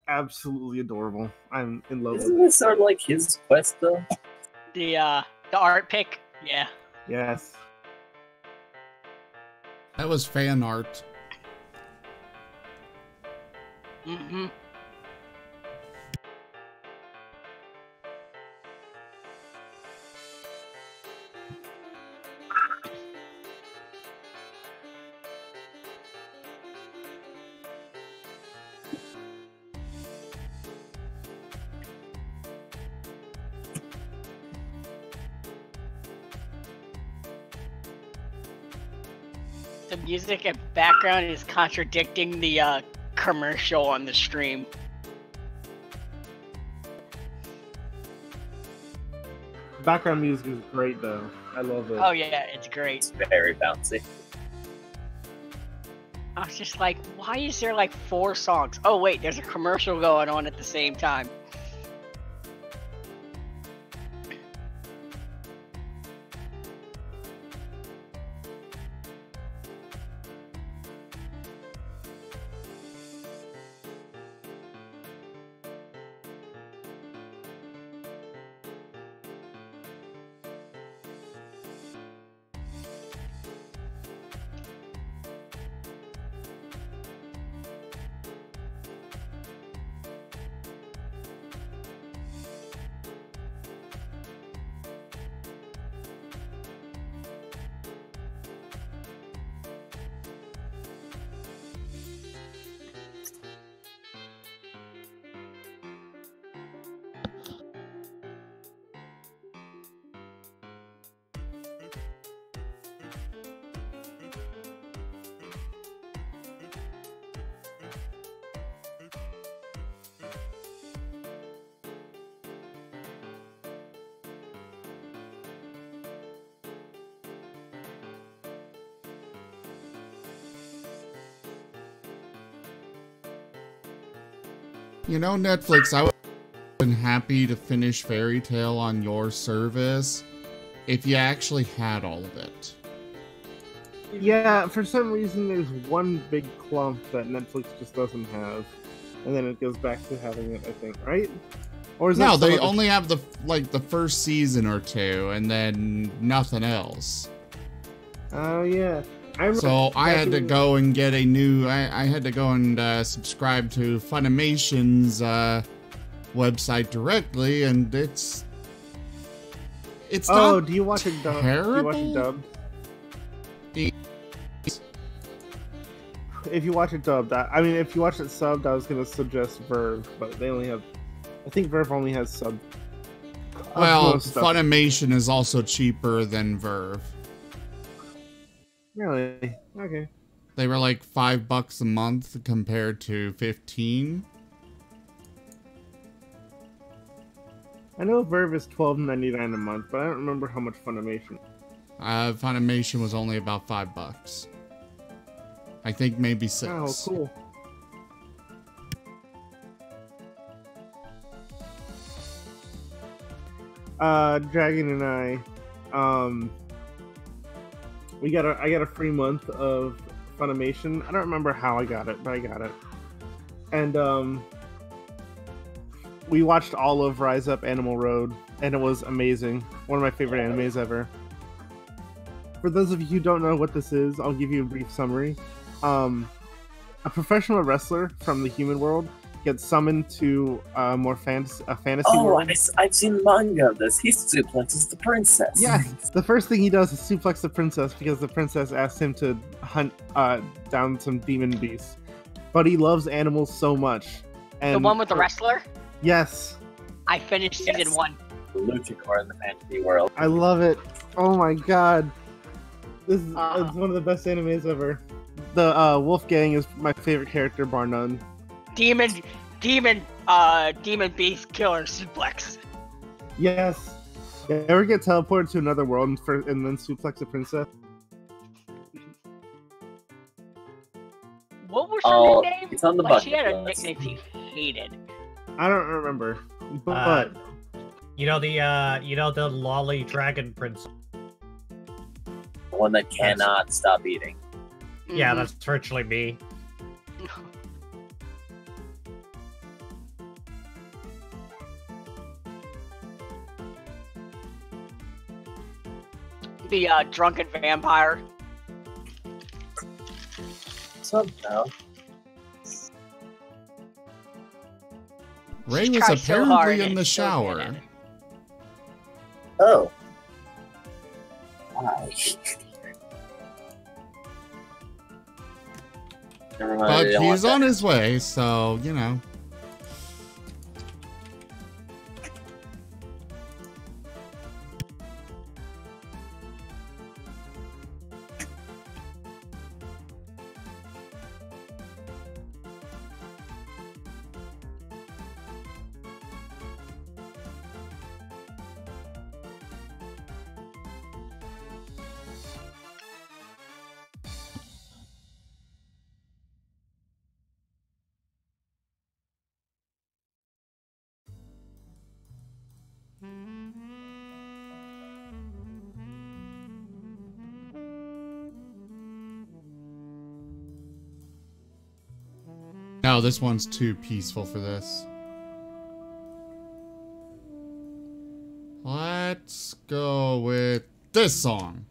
absolutely adorable. I'm in love with Isn't this sort of like his quest though? The art pick, yeah. Yes. That was fan art. Mm-hmm. The music and background is contradicting the commercial on the stream. Background music is great though. I love it. Oh yeah, it's great. It's very bouncy. I was just like, why is there like 4 songs? Oh wait, there's a commercial going on at the same time. You know, Netflix, I would have been happy to finish Fairy Tail on your service if you actually had all of it. Yeah, for some reason there's one big clump that Netflix just doesn't have. And then it goes back to having it, I think, right? Or is No, that they only have the first season or 2 and then nothing else. Oh yeah. So I had to go and get a new. I had to go and subscribe to Funimation's website directly, and it's Oh, not do you watch it dubbed? terrible. Do you watch it dubbed? If you watch it dubbed, I mean, if you watch it subbed, I was gonna suggest Verve, but they only have. I think Verve only has sub. Well, Funimation is also cheaper than Verve. Really? Okay. They were like $5 a month compared to 15. I know Verve is $12.99 a month, but I don't remember how much Funimation. Funimation was only about $5. I think maybe 6. Oh, cool. Dragon and I, I got a free month of Funimation. I don't remember how I got it, but I got it. And we watched all of Rise Up Animal Road, and it was amazing. One of my favorite animes ever. For those of you who don't know what this is, I'll give you a brief summary. A professional wrestler from the human world gets summoned to a fantasy world. I've seen manga of this. He suplexes the princess. Yeah, the first thing he does is suplex the princess because the princess asked him to hunt down some demon beasts. But he loves animals so much. And the one with the wrestler? Yes. I finished season 1. The Luchador in the fantasy world. I love it. Oh my god. This is it's one of the best animes ever. The Wolfgang is my favorite character, bar none. Demon beast killer suplex. Yes. You ever get teleported to another world and then suplex a princess? What was her nickname? It's on the Like, she bucket had a list. nickname she hated. I don't remember, but you know the lolly dragon prince. The one that cannot stop eating. Yeah, that's virtually me. The drunken vampire. Somehow. Ray was Try so hard apparently in and the still shower. didn't. Oh. Why? Never mind, I But didn't want he's that. on his way, so, you know. No, this one's too peaceful for this. Let's go with this song.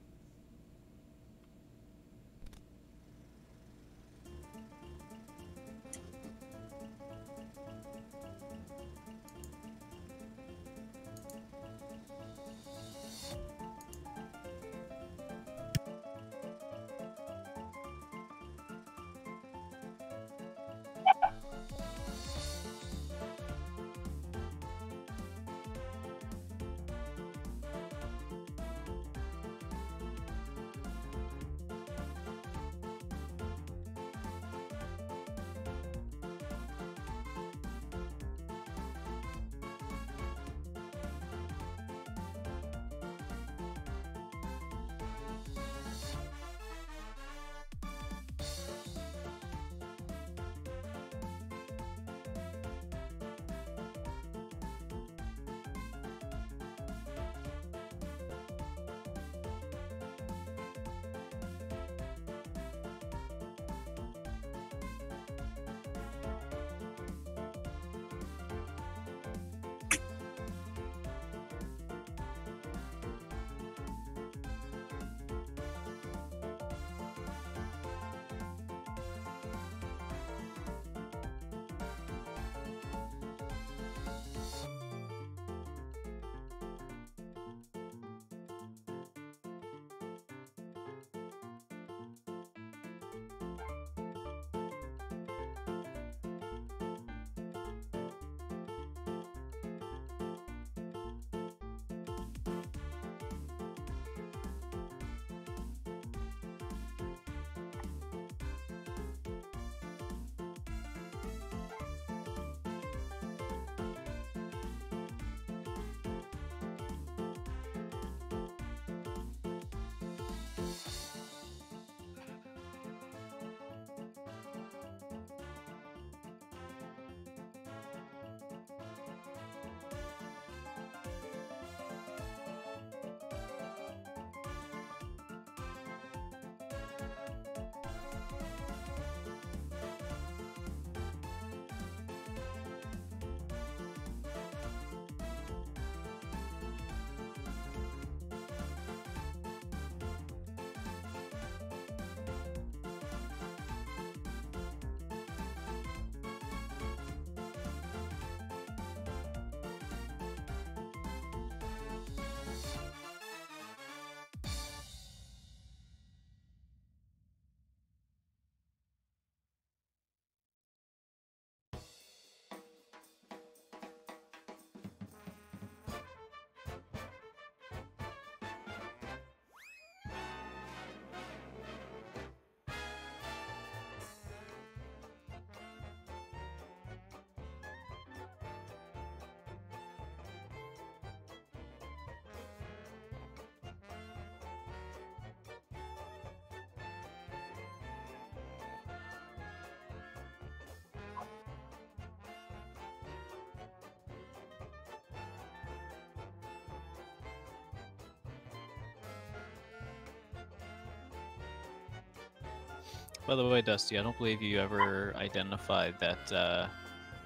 By the way, Dusty, I don't believe you ever identified that the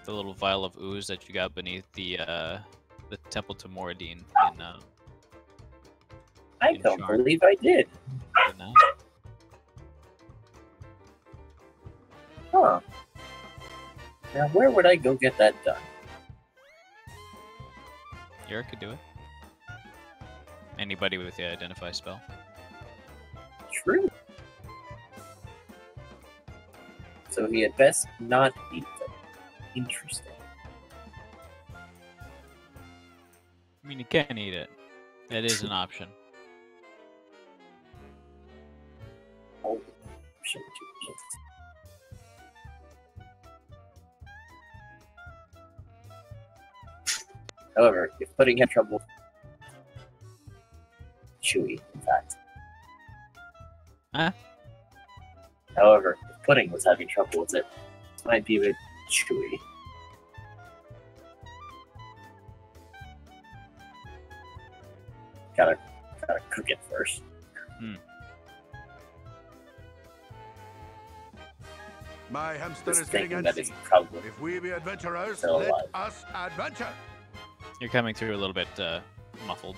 little vial of ooze that you got beneath the temple to Moradin in I in don't charm. believe I did. Did not. Huh. Now, where would I go get that done? Yura could do it. Anybody with the identify spell. True. So he had best not eat them. Interesting. I mean, you can eat it. That is an option. Oh, shit, shit. However, if putting him in trouble, Chewy, in fact. Huh? However, if Pudding was having trouble with it, it might be a bit chewy. Gotta cook it first. My hamster Just is getting thinking that antsy. it's probably If we be adventurers, Still let alive. us adventure. You're coming through a little bit muffled.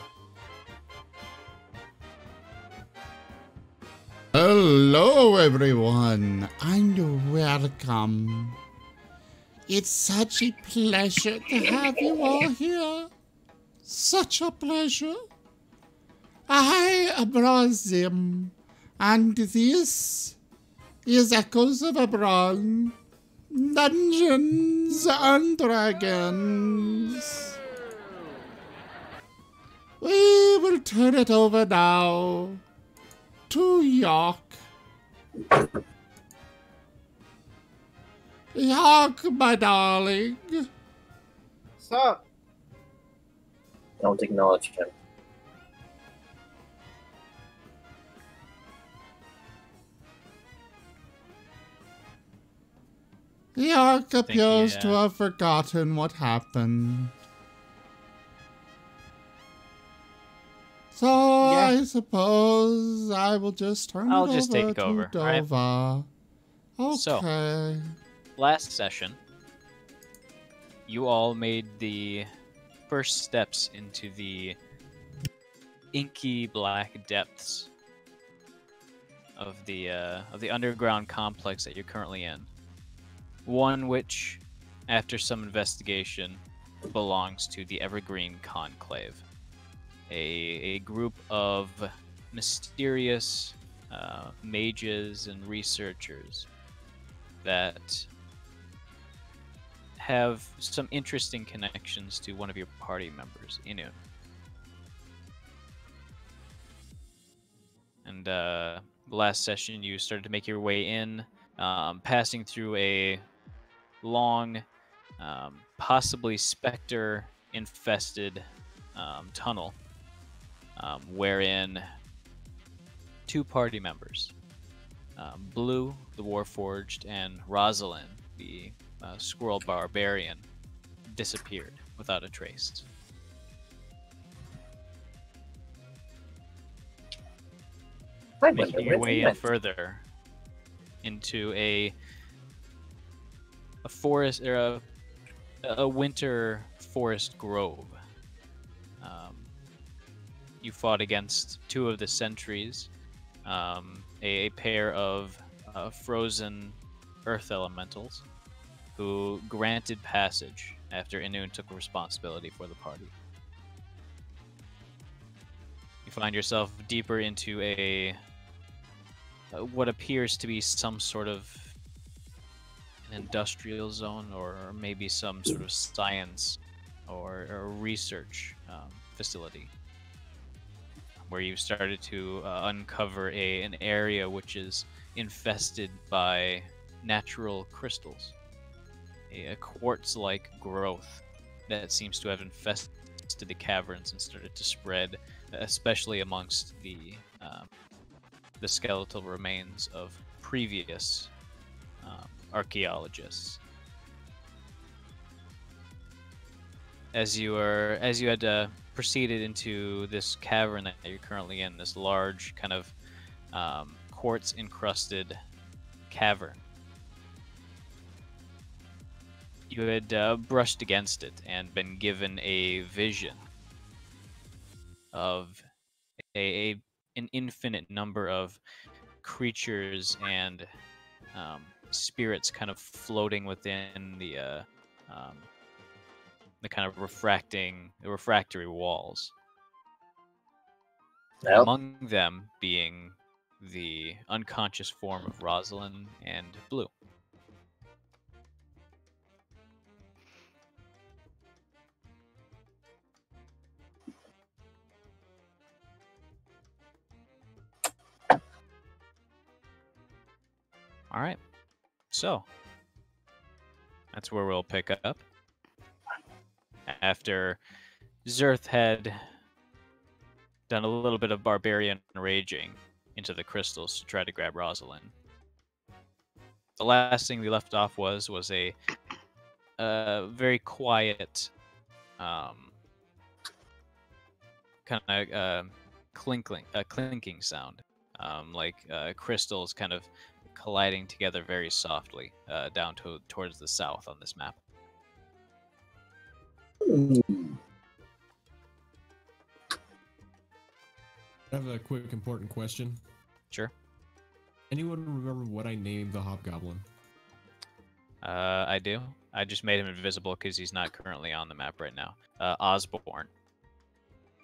Hello, everyone, and welcome. It's such a pleasure to have you all here. Such a pleasure. I am Brazim, and this is Echoes of Eberron, Dungeons and Dragons. We will turn it over now to York. York, my darling. Sup? don't acknowledge him. York you, appears to have forgotten what happened. So I suppose I will just turn I'll it just over take to over, alright? Dova. Okay. So- Last session, you all made the first steps into the inky black depths of the underground complex that you're currently in. One which, after some investigation, belongs to the Evergreen Conclave, a group of mysterious mages and researchers that have some interesting connections to one of your party members, Ihnuun. And last session, you started to make your way in, passing through a long, possibly specter-infested tunnel, wherein two party members, Blue, the Warforged, and Rosalind, the Squirrel Barbarian, disappeared without a trace. I wonder Making where your way they in went. further into a forest, or a winter forest grove. You fought against two of the sentries, a pair of frozen earth elementals, who granted passage after Ihnuun took responsibility for the party. You find yourself deeper into a what appears to be some sort of an industrial zone, or maybe some sort of science or research facility, where you've started to uncover an area which is infested by natural crystals, a quartz-like growth that seems to have infested the caverns and started to spread, especially amongst the skeletal remains of previous archaeologists. As you had proceeded into this cavern that you're currently in, this large kind of quartz-encrusted cavern, you had brushed against it and been given a vision of an infinite number of creatures and spirits kind of floating within the kind of refractory walls. Well, Among them being the unconscious form of Rosalind and Blue. All right, so that's where we'll pick up. After Zerth had done a little bit of barbarian raging into the crystals to try to grab Rosalind. The last thing we left off was a very quiet, kind of clinking sound, like crystals kind of colliding together very softly down towards the south on this map. I have a quick important question. Sure. Anyone remember what I named the Hobgoblin? I do. I just made him invisible because he's not currently on the map right now. Osborne.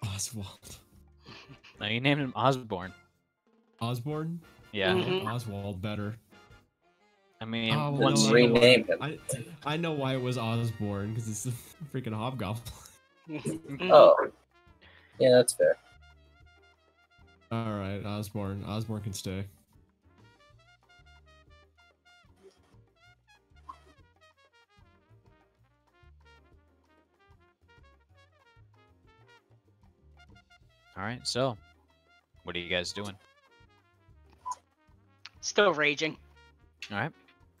Oswald. No, you named him Osborne. Osborne? Yeah. I like Mhm. Oswald better. I mean, Oh, well, once Let's no, you... rename him. I know why it was Osborne, because it's the freaking Hobgoblin. Oh. Yeah, that's fair. Alright, Osborne. Osborne can stay. All right, so what are you guys doing? Still raging. All right,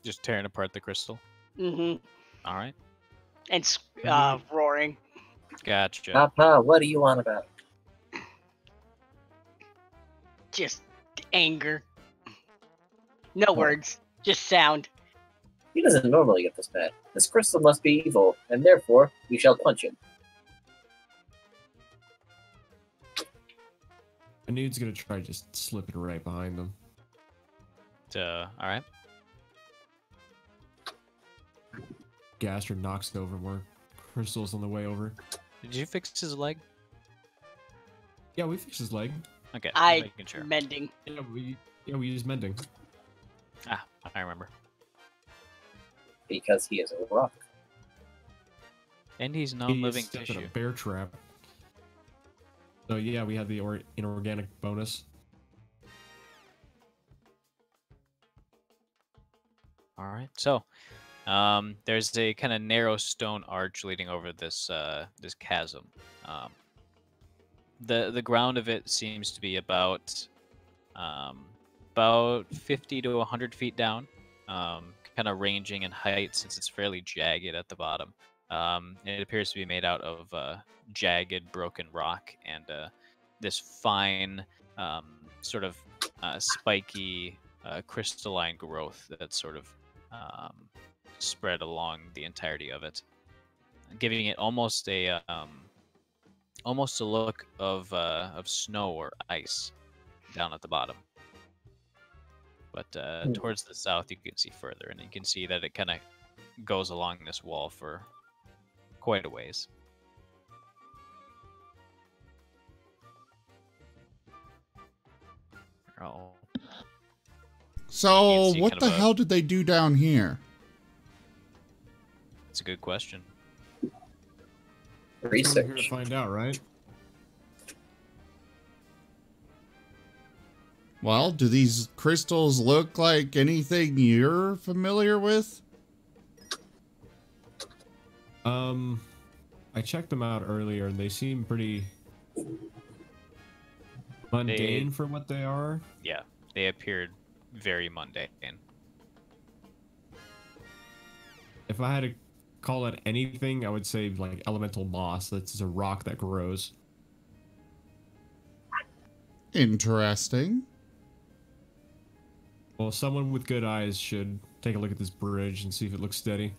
just tearing apart the crystal. Mm-hmm. All right, And roaring. gotcha. Papa, what do you want about? Just anger. No words. Just sound. He doesn't normally get this bad. This crystal must be evil, and therefore we shall punch him. Ihnuun's gonna try just slipping right behind them. All right. Gaster knocks over more crystals on the way over. Did you fix his leg? Yeah, we fixed his leg. Okay, I making sure. mending. Yeah, we used mending. Ah, I remember. Because he is a rock. And he's He non-living stepped in tissue. a bear trap. So yeah, we had the inorganic bonus. All right, so there's a kind of narrow stone arch leading over this this chasm. The ground of it seems to be about 50 to 100 feet down, kind of ranging in height since it's fairly jagged at the bottom. It appears to be made out of jagged, broken rock and this fine, sort of spiky, crystalline growth that's sort of spread along the entirety of it, giving it almost a look of snow or ice down at the bottom. But towards the south, you can see further, and you can see that it kind of goes along this wall for quite a ways. Oh, So, see what kind the of a- hell did they do down here? that's a good question. We're here to Research. find out, right? Well, do these crystals look like anything you're familiar with? I checked them out earlier, and they seem pretty mundane for what they are. Yeah, they appeared very mundane. If I had to call it anything, I would say like elemental moss. That's a rock that grows. Interesting. Well, someone with good eyes should take a look at this bridge and see if it looks steady.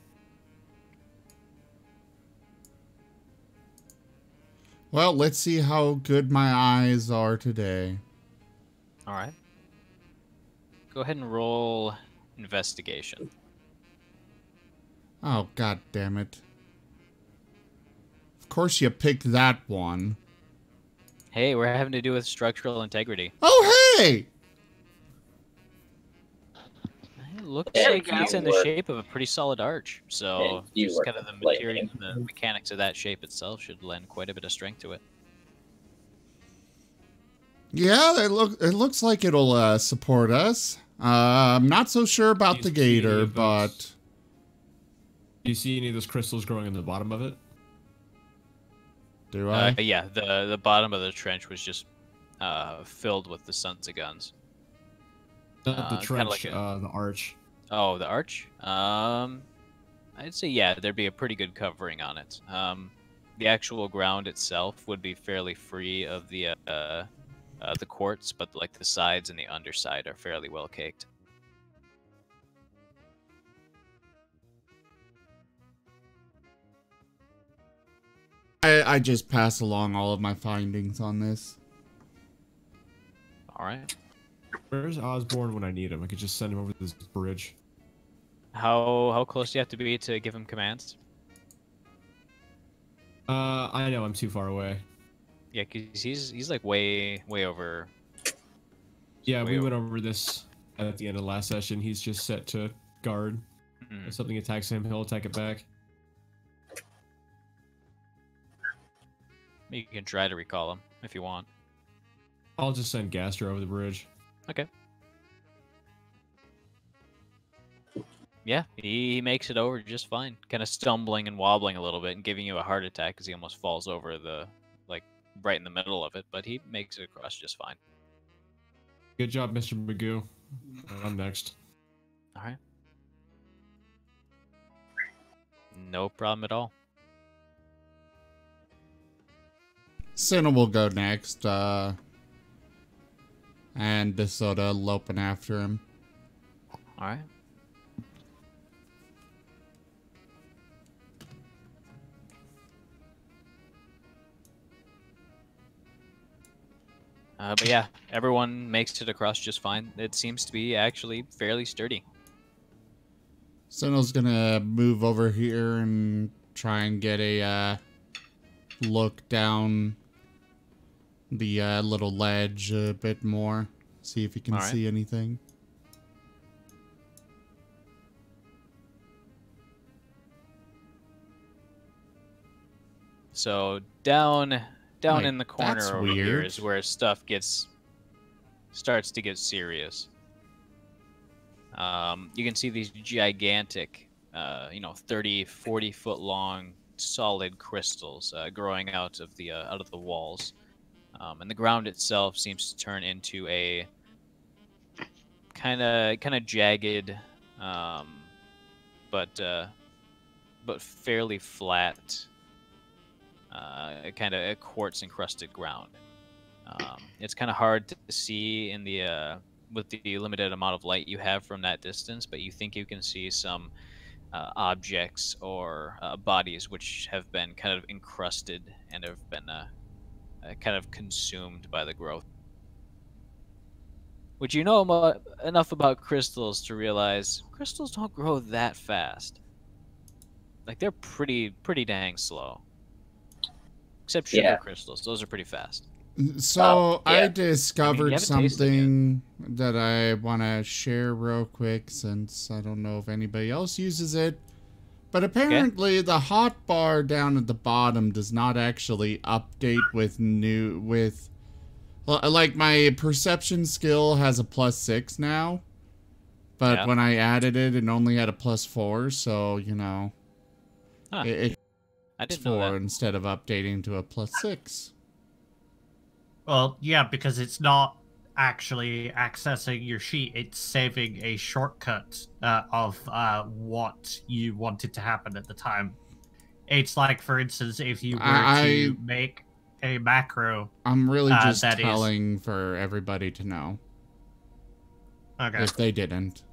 Well, let's see how good my eyes are today. All right. Go ahead and roll investigation. Oh, god damn it. Of course you picked that one. Hey, we're having to do with structural integrity. Oh, hey! It looks There like you it's in the go. shape of a pretty solid arch. So And you just were kind of the complaining. material, the mechanics of that shape itself should lend quite a bit of strength to it. Yeah, it looks like it'll support us. I'm not so sure about You the see gator, those- but Do you see any of those crystals growing in the bottom of it? do I? Yeah, the bottom of the trench was just filled with the Sons of Guns. Not the kinda trench, like the arch. Oh, the arch? I'd say yeah, there'd be a pretty good covering on it. The actual ground itself would be fairly free of the quartz, but like the sides and the underside are fairly well caked. I just pass along all of my findings on this. All right. Where's Osborne when I need him? I could just send him over this bridge. How close do you have to be to give him commands? I know I'm too far away. Yeah, 'cause he's like way over. Yeah, Way we over. went over this at the end of last session. He's just set to guard. Mhm. If something attacks him, he'll attack it back. You can try to recall him if you want. I'll just send Gaster over the bridge. Okay. Yeah, he makes it over just fine. Kind of stumbling and wobbling a little bit and giving you a heart attack because he almost falls over like, right in the middle of it, but he makes it across just fine. Good job, Mr. Magoo. I'm next. All right. No problem at all. Cinna will go next, and DeSoto loping after him. All right. But yeah, everyone makes it across just fine. It seems to be actually fairly sturdy. Cinna's gonna move over here and try and get a look down the little ledge a bit more. See if he can All right. see anything. So down Like, in the corner that's over here weird. is where stuff starts to get serious. You can see these gigantic, 30, 40 foot long solid crystals growing out of the walls, and the ground itself seems to turn into a kind of jagged, but fairly flat, kind of a quartz encrusted ground. It's kind of hard to see in the with the limited amount of light you have from that distance, but you think you can see some objects or bodies which have been kind of encrusted and have been kind of consumed by the growth. Would you know enough about crystals to realize crystals don't grow that fast? Like, they're pretty dang slow. Except sugar Yeah. crystals, those are pretty fast. So yeah. I discovered haven't tasted it yet. something that I want to share real quick, since I don't know if anybody else uses it. But apparently the hot bar down at the bottom does not actually update with like, my perception skill has a +6 now. But Yeah. when I added it, it only had a +4, so, you know, Huh. it's I didn't know 4 that. instead of updating to a +6. Well, yeah, because it's not actually accessing your sheet. It's saving a shortcut of what you wanted to happen at the time. It's like, for instance, if you were to make a macro. I'm really just that is- telling for everybody to know, Okay. if they didn't.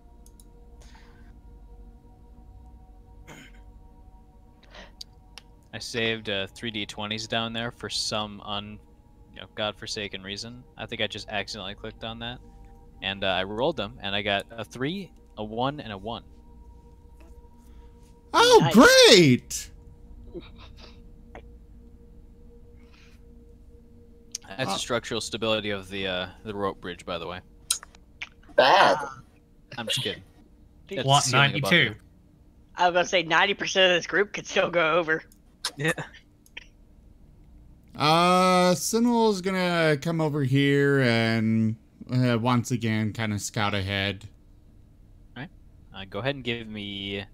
I I saved 3d20s down there for some godforsaken reason. I think I just accidentally clicked on that, and I rolled them, and I got a 3, a 1, and a 1. Oh, Nice. great! That's the structural stability of the rope bridge, by the way. Bad. I'm just kidding. That's What, the ceiling above 92? you. I was gonna say 90% of this group could still go over. Yeah. Sinul's gonna come over here and once again kind of scout ahead. Go ahead and give me.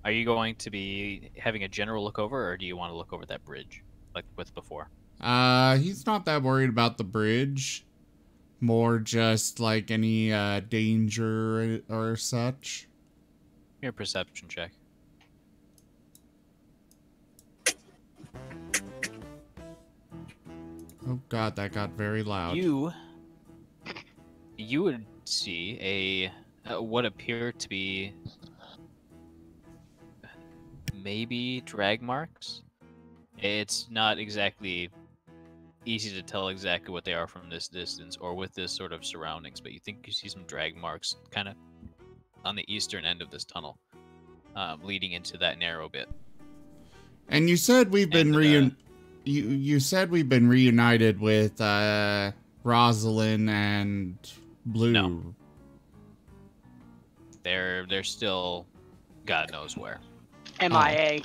Are you going to be having a general look over, or do you want to look over that bridge like with before? He's not that worried about the bridge. More just like any danger or such. Your perception check. Oh god, that got very loud. You would see what appear to be maybe drag marks. It's not exactly easy to tell exactly what they are from this distance or with this sort of surroundings, but you think you see some drag marks kind of on the eastern end of this tunnel, leading into that narrow bit. And you said we've been you said we've been reunited with Rosalind and Blue. No. They're still God knows where. MIA.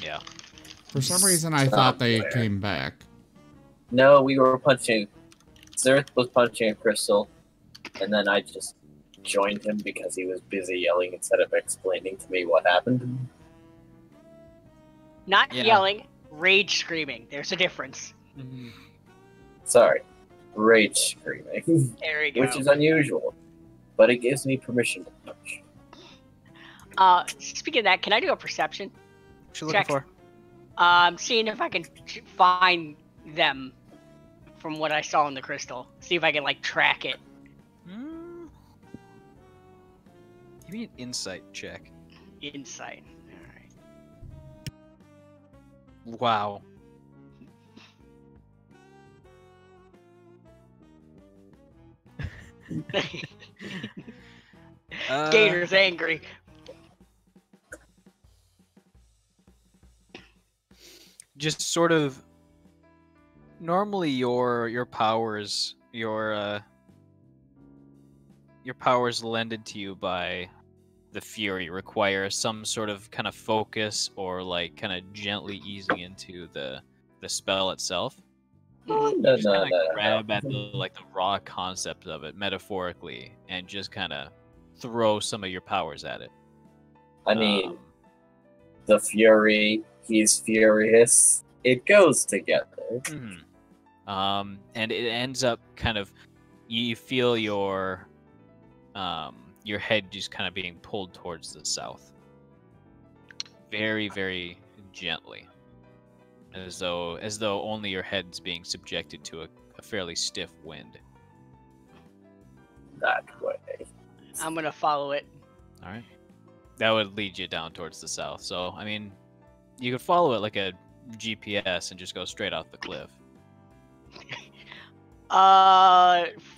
Yeah. For some reason, I thought they came back. No, we were punching. Zerth was punching a crystal, and then I just joined him because he was busy yelling instead of explaining to me what happened. Not Yeah. yelling, rage screaming. There's a difference. Sorry, rage screaming, There we go. which is unusual, but it gives me permission to punch. Speaking of that, can I do a perception? What you looking Check. for? Seeing if I can find them from what I saw in the crystal. See if I can like track it. Give me an insight check. Insight. All Wow. right. Gator's angry. Just sort of. Normally, your powers lended to you by the Fury require some sort of kind of focus or like kind of gently easing into the spell itself. No, Just no, kinda no, grab no. at the raw concept of it metaphorically and just kind of throw some of your powers at it. I mean, the Fury, he's furious. It goes together. And it ends up kind of, you feel your head just kind of being pulled towards the south, very, very gently, as though only your head's being subjected to a fairly stiff wind. That way. I'm gonna follow it. All right, that would lead you down towards the south. So I mean, you could follow it like a GPS and just go straight off the cliff.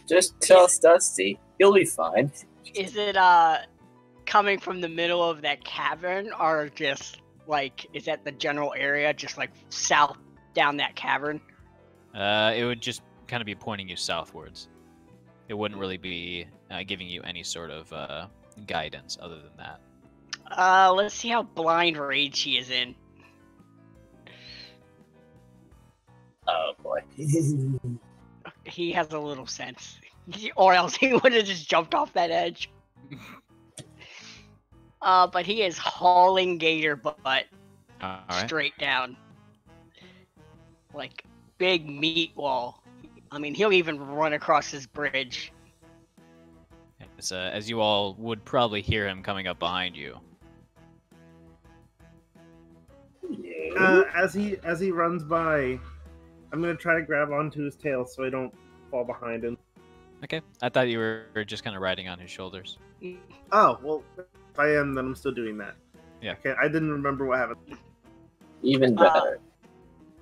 Just trust Dusty. He'll be fine. Is it coming from the middle of that cavern, or just like is that the general area, just like south down that cavern? It would just kind of be pointing you southwards. It wouldn't really be giving you any sort of guidance other than that. Let's see how blind rage he is in. Oh boy. He has a little sense, or else he would have just jumped off that edge. But he is hauling Gator butt All right. straight down, like big meat wall. I mean, he'll even run across his bridge. As you all would probably hear him coming up behind you. As he runs by, I'm gonna try to grab onto his tail so I don't fall behind him. Okay, I thought you were just kind of riding on his shoulders. Oh well, if I am, then I'm still doing that. Yeah. Okay, I didn't remember what happened. Even better.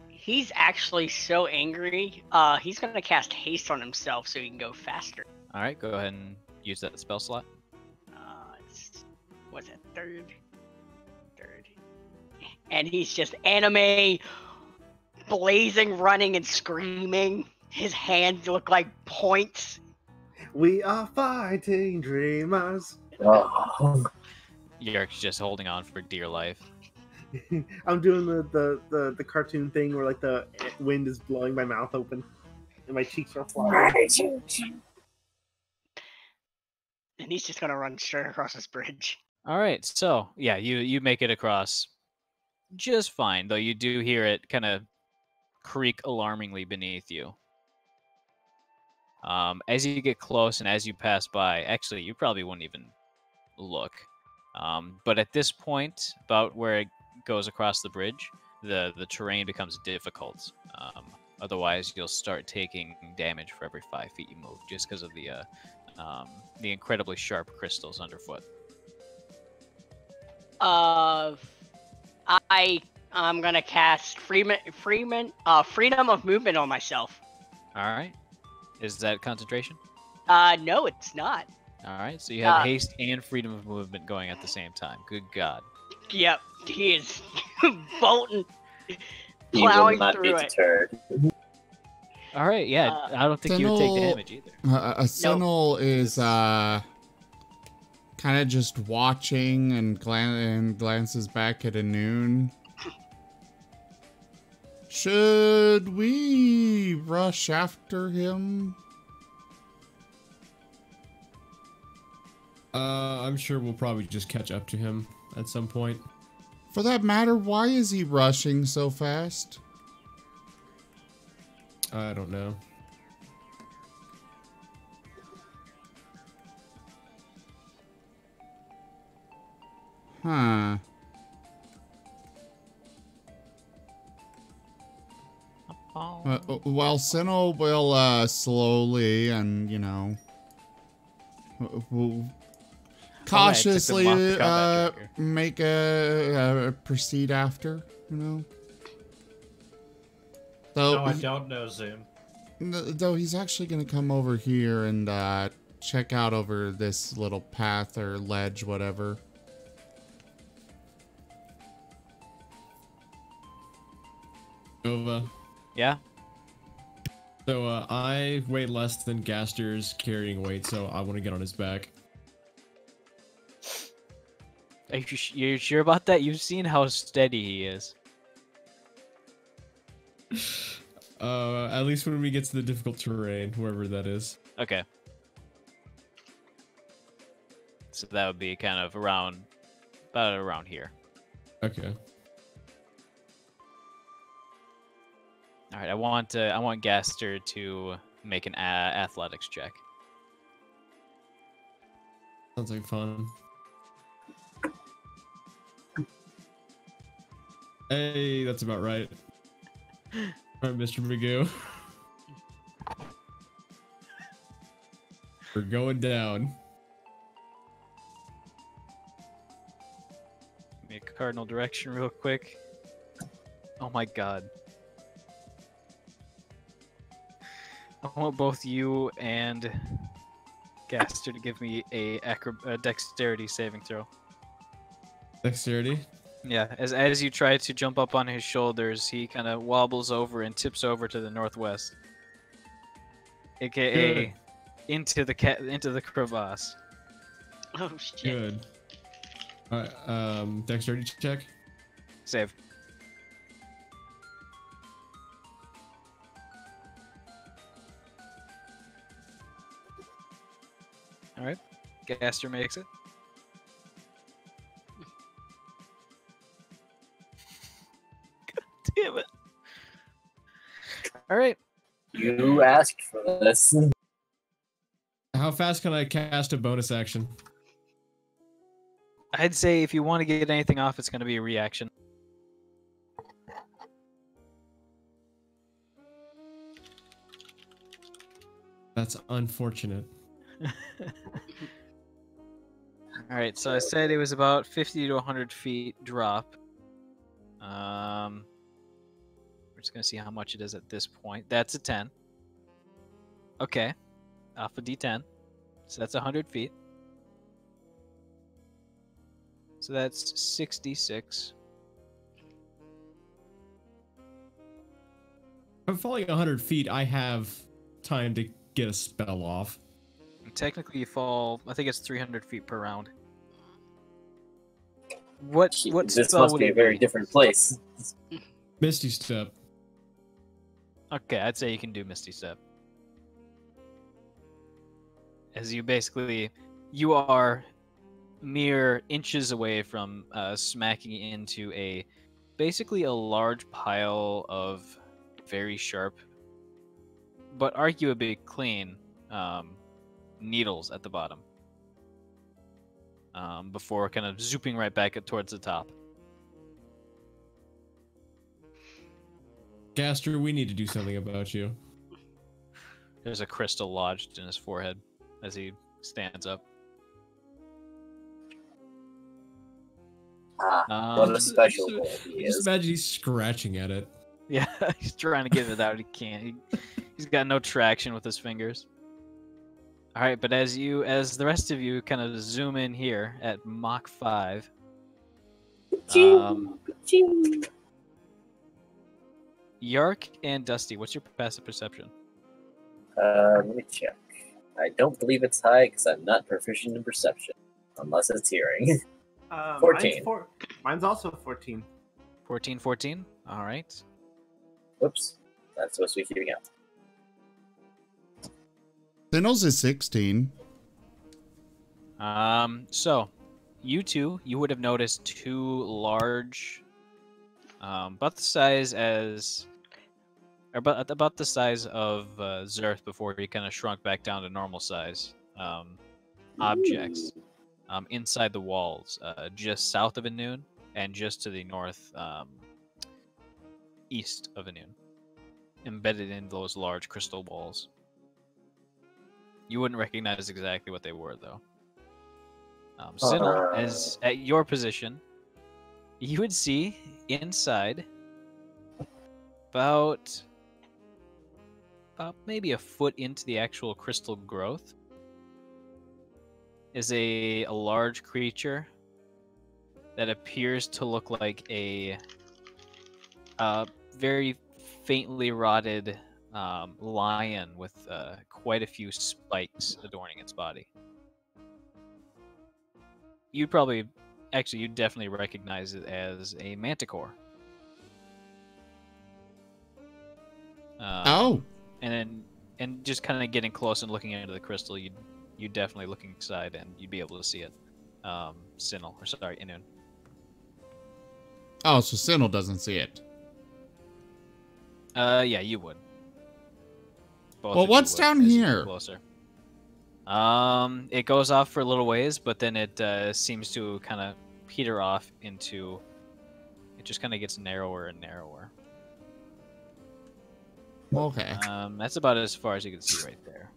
He's actually so angry. He's gonna cast haste on himself so he can go faster. All right, go ahead and use that spell slot. What's it? Third. And he's just anime, blazing, running, and screaming. His hands look like points. We are fighting dreamers. Oh. Yerk's just holding on for dear life. I'm doing the cartoon thing where like the wind is blowing my mouth open and my cheeks are flying. And he's just gonna run straight across this bridge. All right, so yeah, you make it across just fine, though you do hear it kind of creak alarmingly beneath you. As you get close and as you pass by, actually, you probably wouldn't even look. But at this point, about where it goes across the bridge, the terrain becomes difficult. Otherwise, you'll start taking damage for every 5 feet you move, just because of the incredibly sharp crystals underfoot. I'm gonna cast freedom of movement on myself. All right. Is that concentration? No, it's not. All right. So you have haste and freedom of movement going at the same time. Good God. Yep, he is bolting, He will plowing not be through it. deterred. All right. Yeah, I don't think you would take damage either. Sinnoh is kind of just watching and glances back at Ihnuun. Should we rush after him? I'm sure we'll probably just catch up to him at some point. For that matter, why is he rushing so fast? I don't know. Huh. Well, Sinnoh will slowly and, cautiously make a proceed after, Though No, I don't know, Zoom. Though he's actually going to come over here and check out over this little path or ledge, whatever. Nova. Yeah? So I weigh less than Gaster's carrying weight, so I want to get on his back. Are you sure about that? You've seen how steady he is. At least when we get to the difficult terrain, wherever that is. Okay. So that would be kind of about around here. Okay. All right, I want Gaster to make an athletics check. Sounds like fun. Hey, that's about right. All right, Mr. Magoo. We're going down. Make a cardinal direction real quick. Oh my God. I want both you and Gaster to give me a dexterity saving throw. Dexterity? Yeah, as you try to jump up on his shoulders, he kind of wobbles over and tips over to the northwest, aka into the crevasse. Oh shit! Good. All right, dexterity check. Save. All right, Gaster makes it. Damn it. All right. You asked for this. How fast can I cast a bonus action? I'd say if you want to get anything off, it's going to be a reaction. That's unfortunate. All right, so I said it was about 50 to 100 feet drop. We're just gonna see how much it is at this point. That's a 10. Okay, off a D10. So that's 100 feet. So that's 66. If I'm falling 100 feet, I have time to get a spell off. Technically, you fall. I think it's 300 feet per round. What This spell must would be a it very be? different place. Misty Step. Okay, I'd say you can do Misty Step. As you are mere inches away from smacking into basically a large pile of very sharp, but arguably clean needles at the bottom. Before kind of zooping right back up towards the top. Gaster, we need to do something about you. There's a crystal lodged in his forehead as he stands up. What a special boy he Just is. imagine he's scratching at it. Yeah, he's trying to get it out. He can't. He's got no traction with his fingers. All right, but as the rest of you kind of zoom in here at Mach 5, Yark and Dusty, what's your passive perception? Let me check. I don't believe it's high because I'm not proficient in perception, unless it's hearing. 14. Mine's also 14. 14. All right. Whoops. That's supposed to be keeping up. Thinnos is 16. So, you two, you would have noticed two large, about the size of Zerth before he kind of shrunk back down to normal size, objects inside the walls, just south of Ihnuun and just to the north east of Ihnuun, embedded in those large crystal walls. You wouldn't recognize exactly what they were, though. Sinnoh, as at your position, you would see inside about maybe a foot into the actual crystal growth is a large creature that appears to look like a very faintly rotted lion with quite a few spikes adorning its body. You'd definitely recognize it as a manticore. And just kind of getting close and looking into the crystal, you'd definitely look inside and you'd be able to see it. Ihnuun. Oh, so Sinnoh doesn't see it. Yeah, you would. Well, what's down here? Closer. It goes off for a little ways, but then it seems to kind of peter off into. It just kind of gets narrower and narrower. Okay. That's about as far as you can see right there.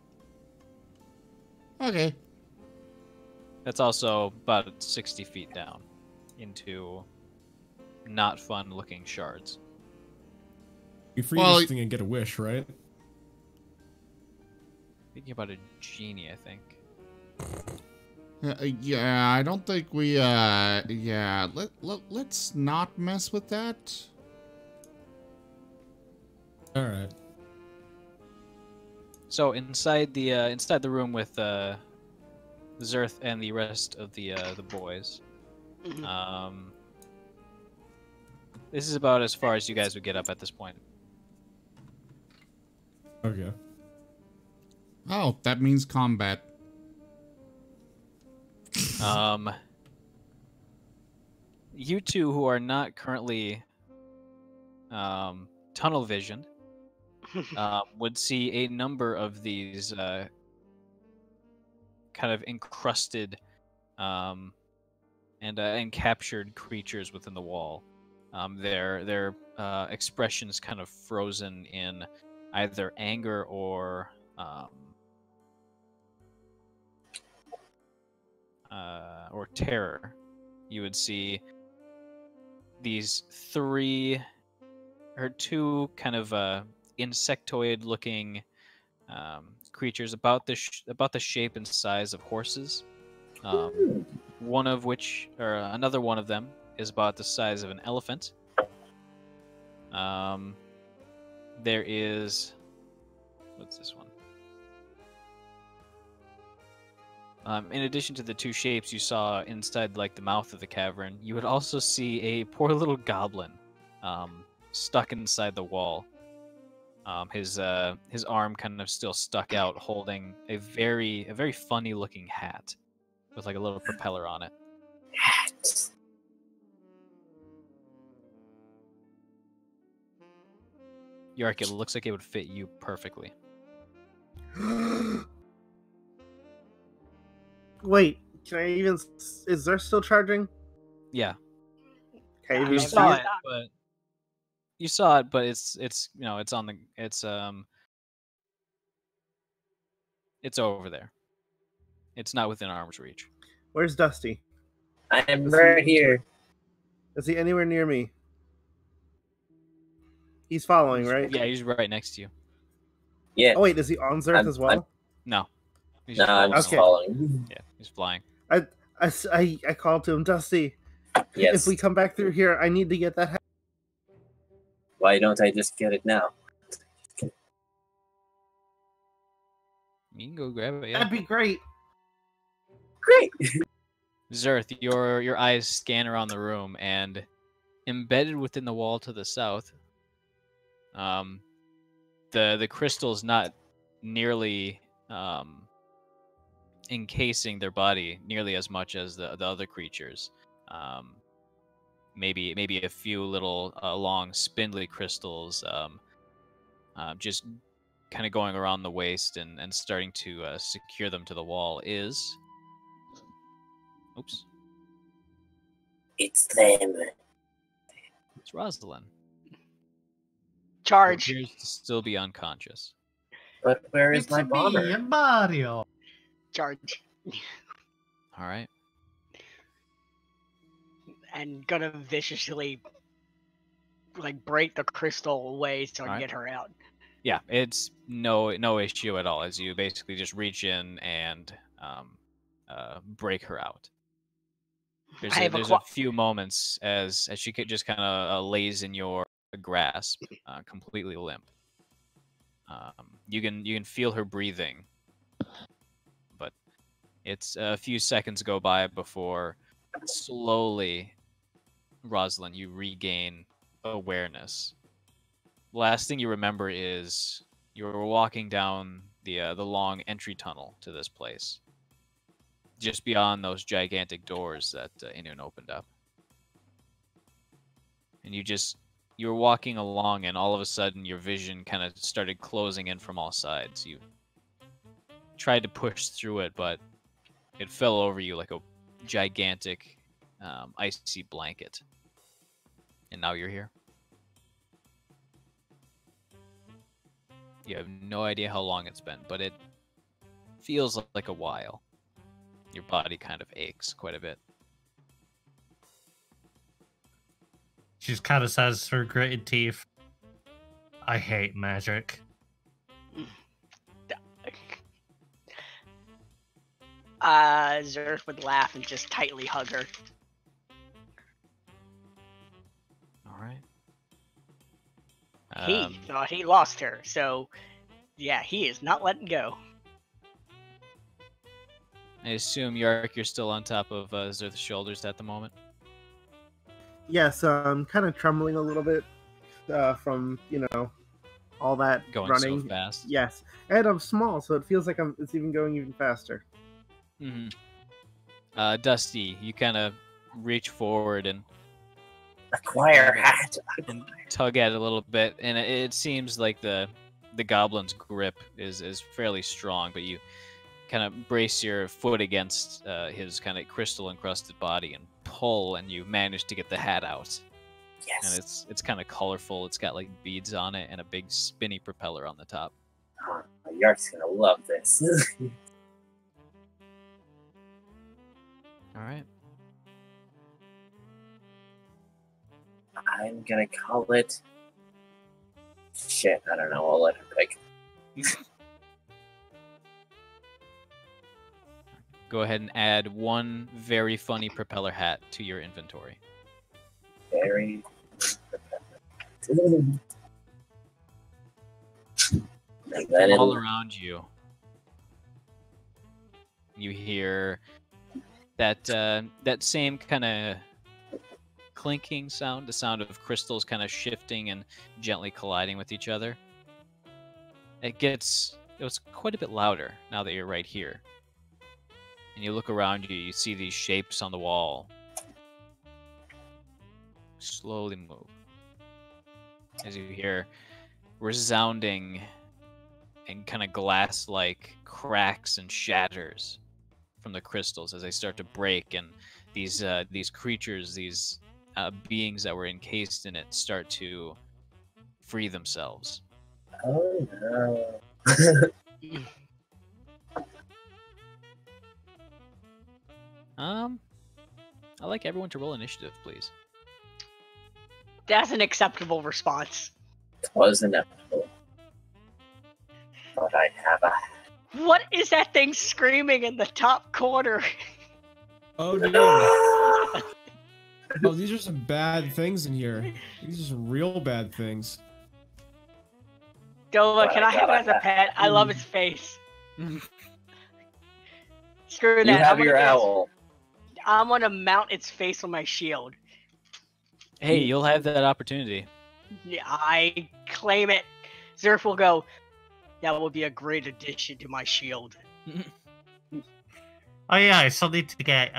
Okay. That's also about 60 feet down into not fun-looking shards. You free this thing and get a wish, right? Thinking about a genie, I think. Yeah, I don't think we, yeah, let's not mess with that. All right. So inside the room with Zerth and the rest of the boys, this is about as far as you guys would get up at this point. Okay. Oh, that means combat. You two who are not currently tunnel visioned would see a number of these kind of encrusted and captured creatures within the wall. Their expressions kind of frozen in either anger or terror. You would see these three are two kind of insectoid-looking creatures about the shape and size of horses. One of which, or another one of them, is about the size of an elephant. There is, what's this one? In addition to the two shapes you saw inside, like, the mouth of the cavern, you would also see a poor little goblin, stuck inside the wall. His arm kind of still stuck out, holding a very funny looking hat with like a little propeller on it. Hat. Yark, it looks like it would fit you perfectly. Wait, can I even? Is there still charging? Yeah, Can I Yeah, even you see saw it? it, but it's on the it's over there. It's not within arm's reach. Where's Dusty? I am Is right he- here. Is he anywhere near me? He's following, right? Yeah, he's right next to you. Yeah. Oh wait, is he on Zerth as well? No, he's No, just I'm following just Okay. along. following. Yeah, he's flying. I called to him, Dusty. Yes. If we come back through here, I need to get that. Why don't I just get it now? You can go grab it. Yeah. That'd be great. Great. Zerth, your eyes scan around the room, and embedded within the wall to the south, the crystal's not nearly encasing their body nearly as much as the other creatures. Maybe a few little long spindly crystals, just kind of going around the waist and starting to secure them to the wall is. Oops. It's them. It's Rosalind. Who Charge. appears to still be unconscious. But where is It's my me, bomber? Mario. Charge. All right. And gonna viciously like break the crystal away so I can Alright. get her out. Yeah, it's no issue at all as you basically just reach in and break her out. There's a few moments as she just kind of lays in your grasp, completely limp. You can feel her breathing, but it's a few seconds go by before slowly, Rosalind, you regain awareness. Last thing you remember is you were walking down the long entry tunnel to this place, just beyond those gigantic doors that Ihnuun opened up. And you were walking along, and all of a sudden your vision kind of started closing in from all sides. You tried to push through it, but it fell over you like a gigantic icy blanket. And now you're here. You have no idea how long it's been, but it feels like a while. Your body kind of aches quite a bit. She just kind of says through gritted teeth, I hate magic. Zerth would laugh and just tightly hug her. All right. He thought he lost her, so yeah, he is not letting go. I assume, Yark, you're still on top of Zerth's shoulders at the moment? Yes, I'm kind of trembling a little bit from all that Going running. so fast. Yes, and I'm small, so it feels like it's even going even faster. Mm-hmm. Dusty, you kind of reach forward and Acquire hat. and tug at it a little bit, and it seems like the goblin's grip is fairly strong, but you kind of brace your foot against his kind of crystal encrusted body and pull, and you manage to get the hat out. Yes. And it's kind of colorful. It's got like beads on it and a big spinny propeller on the top. Oh, Yark's gonna love this. All right. I'm gonna call it Shit, I don't know. I'll let her pick. Go ahead and add one very funny propeller hat to your inventory. Very. And then All it'll- around you, you hear that same kind of clinking sound, the sound of crystals kind of shifting and gently colliding with each other. It's quite a bit louder now that you're right here. And you look around you, you see these shapes on the wall slowly move. As you hear resounding and kind of glass-like cracks and shatters from the crystals as they start to break, and these creatures, these beings that were encased in it, start to free themselves. Oh no. I'd like everyone to roll initiative, please. That's an acceptable response. It was inevitable. But I have a. What is that thing screaming in the top corner? Oh no! Oh, these are some bad things in here. These are some real bad things. Dova, can I have it as a pet? I love its face. Screw that. You have I'm gonna your get- owl. I'm gonna mount its face on my shield. Hey, you'll have that opportunity. Yeah, I claim it. Zerf will go. That will be a great addition to my shield. Oh yeah, I still need to get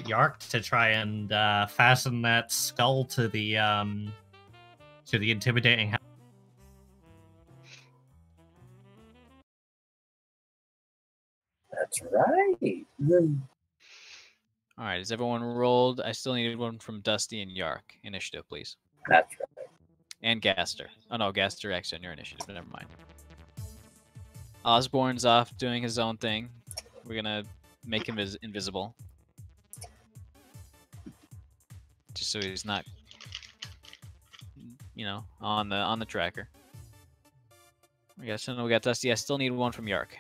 Yark to try and fasten that skull to the intimidating. That's right. All right, is everyone rolled? I still needed one from Dusty and Yark. Initiative, please. That's right. And Gaster. Oh no, Gaster actually on your initiative. Never mind. Osborne's off doing his own thing. We're gonna make him invisible, just so he's not, on the tracker. We got Dusty. I still need one from Yark.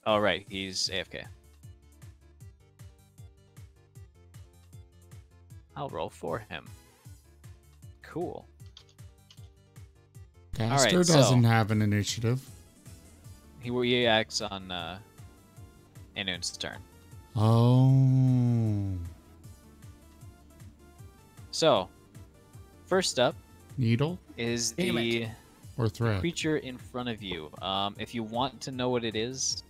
All right, he's AFK. I'll roll for him. Cool. Caster right, so- doesn't have an initiative. He acts on Ihnuun's turn. Oh. So, first up Needle is Damn the or threat? creature in front of you. If you want to know what it is,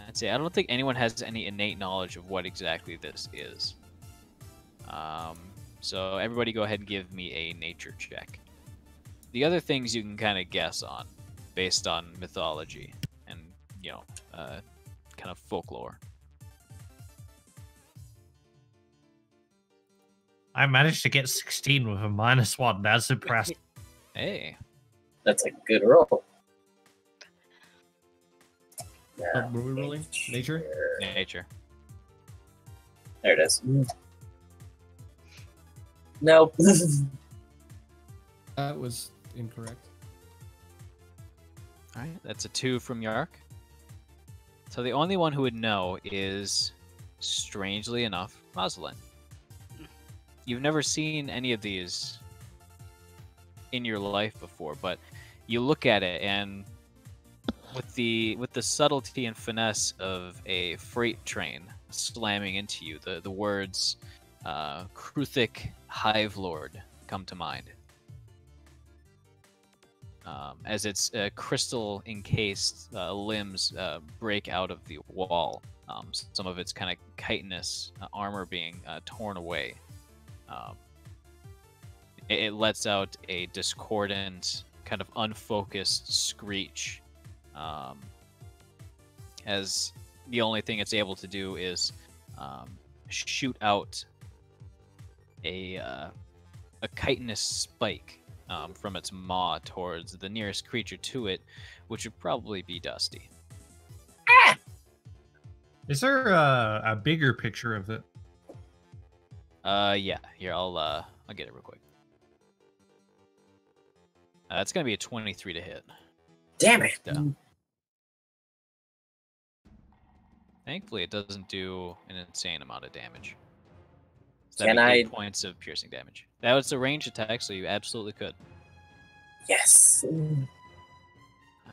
I'd say I don't think anyone has any innate knowledge of what exactly this is. So everybody go ahead and give me a nature check. The other things you can kind of guess on based on mythology and, kind of folklore. I managed to get 16 with a -1. That's impressive. Hey. That's a good roll. What were we rolling? Nature? Nature. There it is. Nope. That was incorrect. All right, that's a 2 from Yark. So the only one who would know is, strangely enough, Rosalind. You've never seen any of these in your life before, but you look at it, and with the subtlety and finesse of a freight train slamming into you, the words Kruthic Hive Lord come to mind. As its crystal encased limbs break out of the wall, some of its kind of chitinous armor being torn away. It lets out a discordant, kind of unfocused screech, as the only thing it's able to do is shoot out a chitinous spike from its maw towards the nearest creature to it, which would probably be Dusty. Is there a bigger picture of it? Yeah. Here, I'll get it real quick. It's gonna be a 23 to hit. Damn it! Thankfully, it doesn't do an insane amount of damage. So that'd Can be I? 8 points of piercing damage. That was a range attack, so you absolutely could. Yes.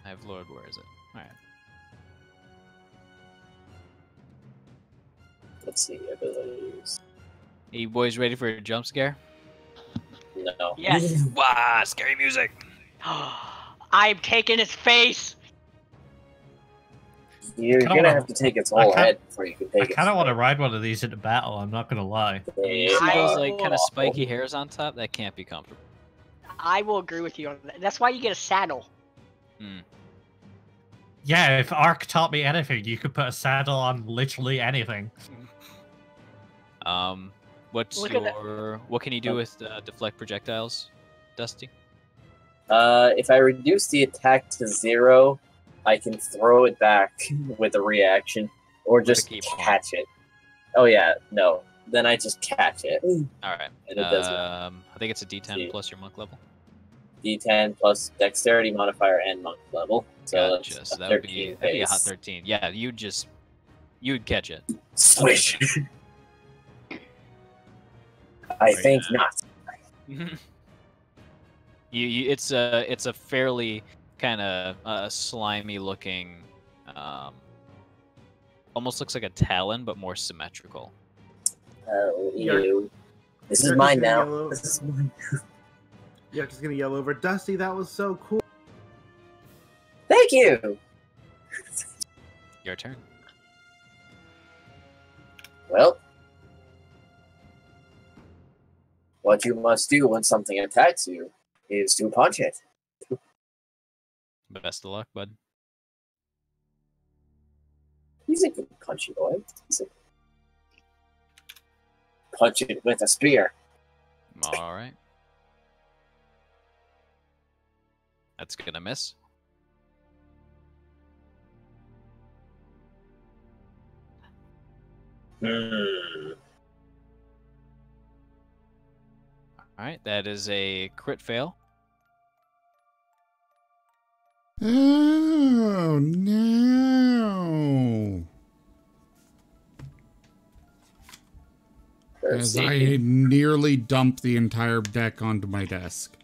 I've Lord, where is it? Alright. Let's see, abilities. Are you boys ready for a jump scare? No. Yes. Wow, scary music! I'm taking his face. You're kinda gonna wanna- have to take its I whole kinda- head before you can I take it. kind of want to ride one of these into battle. I'm not gonna lie. You see those like kind of spiky hairs on top? That can't be comfortable. I will agree with you on that. That's why you get a saddle. Yeah, if Ark taught me anything, you could put a saddle on literally anything. What's Look at that. what can you do with deflect projectiles, Dusty? If I reduce the attack to 0, I can throw it back with a reaction, or With a just key point. catch it. Oh yeah, no. Then I just catch it. Alright. And it does not. I think it's a D10 See. plus your monk level. D10 plus dexterity modifier and monk level. So Gotcha. it's So a that would be 13 that'd be a hot base. 13. Yeah, you'd catch it. Swish. I think not. It's a fairly kind of slimy looking, almost looks like a talon but more symmetrical. Oh, You're- ew. This is you're mine just gonna now. yellow. This is mine. Yeah, just gonna yell over, Dusty, that was so cool. Thank you. Your turn. Well, what you must do when something attacks you is to punch it. Best of luck, bud. He's a good punchy boy. Punch it with a spear. All right. That's gonna miss. Hmm. All right, that is a crit fail. Oh no! As I nearly dump the entire deck onto my desk.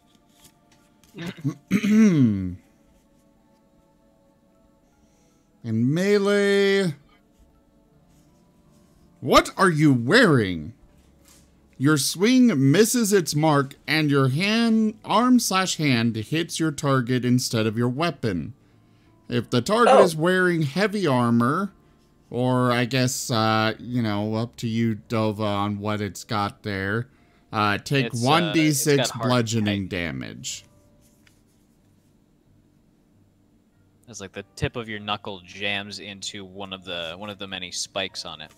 And melee. What are you wearing? Your swing misses its mark, and your arm/hand hits your target instead of your weapon. If the target is wearing heavy armor, or I guess, you know, up to you, Dova, on what it's got there, take It's 1d6 got hard bludgeoning type. damage. It's like the tip of your knuckle jams into one of the many spikes on it.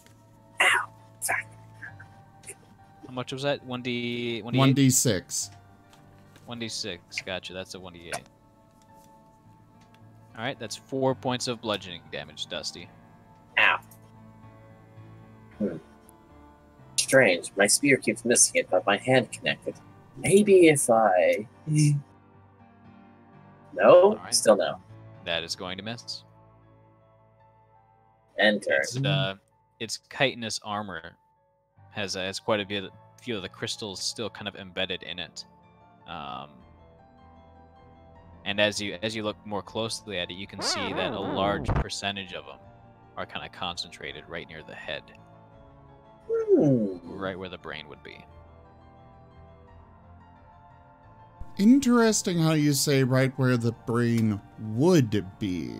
Ow. Sorry. How much was that? 1d 1d6. 1d6. Gotcha. That's a 1d8. All right, that's 4 points of bludgeoning damage, Dusty. Ow. Strange. My spear keeps missing it, but my hand connected. Maybe if I... No? Alright. Still no. That is going to miss. Enter. Its chitinous armor has quite a few of the crystals still kind of embedded in it. And as you look more closely at it, you can see that a large percentage of them are kind of concentrated right near the head, right where the brain would be. Interesting how you say right where the brain would be.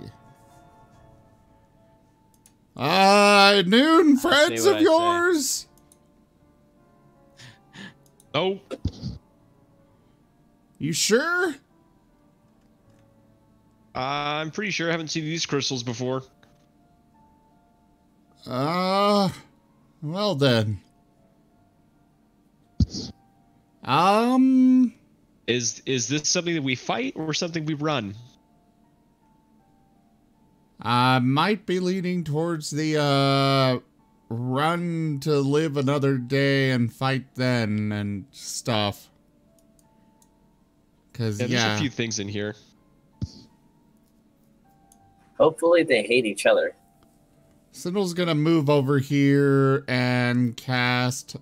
Ihnuun, friends what of I yours? Nope. You sure? I'm pretty sure I haven't seen these crystals before. Well then. Is this something that we fight or something we run? I might be leaning towards the, run to live another day and fight then and stuff. Cause Yeah, there's a few things in here. Hopefully they hate each other. Sindul's gonna move over here and cast...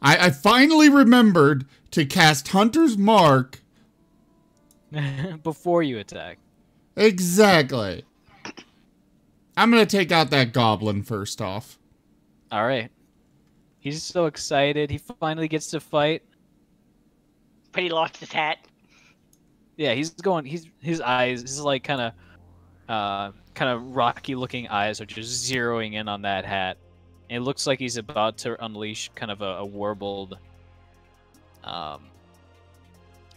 I finally remembered to cast Hunter's Mark. Before you attack. Exactly. I'm gonna take out that goblin first off. Alright. He's so excited. He finally gets to fight. But he lost his hat. Yeah, his eyes, his like kind of rocky looking eyes are just zeroing in on that hat. It looks like he's about to unleash kind of a warbled, kind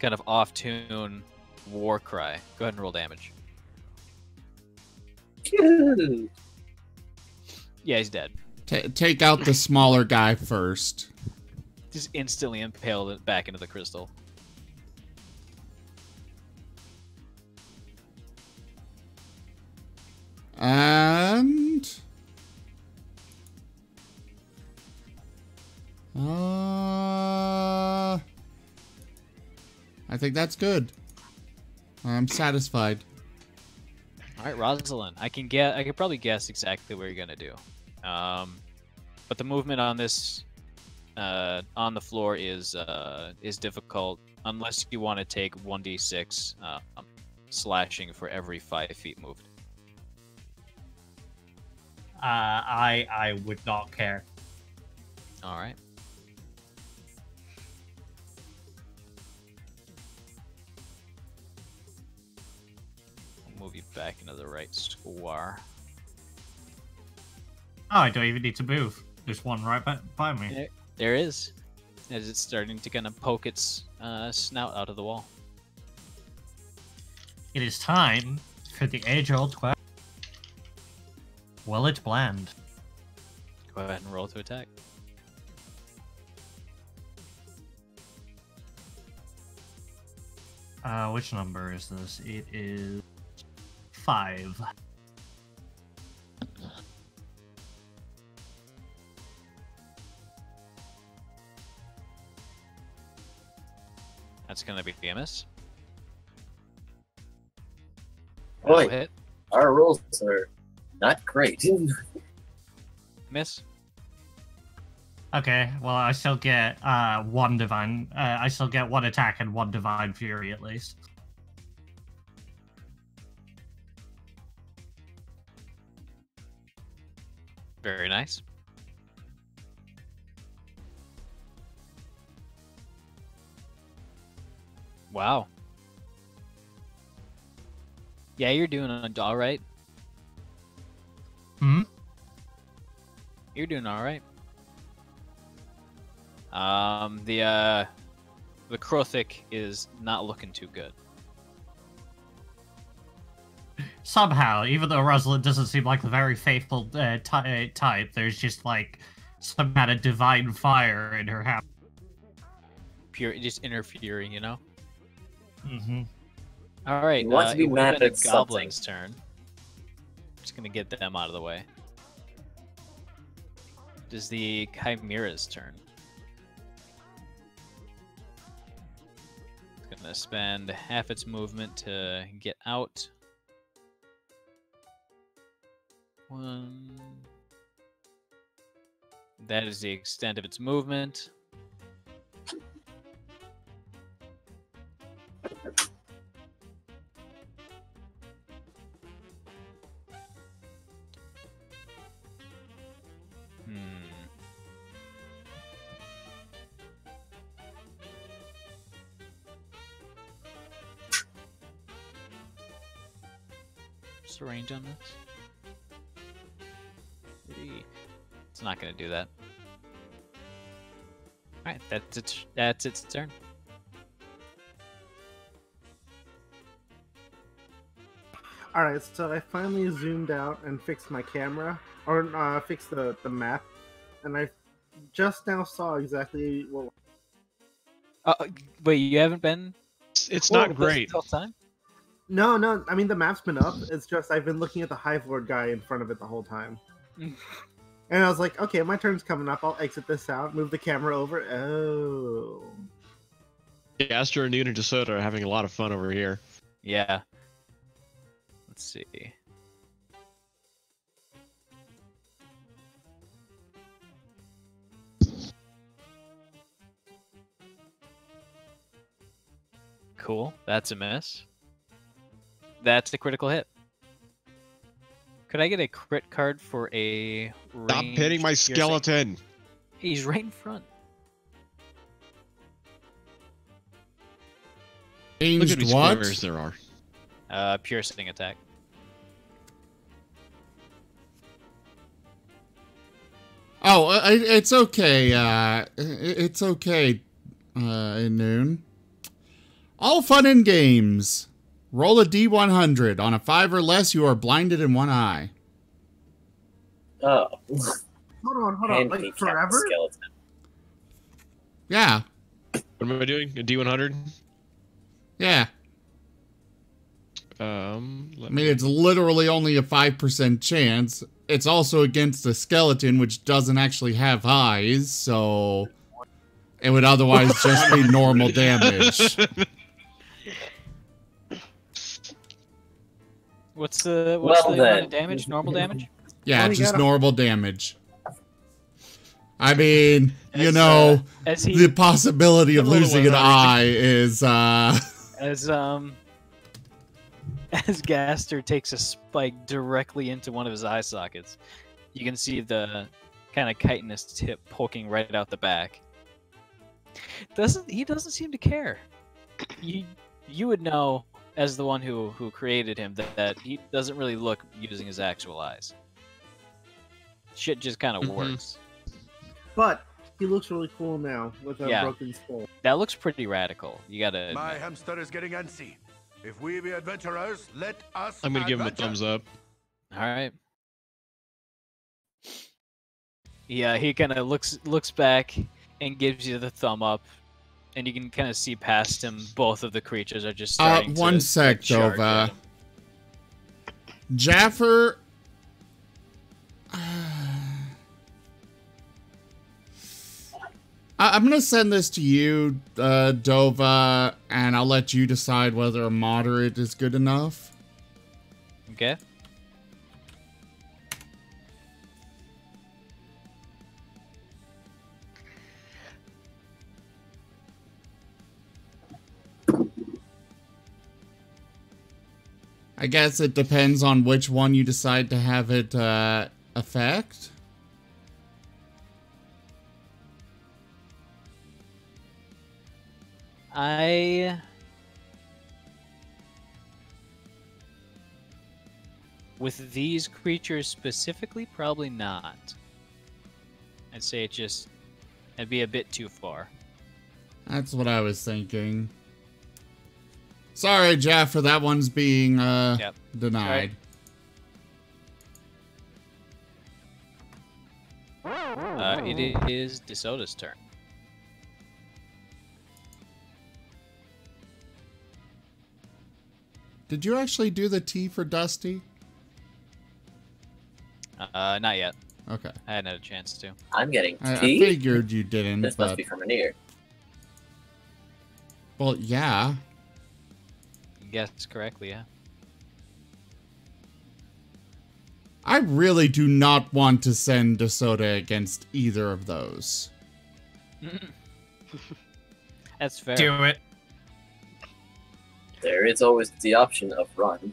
of off-tune war cry. Go ahead and roll damage. Yeah, he's dead. Take out the smaller guy first. Just instantly impaled it back into the crystal. And... I think that's good. I'm satisfied. All right, Rosalind. I can probably guess exactly what you're gonna do. But the movement on this, on the floor is difficult unless you want to take 1d6 slashing for every 5 feet moved. I would not care. All right. I'll move you back into the right square. Oh, I don't even need to move. There's one right by me. There is, as it's starting to kind of poke its snout out of the wall. It is time for the age-old question. Will it bland? Go ahead and roll to attack. Which number is this? It is 5. That's gonna be a miss. Boy, Hit. our rolls are not great. Miss. Okay, well, I still get one divine. I still get 1 attack and 1 divine fury at least. Very nice. Wow. Yeah, you're doing all right. Hmm? You're doing all right. The Krothic is not looking too good. Somehow, even though Rosalind doesn't seem like the very faithful type, there's just like some kind of divine fire in her house. Pure, just interfering, you know. Mm-hmm. All right. You want to be it would've mad been at the Goblin's turn. Just gonna get them out of the way. It is the Chimera's turn. It's gonna spend half its movement to get out. 1. That is the extent of its movement. What's the range on this? 30. It's not going to do that. Alright, that's its turn. Alright, so I finally zoomed out and fixed my camera, or fixed the map, and I just now saw exactly what... Wait, you haven't been... It's not great. The whole time? No, I mean the map's been up, it's just I've been looking at the Hive Lord guy in front of it the whole time. And I was like, okay, my turn's coming up. I'll exit this out, move the camera over. Oh. Yeah, Astro, Ihnuun, and DeSoto are having a lot of fun over here. Yeah. Let's see. Cool. That's a miss. That's a critical hit. Could I get a crit card for a Stop hitting my piercing? skeleton! He's right in front. Look at Changed these what? squares there are. Piercing attack. Oh, it's okay. It's okay, Ihnuun. All fun and games. Roll a D100. On a 5 or less, you are blinded in one eye. Oh. Hold on. Like, forever? Skeleton. Yeah. What am I doing? A D100? Yeah. I mean, it's literally only a 5% chance. It's also against a skeleton, which doesn't actually have eyes, so it would otherwise just be normal damage. What's the Well, amount of damage? Normal damage? Yeah, Only just got a- normal damage. I mean, you know, as he the possibility of A little losing an worried. eye is, as Gaster takes a spike directly into one of his eye sockets, you can see the kind of chitinous tip poking right out the back. He doesn't seem to care. You would know as the one who created him that he doesn't really look using his actual eyes. Shit just kind of works. But he looks really cool now with a Yeah. broken skull. That looks pretty radical. You gotta My admit. hamster is getting antsy. If we be adventurers, let us I'm gonna give him a adventure. thumbs up. All right. Yeah, he kind of looks back and gives you the thumb up, and you can kind of see past him. Both of the creatures are just starting to one sec, charge Dova. at him. Jaffer. I'm gonna send this to you, Dova, and I'll let you decide whether a moderate is good enough. Okay. I guess it depends on which one you decide to have it affect. With these creatures specifically, probably not. I'd say it'd be a bit too far. That's what I was thinking. Sorry, Jaffer, that one's being denied. It is DeSoto's turn. Did you actually do the T for Dusty? Not yet. Okay. I hadn't had a chance to. I'm getting I tea. figured you didn't, This but... must be from an ear. Well, yeah. You guessed correctly, yeah. I really do not want to send DeSoto against either of those. That's fair. Do it. There is always the option of run.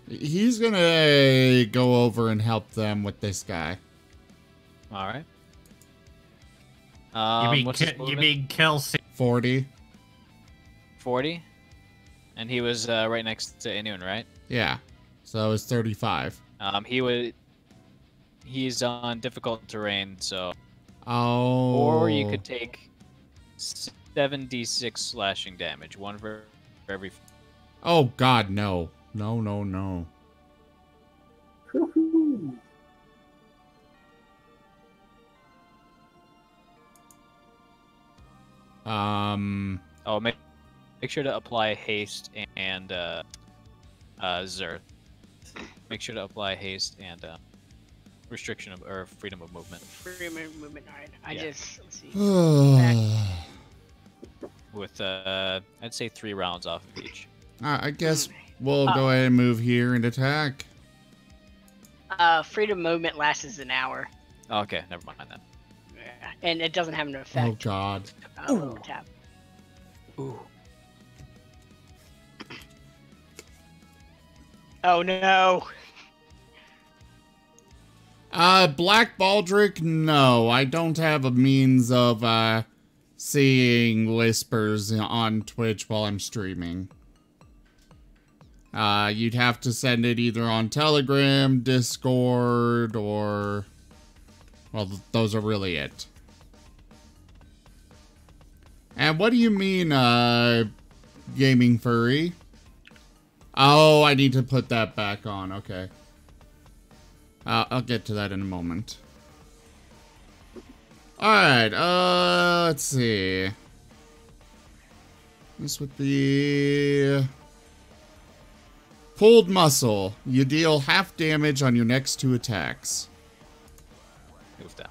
He's gonna go over and help them with this guy. All right. You mean kill 40. 40? And he was right next to Ihnuun, right? Yeah. So it was 35. He's on difficult terrain, so... Oh. Or you could take 7d6 slashing damage, one for every... Oh, God, no. No, no, no. Woohoo. Oh, Make sure to apply haste and Zerth. Make sure to apply haste and restriction of or freedom of movement. Freedom of movement. Alright. Let's see. With I'd say 3 rounds off of each. I guess we'll go ahead and move here and attack. Freedom of movement lasts an hour. Okay, never mind then. Yeah. And it doesn't have an effect. Oh God. Tap. Ooh. Oh no. Black Baldric, no. I don't have a means of, seeing whispers on Twitch while I'm streaming. You'd have to send it either on Telegram, Discord, or... Well, those are really it. And what do you mean, Gaming Furry? Oh, I need to put that back on, okay. I'll get to that in a moment. Alright, let's see. This would be... Pulled muscle. You deal half damage on your next 2 attacks. Move down.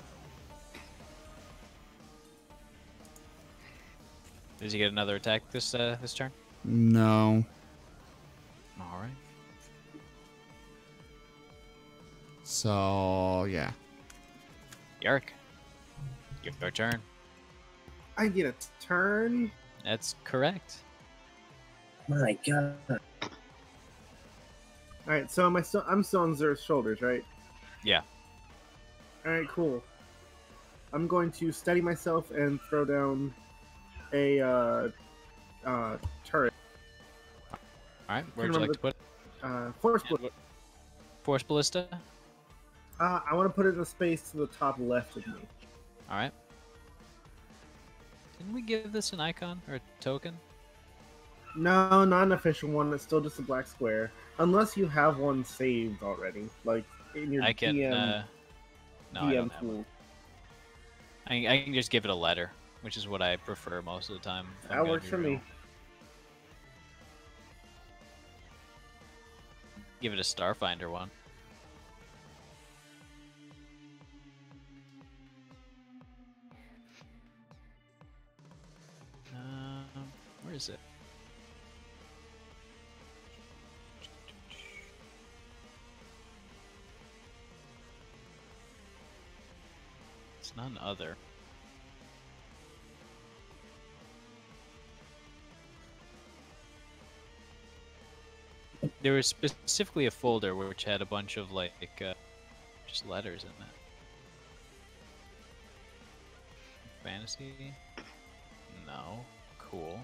Does he get another attack this turn? No. All right. So, yeah. Yark, your turn. I get a turn. That's correct. My God. All right, so I'm still on Zer's shoulders, right? Yeah. All right, cool. I'm going to steady myself and throw down a turret. All right. Where would you like to put it? Force ballista. Force ballista. I want to put it in a space to the top left of me. All right. Didn't we give this an icon or a token? No, not an official one. It's still just a black square. Unless you have one saved already, like in your I can. DM. No, I DM don't have tool. one. I can just give it a letter, which is what I prefer most of the time. if I'm That gonna works be for real. me. Give it a Starfinder one. Where is it? It's none other. There was specifically a folder which had a bunch of like just letters in it. Fantasy? No. Cool.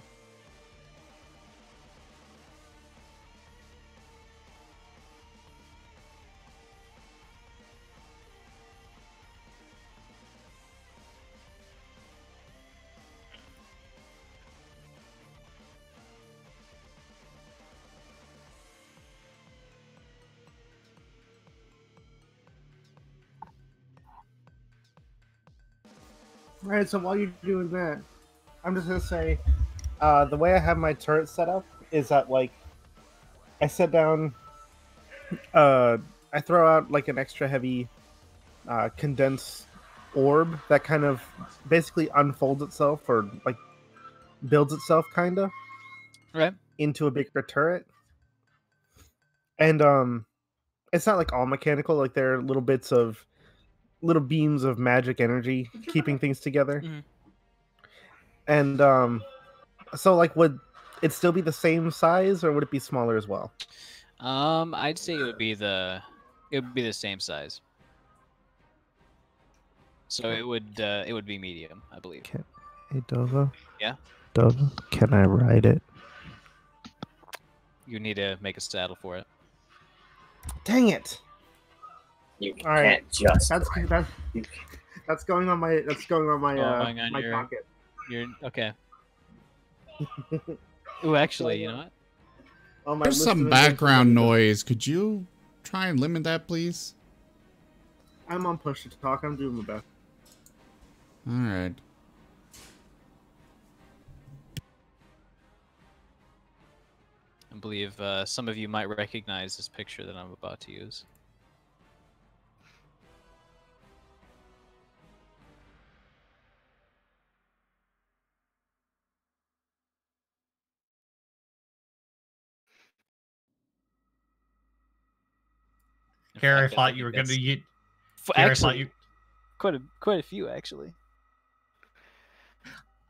Alright, so while you're doing that, I'm just gonna say, the way I have my turret set up is that, like, I set down, I throw out, like, an extra heavy, condensed orb that kind of basically unfolds itself, or, like, builds itself, kinda, Right. into a bigger turret. And, it's not, like, all mechanical, like, there are little beams of magic energy keeping things together. Mhm. And so like would it still be the same size or would it be smaller as well? I'd say it would be the same size. So it would be medium, I believe. Hey Dova? Yeah? Dova, can I ride it? You need to make a saddle for it. Dang it! You All right. can't just. That's going on my Going on my your- pocket. You're okay. Ooh, actually, you know what? On my There's list some of background inventions. noise. Could you try and limit that, please? I'm on push to talk. I'm doing my best. Alright. believe some of you might recognize this picture that I'm about to use. In Gary fact, I thought think you were going to that's- use. Actually, quite a few actually.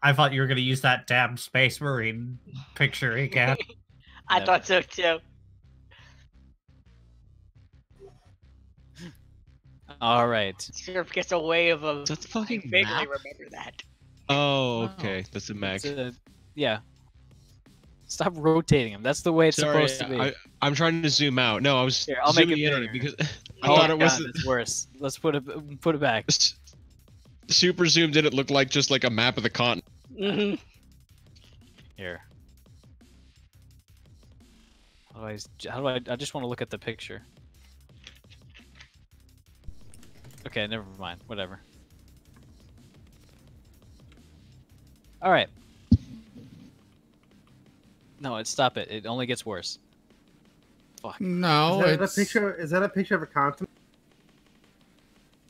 I thought you were going to use that damn Space Marine picture again. I Never. thought so too. All right. Surf gets a wave of. That's a fucking I vaguely map? remember that. Oh, Wow. okay. That's a mech. Yeah. Stop rotating them. That's the way it's Sorry, supposed to be. I'm trying to zoom out. No, I was Here, I'll make zooming it in on it bigger. because I Oh thought my it was God, it's worse. Let's put it back. super zoomed in. It looked like just like a map of the continent. Mm-hmm. Here. How do I just want to look at the picture. Okay, never mind. Whatever. All right. No, stop it. It only gets worse. Fuck. No, Is that a it's picture? Is that a picture of a continent?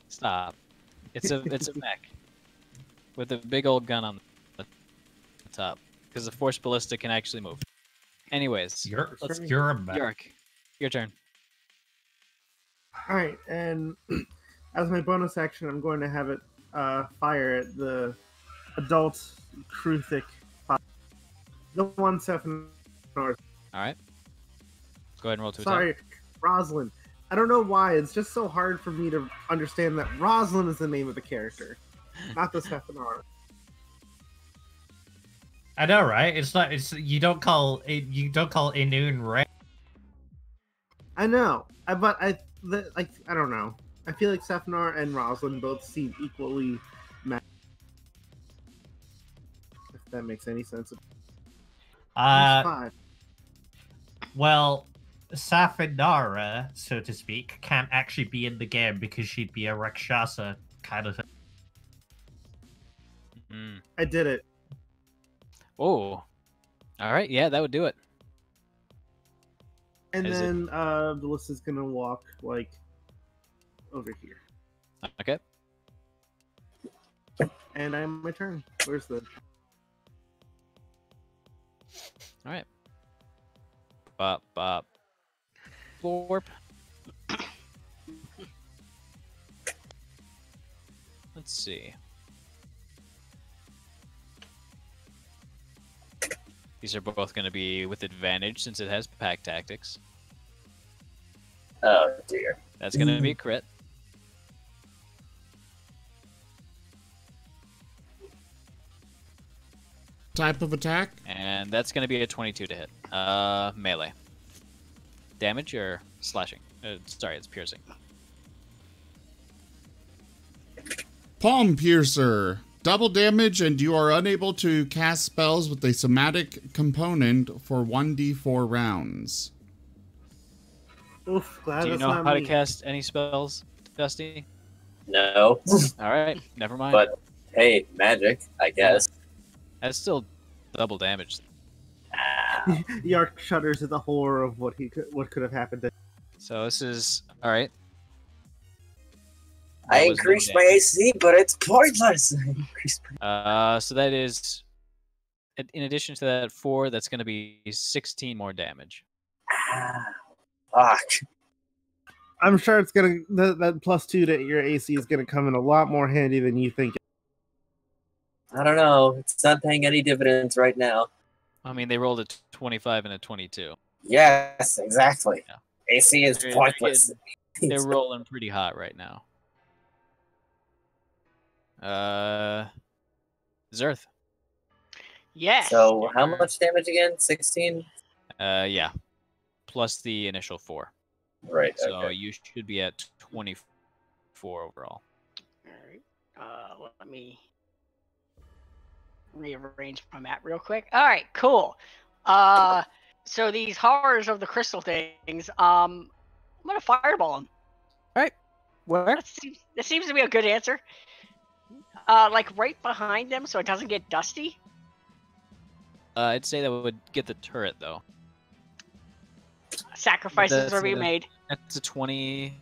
Stop. It's a mech with a big old gun on the top because the force ballista can actually move. Anyways, You're a mech. York, your turn. All right, and as my bonus action, I'm going to have it fire at the adult Kruthic. The one Stefan. All right. Go ahead and roll to attack. Sorry, Rosalind. I don't know why. It's just so hard for me to understand that Rosalind is the name of the character, not the Stefan. I know, right? It's not. It's you don't call Ihnuun Ray. I know, but I don't know. I feel like Stefan and Rosalind both seem equally mad. If that makes any sense. Five. Well, Safinara, so to speak, can't actually be in the game because she'd be a Rakshasa kind of thing. Mm. I did it. Oh. All right. Yeah, that would do it. And Is then Melissa's gonna walk like over here. Okay. And I'm my turn. Where's the? All right. Bop bop. Florp. Let's see. These are both going to be with advantage since it has pack tactics. Oh dear. That's going to be a crit. type of attack. And that's going to be a 22 to hit. Melee. Damage or slashing? Sorry, it's piercing. Palm Piercer. Double damage, and you are unable to cast spells with a somatic component for 1d4 rounds. Oof, glad Do you that's know not how to me. cast any spells, Dusty? No. Alright, never mind. But hey, magic, I guess. That's still double damage. Yark shudders at the horror of what could have happened to him. So this is... Alright. I increased my AC, but it's pointless. So that is... In addition to that 4, that's going to be 16 more damage. Fuck. I'm sure it's gonna that +2 to your AC is gonna come in a lot more handy than you think. I don't know. It's not paying any dividends right now. I mean, they rolled a 25 and a 22. Yes, exactly. Yeah. AC is They're pointless. They're rolling pretty hot right now. Zerth. Yes. So how much damage again? 16? Yeah. Plus the initial 4. Right, So okay. you should be at 24 overall. Alright. Let me rearrange my map real quick. Alright, cool. So these horrors of the crystal things, I'm gonna fireball them. Alright. Where? That seems to be a good answer. Like right behind them so it doesn't get dusty. I'd say that would get the turret, though. Sacrifices are being a- made. That's a 20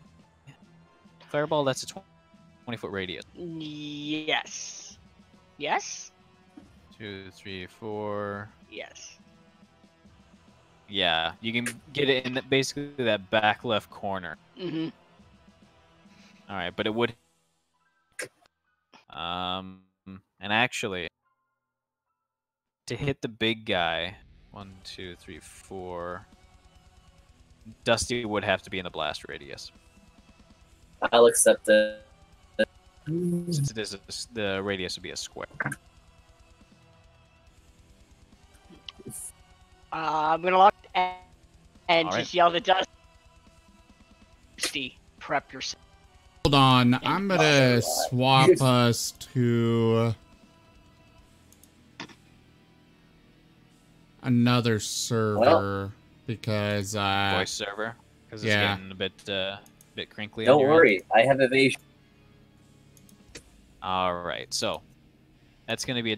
fireball. That's a 20-foot radius. Yes. Yes? 2, 3, 4. Yes. Yeah, you can get it in basically that back left corner. Mm-hmm. All right, but it would. And actually, to hit the big guy, 1, 2, 3, 4. Dusty would have to be in the blast radius. I'll accept it. Since it is the radius would be a square. I'm gonna lock and All just right. yell to Dusty. Prep yourself. Hold on, I'm gonna swap us to another server because Voice server, because it's yeah. getting a bit crinkly. Don't on your end. worry, I have evasion. All right, so that's going to be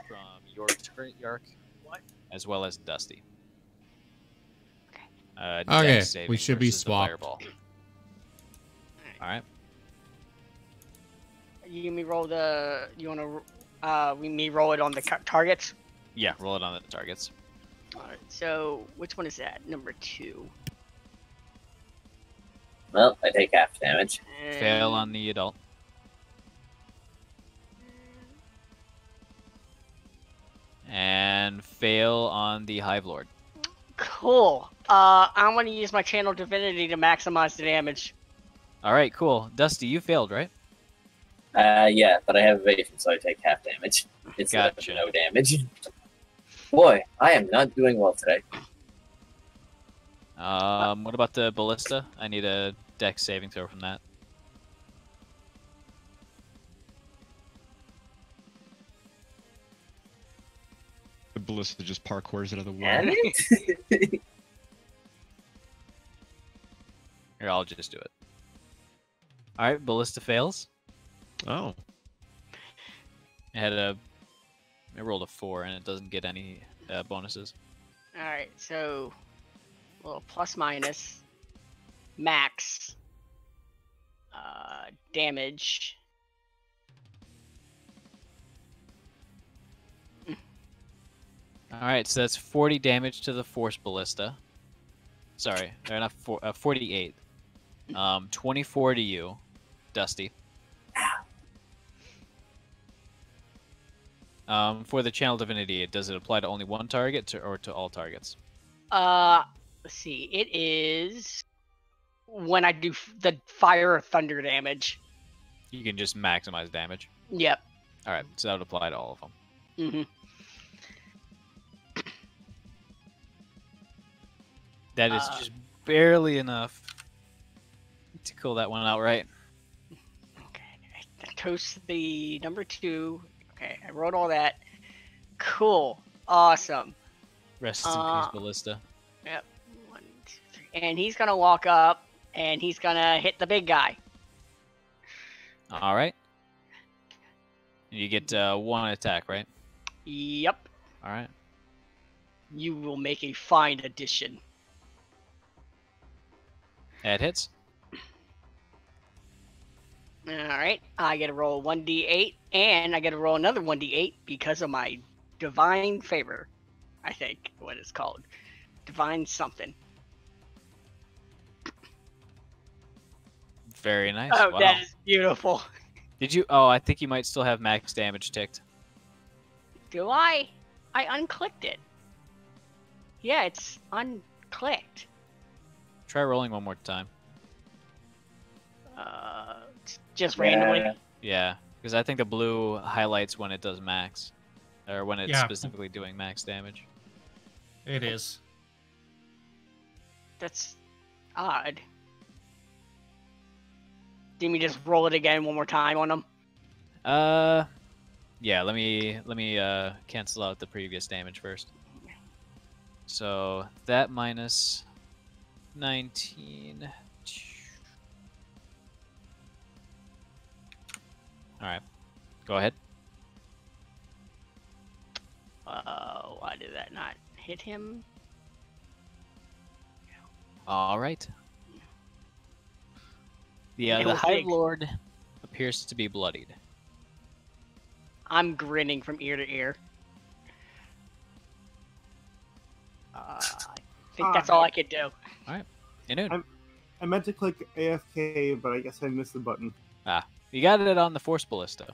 from your turret, Yark, as well as Dusty. Okay, Dex saving we should be versus the swapped. fireball. All right. You me roll the. You wanna? Me roll it on the targets. Yeah, roll it on the targets. All right. So which one is that? Number 2. Well, I take half damage. Fail on the adult. And fail on the Hive Lord. Cool. I'm gonna use my channel divinity to maximize the damage. All right, cool. Dusty, you failed, right? Yeah, but I have evasion, so I take half damage. It's Gotcha. no damage. Boy, I am not doing well today. What about the ballista? I need a dex saving throw from that. The ballista just parkours out of the wall. Damn it. Here, I'll just do it. All right, ballista fails. Oh. It rolled a 4, and it doesn't get any bonuses. All right. So, a little plus minus max damage. All right, so that's 40 damage to the force ballista. Sorry, they're not 48. 24 to you, Dusty. For the channel divinity, does it apply to only one target or to all targets? Let's see. It is when I do the fire or thunder damage. You can just maximize damage. Yep. All right, so that would apply to all of them. Mm-hmm. That is just barely enough to kill that one outright. Okay. I toast the number 2. Okay, I wrote all that. Cool. Awesome. Rest in peace, ballista. Yep. 1, 2, 3. And he's gonna walk up and he's gonna hit the big guy. All right. You get 1 attack, right? Yep. All right. You will make a fine addition. That hits. Alright, I get to roll 1d8, and I get to roll another 1d8 because of my divine favor. I think, what it's called. Divine something. Very nice. Oh, Wow. that is beautiful. Did you? Oh, I think you might still have max damage ticked. Do I? I unclicked it. Yeah, it's unclicked. Try rolling one more time. Just randomly. Yeah, because I think the blue highlights when it does max, or when it's Yeah. specifically doing max damage. It is. That's odd. Did we just roll it again one more time on them? Yeah. Let me cancel out the previous damage first. So that minus 19. All right, go ahead. Why did that not hit him? All right. The It was Hive big. Lord appears to be bloodied. I'm grinning from ear to ear. I think that's all I could do. All right. Ihnuun. I meant to click AFK, but I guess I missed the button. You got it on the Force Ballista.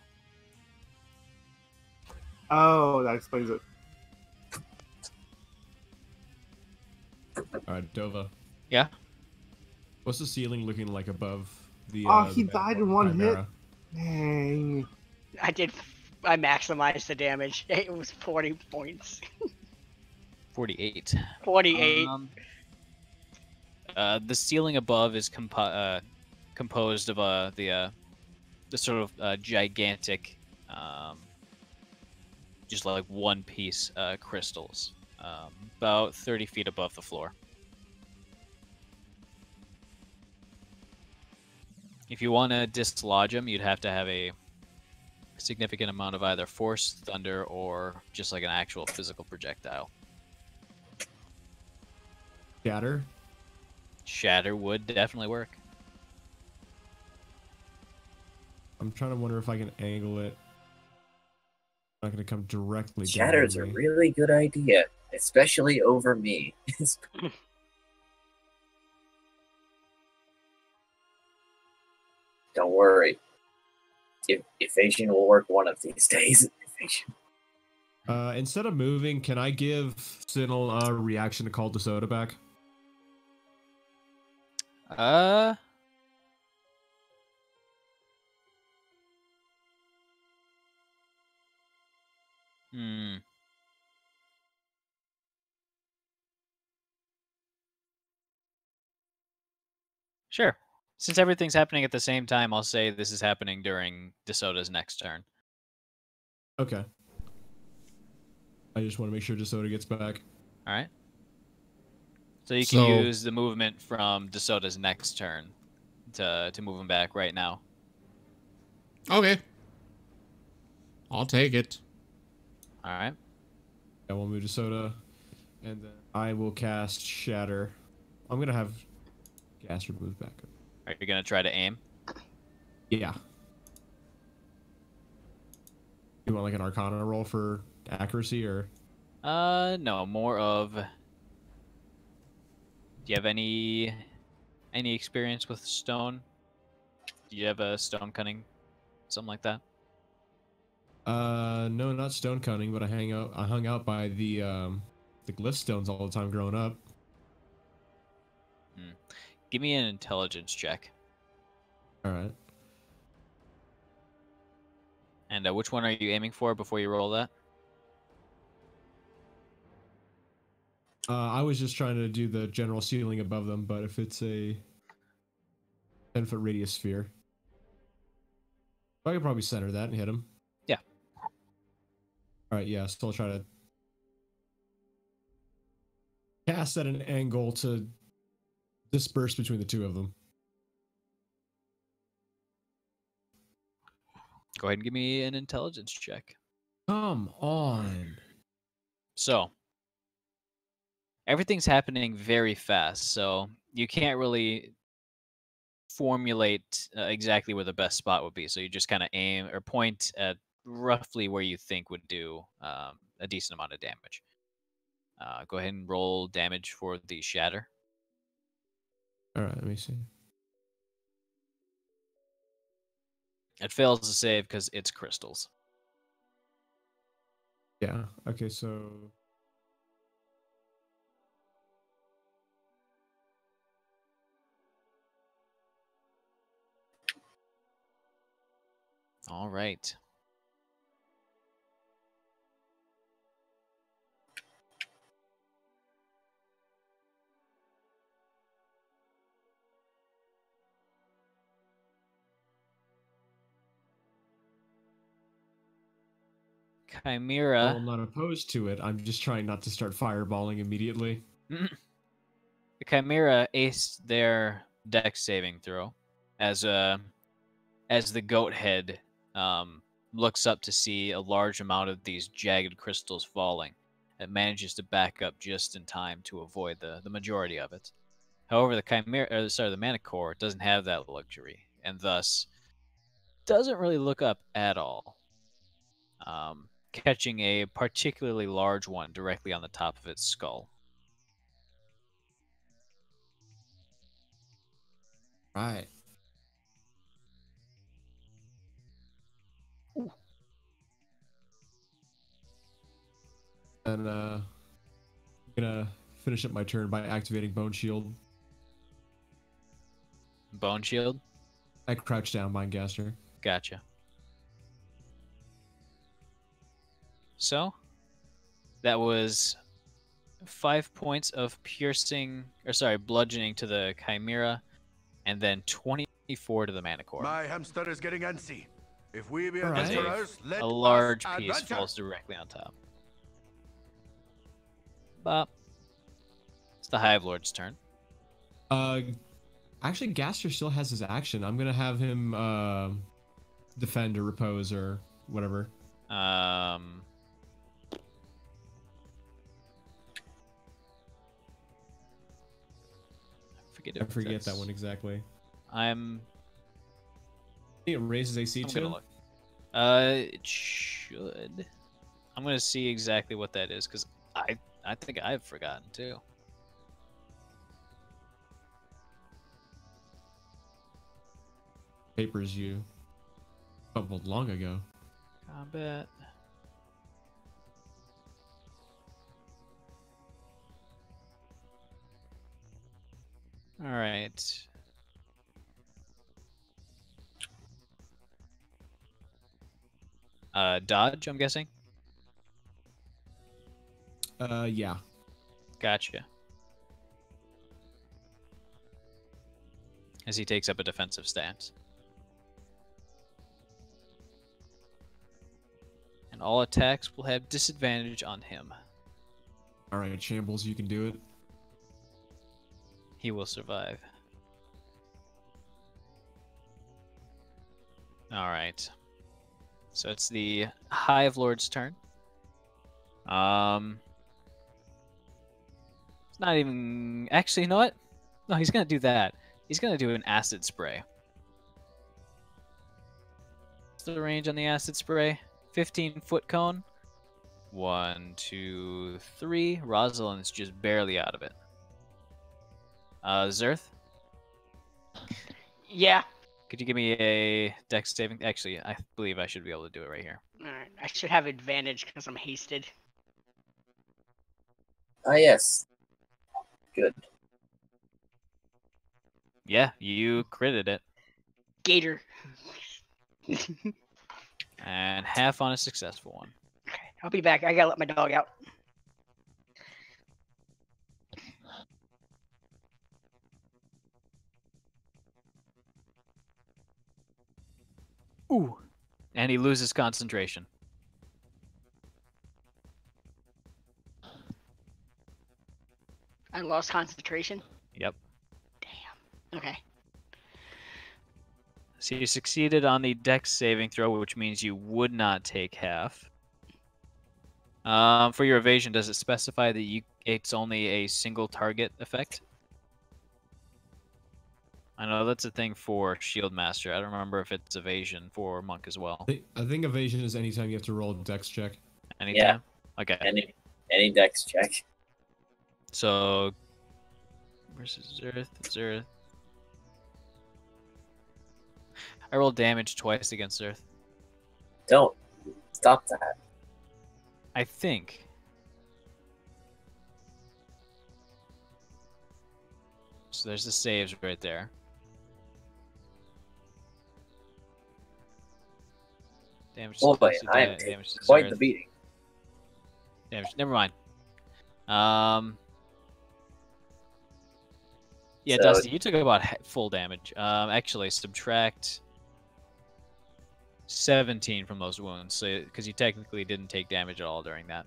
Oh, that explains it. Alright, Dova. Yeah? What's the ceiling looking like above the Oh, he the died Manticore in one hit. Chimera? Dang. I maximized the damage. It was 40 points. 48. 48. The ceiling above is composed of the sort of gigantic, just like one piece crystals, about 30 feet above the floor. If you want to dislodge them, you'd have to have a significant amount of either force, thunder, or just like an actual physical projectile. Shatter? Shatter would definitely work. I'm trying to wonder if I can angle it. Not going to come directly down Shatter's on a me. really good idea, especially over me. Don't worry. Evasion will work one of these days. Evasion. Instead of moving, can I give Signal a reaction to call the soda back? Sure. Since everything's happening at the same time, I'll say this is happening during DeSoto's next turn. Okay. I just want to make sure DeSoto gets back. All right. So you can use the movement from DeSoto's next turn to move him back right now. Okay. I'll take it. All right. I will move DeSoto, and then I will cast Shatter. I'm going to have Gaster move back up. Are you going to try to aim? Yeah. You want like an Arcana roll for accuracy, or? No, more of... Do you have any experience with stone? Do you have a stone cunning? Something like that? No, not stone cutting, but I hung out by the glyph stones all the time growing up. Give me an intelligence check. All right. And which one are you aiming for before you roll that? I was just trying to do the general ceiling above them, but if it's a 10-foot radius sphere, I could probably center that and hit him. Yeah. All right, yeah, still try to cast at an angle to disperse between the two of them. Go ahead and give me an intelligence check. Come on. So, everything's happening very fast, so you can't really formulate exactly where the best spot would be. So you just kind of aim or point at roughly where you think would do a decent amount of damage. Go ahead and roll damage for the shatter. All right, let me see. It fails to save because it's crystals. Yeah, okay, so... All right. Chimera. Well, I'm not opposed to it. I'm just trying not to start fireballing immediately. The Chimera aced their dex saving throw as the goat head looks up to see a large amount of these jagged crystals falling. It manages to back up just in time to avoid the majority of it. However, the Chimera, the Manicore doesn't have that luxury, and thus doesn't really look up at all, catching a particularly large one directly on the top of its skull. Right. And I'm gonna finish up my turn by activating Bone Shield. Bone Shield? I crouch down, Mindgaster. Gotcha. So, that was 5 points of bludgeoning to the Chimera, and then 24 to the Manicore. My hamster is getting antsy. If we be Alright. adventurers, let A large us piece adventure. falls directly on top. But it's the Hive Lord's turn. Actually, Gaster still has his action. I'm gonna have him defend or repose or whatever. I I forget that one exactly. I think it raises AC I'm too. gonna look. It should. I'm gonna see exactly what that is because I think I've forgotten too. Papers you bubbled long ago. Combat. All right. Dodge, I'm guessing. Yeah. Gotcha. As he takes up a defensive stance. And all attacks will have disadvantage on him. All right, Shambles, you can do it. He will survive. All right. So it's the Hive Lord's turn. It's not even... Actually, you know what? No, he's going to do that. He's going to do an acid spray. What's the range on the acid spray? 15-foot cone. 1, 2, 3. Rosalind's just barely out of it. Zerth? Yeah. Could you give me a dex saving? Actually, I believe I should be able to do it right here. Alright, I should have advantage because I'm hasted. Ah, yes. Good. Yeah, you critted it. Gator. And half on a successful one. Okay, I'll be back. I gotta let my dog out. Ooh. And he loses concentration. I lost concentration. Yep. Damn. Okay. So you succeeded on the dex saving throw, which means you would not take half. For your evasion, does it specify that it's only a single target effect? I know that's a thing for Shield Master. I don't remember if it's evasion for Monk as well. I think evasion is anytime you have to roll a dex check. Anytime? Yeah. Okay. Any dex check. So, versus Zerth. I rolled damage twice against Zerth. Don't. Stop that. I think. So there's the saves right there. Damage. Boy, I am taking quite the beating. Damage. Never mind. Yeah, So, Dusty, you took about full damage. Actually, subtract 17 from those wounds, so because you technically didn't take damage at all during that.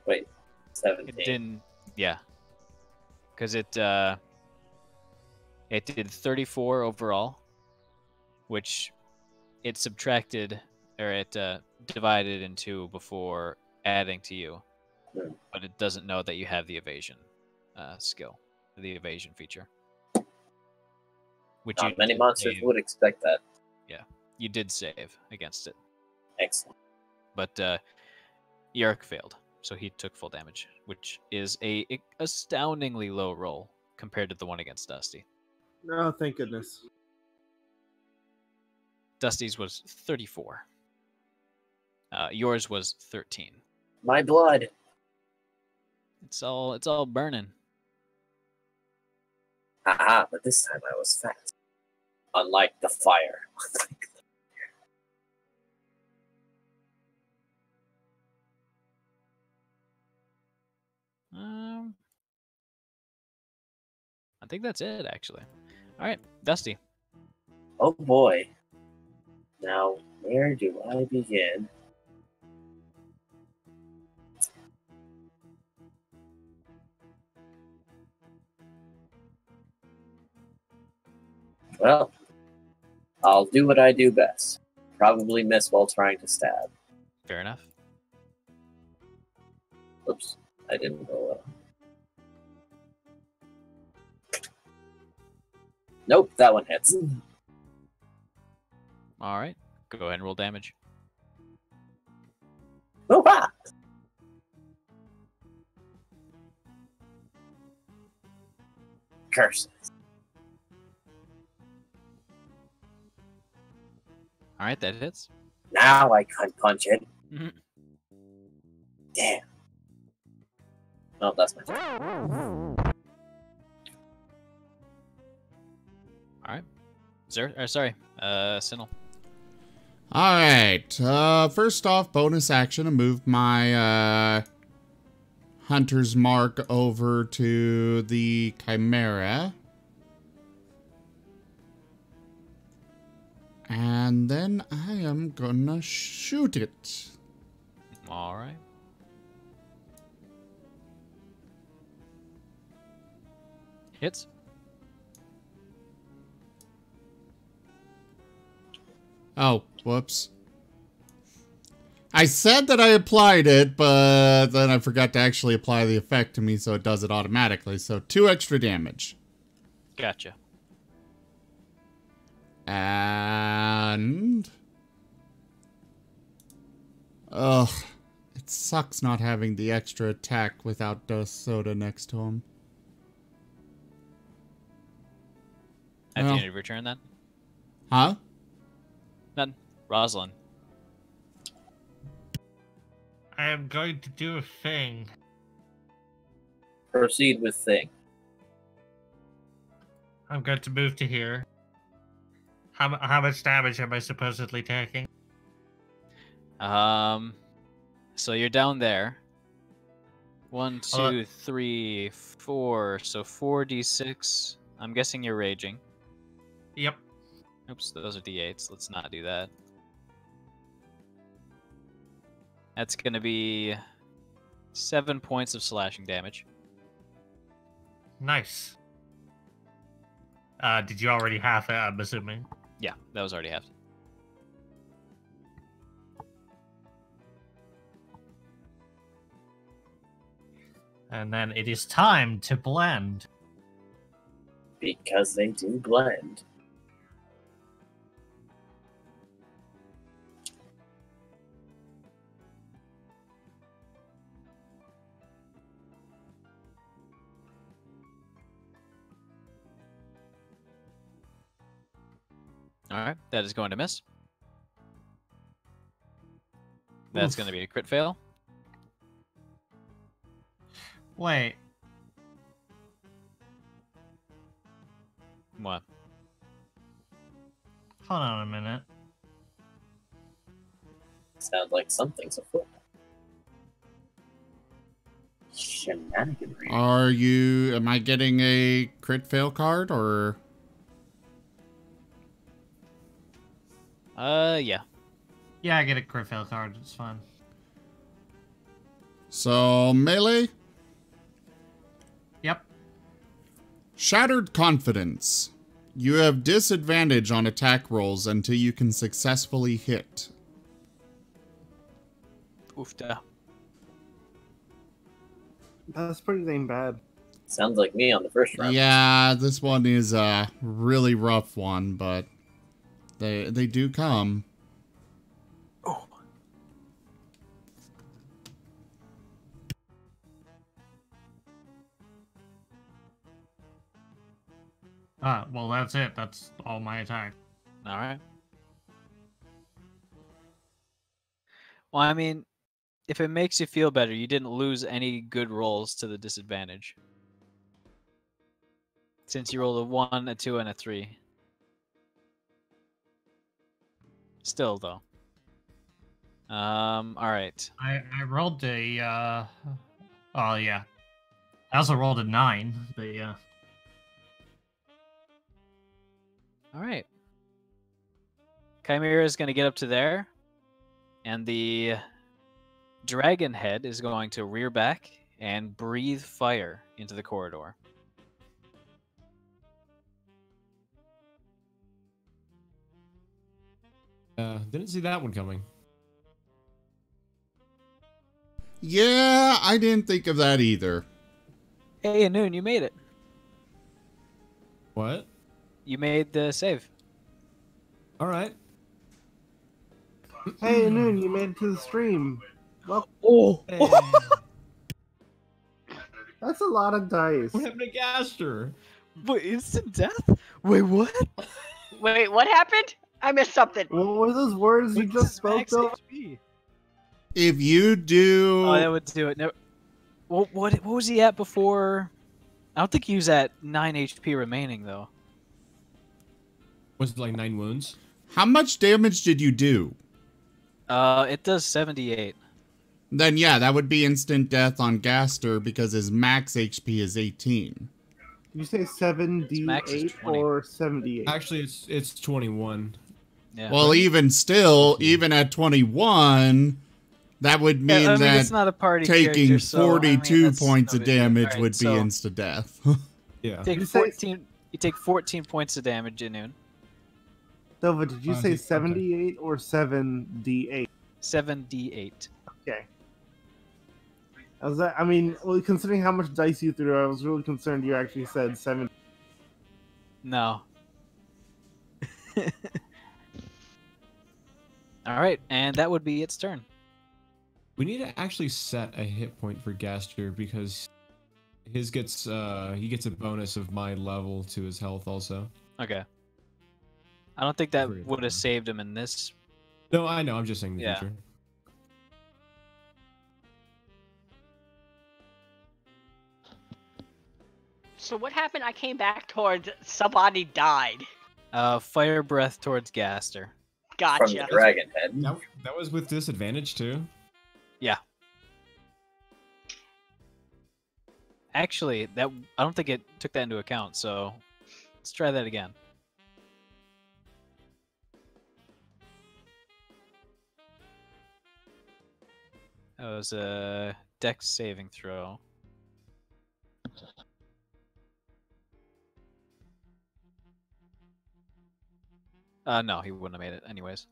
Wait, 17. It didn't. Yeah, because it did 34 overall, which it subtracted or it divided in two before adding to you. but it doesn't know that you have the evasion skill, the evasion feature. Which Not many monsters would expect that. Yeah, you did save against it. Excellent. But Yerk failed, so he took full damage, which is a astoundingly low roll compared to the one against Dusty. Oh, thank goodness. Dusty's was 34. Yours was 13. My blood. It's all burning. Haha, but this time I was fast. Unlike the fire. I think that's it, actually. All right, Dusty. Oh boy. Now, where do I begin? Well, I'll do what I do best. Probably miss while trying to stab. Fair enough. Oops, I didn't roll up. Nope, that one hits. All right, go ahead and roll damage. Oh, ah! Curses. All right, that hits. Now I can punch it. Mhm. Damn. Oh, that's my turn. All right. Sinel. Alright, first off, bonus action, I moved my, Hunter's Mark over to the Chimera. And then I am gonna shoot it. All right. Hits. Oh, whoops. I said that I applied it, but then I forgot to actually apply the effect to me, so it does it automatically. So 2 extra damage. Gotcha. And... ugh. It sucks not having the extra attack without Dust Soda next to him. At the Well. end of your turn, then? Huh? None. Rosalind. I am going to do a thing. Proceed with thing. I'm going to move to here. How much damage am I supposedly taking? So you're down there. 1, 2, 3, 4. So 4d6. I'm guessing you're raging. Yep. Oops, those are d8s. Let's not do that. That's gonna be 7 points of slashing damage. Nice. Did you already have it, I'm assuming? Yeah, that was already half. And then it is time to blend. Because they do blend. Alright, that is going to miss. That's going to be a crit fail. Wait. What? Hold on a minute. Sounds like something's afoot. Shenaniganry. Am I getting a crit fail card, or? Yeah. Yeah, I get a crit fail card. It's fine. So, melee? Yep. Shattered Confidence. You have disadvantage on attack rolls until you can successfully hit. Oofta. That's pretty dang bad. Sounds like me on the first round. Yeah, this one is a really rough one, but they do come. Oh. Well, that's it. That's all my attack. All right. Well, I mean, if it makes you feel better, you didn't lose any good rolls to the disadvantage. Since you rolled a 1, a 2, and a 3. Still, though. All right. I rolled a, oh, yeah. I also rolled a 9, but yeah. All right. Chimera is going to get up to there, and the dragon head is going to rear back and breathe fire into the corridor. Didn't see that one coming. Yeah, I didn't think of that either. Hey, Ihnuun, you made it. What? You made the save. All right. Hey, Ihnuun, you made it to the stream. Well, Hey. that's a lot of dice. What happened to Gaster? Wait, instant death? Wait, what? Wait, what happened? I missed something. What were those words you just spoke, Max though? HP. If you do... Oh, that would do it. No. What was he at before? I don't think he was at 9 HP remaining, though. Was it like 9 wounds? How much damage did you do? It does 78. Then yeah, that would be instant death on Gaster because his max HP is 18. Did you say max is 78 20. or 78? Actually, it's 21. Yeah. Well, even still, even at 21, that would mean I mean, that it's not a party taking character, so, 42 that's points no of big deal. damage Alright, would be so insta death. Yeah. You take You say- 14. You take 14 points of damage, Ihnuun. Dova, did you say Okay. 78 or 7d8? 7d8. Okay. I mean, well, considering how much dice you threw, I was really concerned you actually said 7. No. All right, and that would be its turn. We need to actually set a hit point for Gaster because his gets he gets a bonus of my level to his health also. Okay. I don't think that Agree with would that. have saved him in this. No, I know. I'm just saying the Yeah. future. So what happened? I came back towards somebody died. Fire breath towards Gaster. From the Gotcha. dragon head. That was with disadvantage too. Yeah. Actually, I don't think it took that into account, so let's try that again. That was a dex saving throw. No, he wouldn't have made it anyways.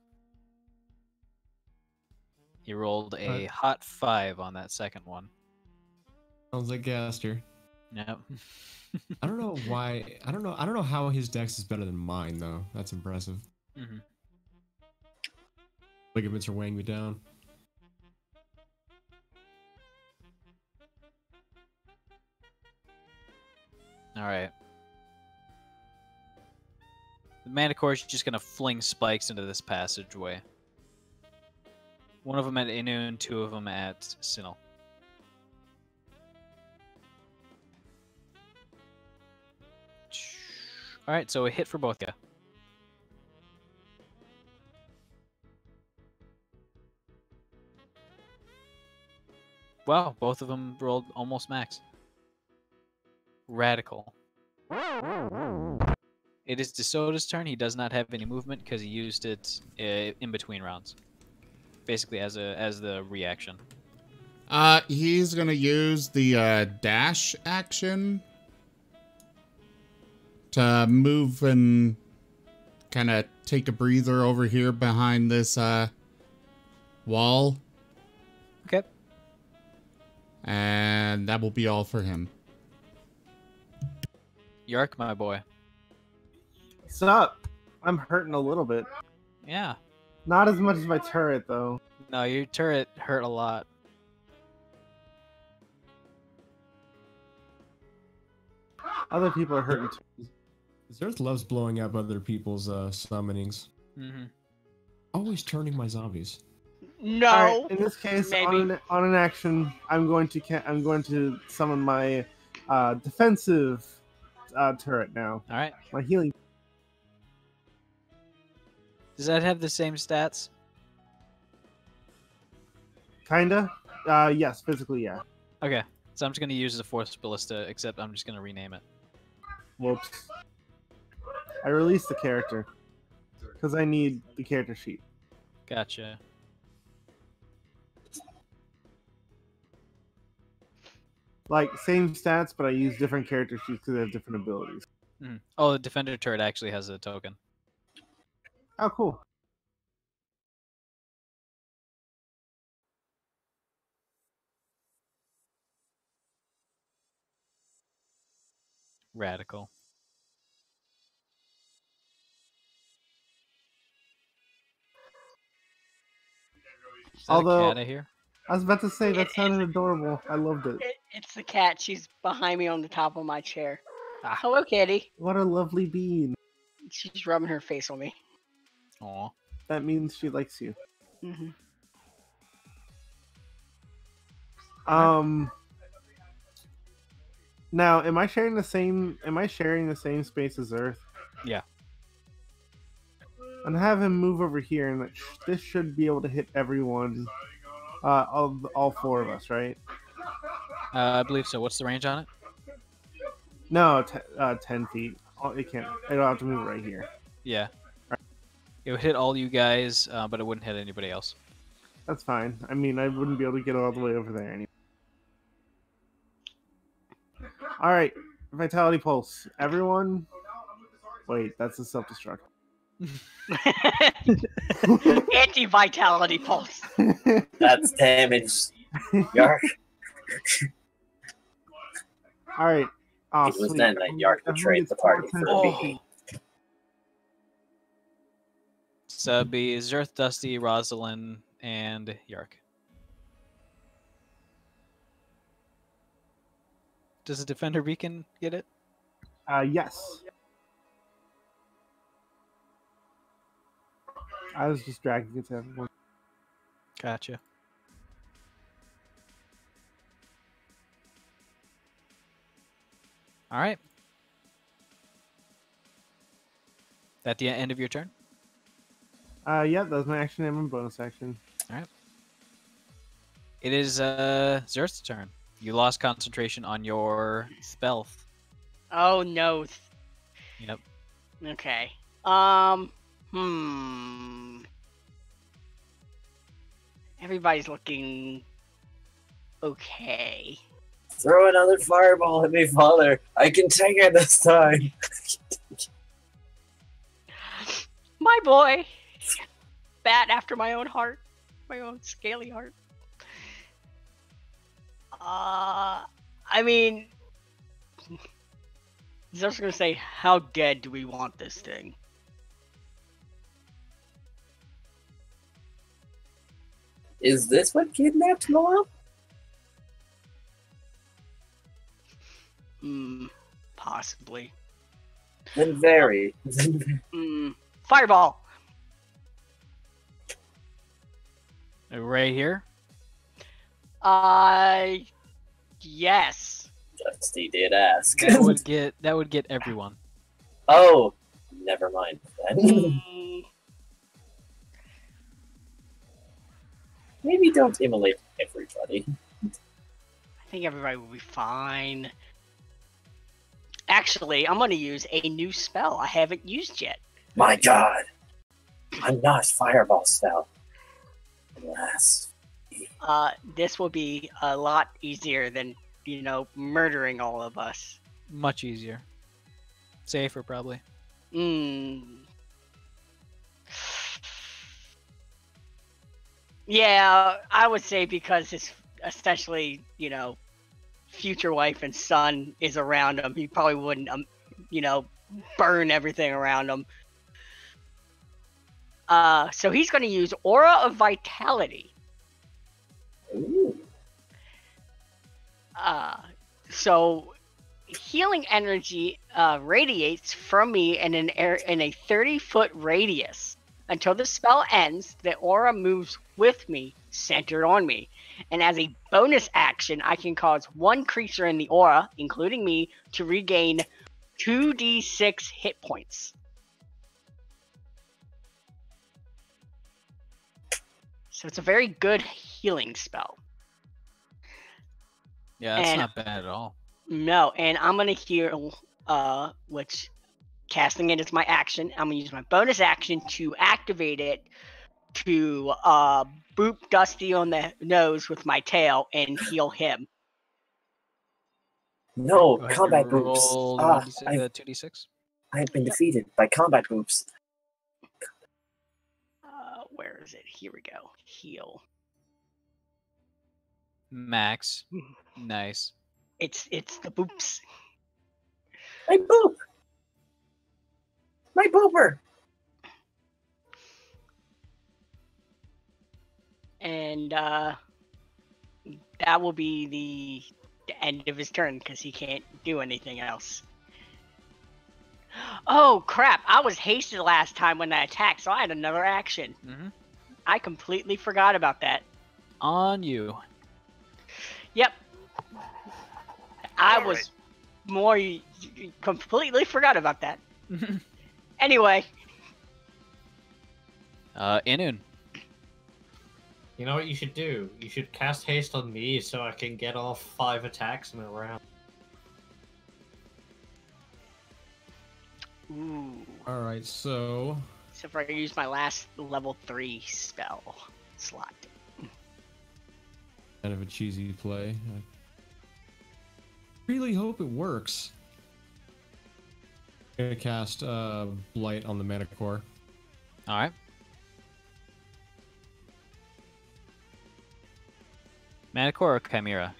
He rolled a Alright. hot 5 on that second one. Sounds like Gaster. Yep. I don't know why. I don't know how his dex is better than mine though. That's impressive. Mhm. Ligaments are weighing me down. Alright. The Manticore is just gonna fling spikes into this passageway. One of them at Ihnuun, 2 of them at Sinel. Alright, so a hit for both, yeah. Wow, both of them rolled almost max. Radical. It is DeSoto's turn. He does not have any movement because he used it in between rounds. Basically as the reaction. He's gonna use the dash action to move and kind of take a breather over here behind this wall. Okay. And that will be all for him. Yark, my boy. What's up? I'm hurting a little bit. Yeah. Not as much as my turret, though. No, your turret hurt a lot. Other people are hurting too. Zerth loves blowing up other people's summonings. Mm-hmm. Always turning my zombies. No. All right, in this case, Maybe. on an action, I'm going to summon my defensive turret now. All right. My healing. Does that have the same stats? Kinda. Yes, physically, yeah. Okay. So I'm just going to use the Force Ballista, except I'm just going to rename it. Whoops. I released the character because I need the character sheet. Gotcha. Like, same stats, but I use different character sheets because they have different abilities. Mm. Oh, the Defender turret actually has a token. Oh, cool. Radical. Is that Although- a cat I hear? I was about to say, that sounded adorable. I loved it. It's the cat. She's behind me on the top of my chair. Hello, kitty. What a lovely bean. She's rubbing her face on me. Aw. That means she likes you. Mm-hmm. Now, am I sharing the same space as Earth? Yeah. And have him move over here, and this should be able to hit everyone. All four of us, right? I believe so. What's the range on it? No, 10 feet. Oh, it can't. It'll have to move right here. Yeah. It would hit all you guys, but it wouldn't hit anybody else. That's fine. I mean, I wouldn't be able to get all the way over there anyway. All right, Vitality Pulse. Everyone. Wait, that's a self-destruct. Anti-vitality pulse. That's damage. Yark. All right. Oh, It was sweet. then that Yark Everyone betrayed gets the party 4 for attempts. being. So it'd be Zerth, Dusty, Rosalind, and Yark. Does the Defender Beacon get it? Yes. I was just dragging it to everyone. Gotcha. All right. At the end of your turn? Yeah, that was my action and my bonus action. All right. It is Zerth's turn. You lost concentration on your spell. Oh no. Yep. Okay. Everybody's looking okay. Throw another fireball at me, father. I can take it this time. My boy. Bat after my own heart. My own scaly heart. I mean, I was just gonna say, how dead do we want this thing? Is this what kidnapped Noel? Possibly. Then very. Fireball. Right here? Yes. Dusty did ask. That would get everyone. Oh, never mind then. Maybe don't immolate everybody. I think everybody will be fine. Actually, I'm going to use a new spell I haven't used yet. My god! I'm not fireball spell. Alas. This will be a lot easier than, murdering all of us. Much easier. Safer, probably. Yeah, I would say because it's especially, future wife and son is around him, he probably wouldn't, burn everything around him. So he's going to use Aura of Vitality. Ooh. So healing energy radiates from me in a 30-foot radius. Until the spell ends, the aura moves with me, centered on me. And as a bonus action, I can cause one creature in the aura, including me, to regain 2d6 hit points. So it's a very good healing spell. Yeah, that's not bad at all. No, and I'm going to heal, which casting it is my action. I'm going to use my bonus action to activate it to boop Dusty on the nose with my tail and heal him. No, Go ahead combat and boops. roll Ah, 2d6. I have been defeated by combat boops. Where is it? Here we go. Heal. Max. Nice. It's the boops. My boop! My booper! And that will be the end of his turn because he can't do anything else. Oh crap! I was hasted last time when I attacked, so I had another action. Mm-hmm. I completely forgot about that. On you. Yep. I was completely forgot about that. Anyway. Ihnuun. You know what you should do? You should cast haste on me so I can get off 5 attacks in a round. Ooh. Alright, so... Except for I use my last level 3 spell slot. Kind of a cheesy play. I really hope it works. I'm gonna cast Blight on the Mana Core. Alright. Manticore or Chimera?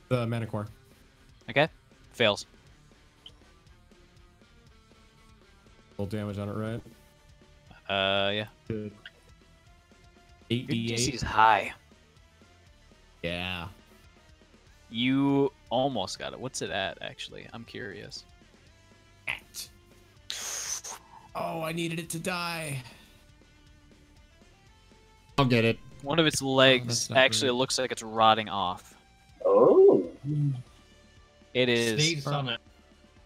The Mana Core. Okay. Fails. Full damage on it, right? Yeah. Good. Your 8d8. DC's high. Yeah. You almost got it. What's it at, actually? I'm curious. Oh, I needed it to die. I'll get it. One of its that's legs not actually great. looks like it's rotting off. Oh. It is. Sneeze on it.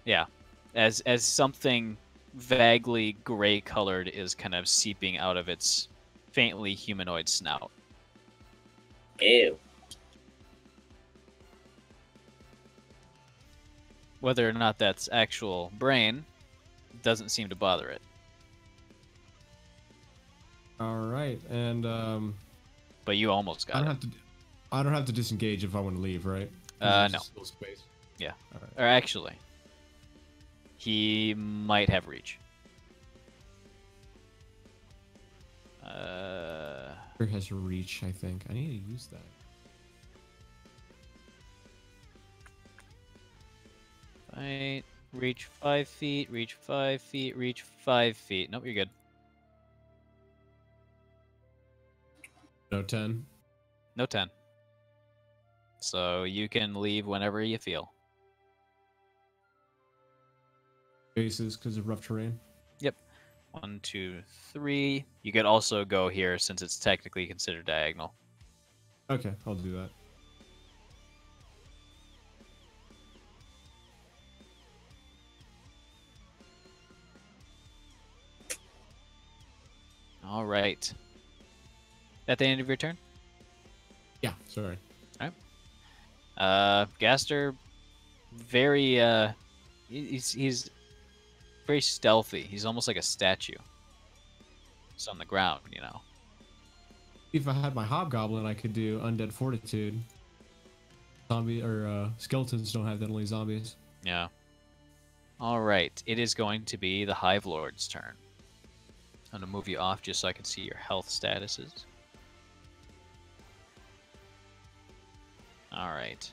Yeah. As something vaguely gray colored is kind of seeping out of its faintly humanoid snout. Ew. Whether or not that's actual brain doesn't seem to bother it. Alright, and But you almost got it. I don't have to disengage if I want to leave, right? No. Just a little space. Yeah. Alright. Or actually, he might have reach. Here has reach, I think. I need to use that. Right. Reach 5 feet, reach 5 feet, reach 5 feet. Nope, you're good. No 10. No 10. So you can leave whenever you feel. Bases because of rough terrain. Yep. 1, 2, 3. You could also go here since it's technically considered diagonal. Okay, I'll do that. All right. At the end of your turn? Yeah, sorry. Gaster, very, he's very stealthy. He's almost like a statue. He's on the ground, you know. If I had my Hobgoblin, I could do Undead Fortitude. Zombie or skeletons don't have that, only zombies. Yeah. All right. It is going to be the Hive Lord's turn. I'm going to move you off just so I can see your health statuses. Alright.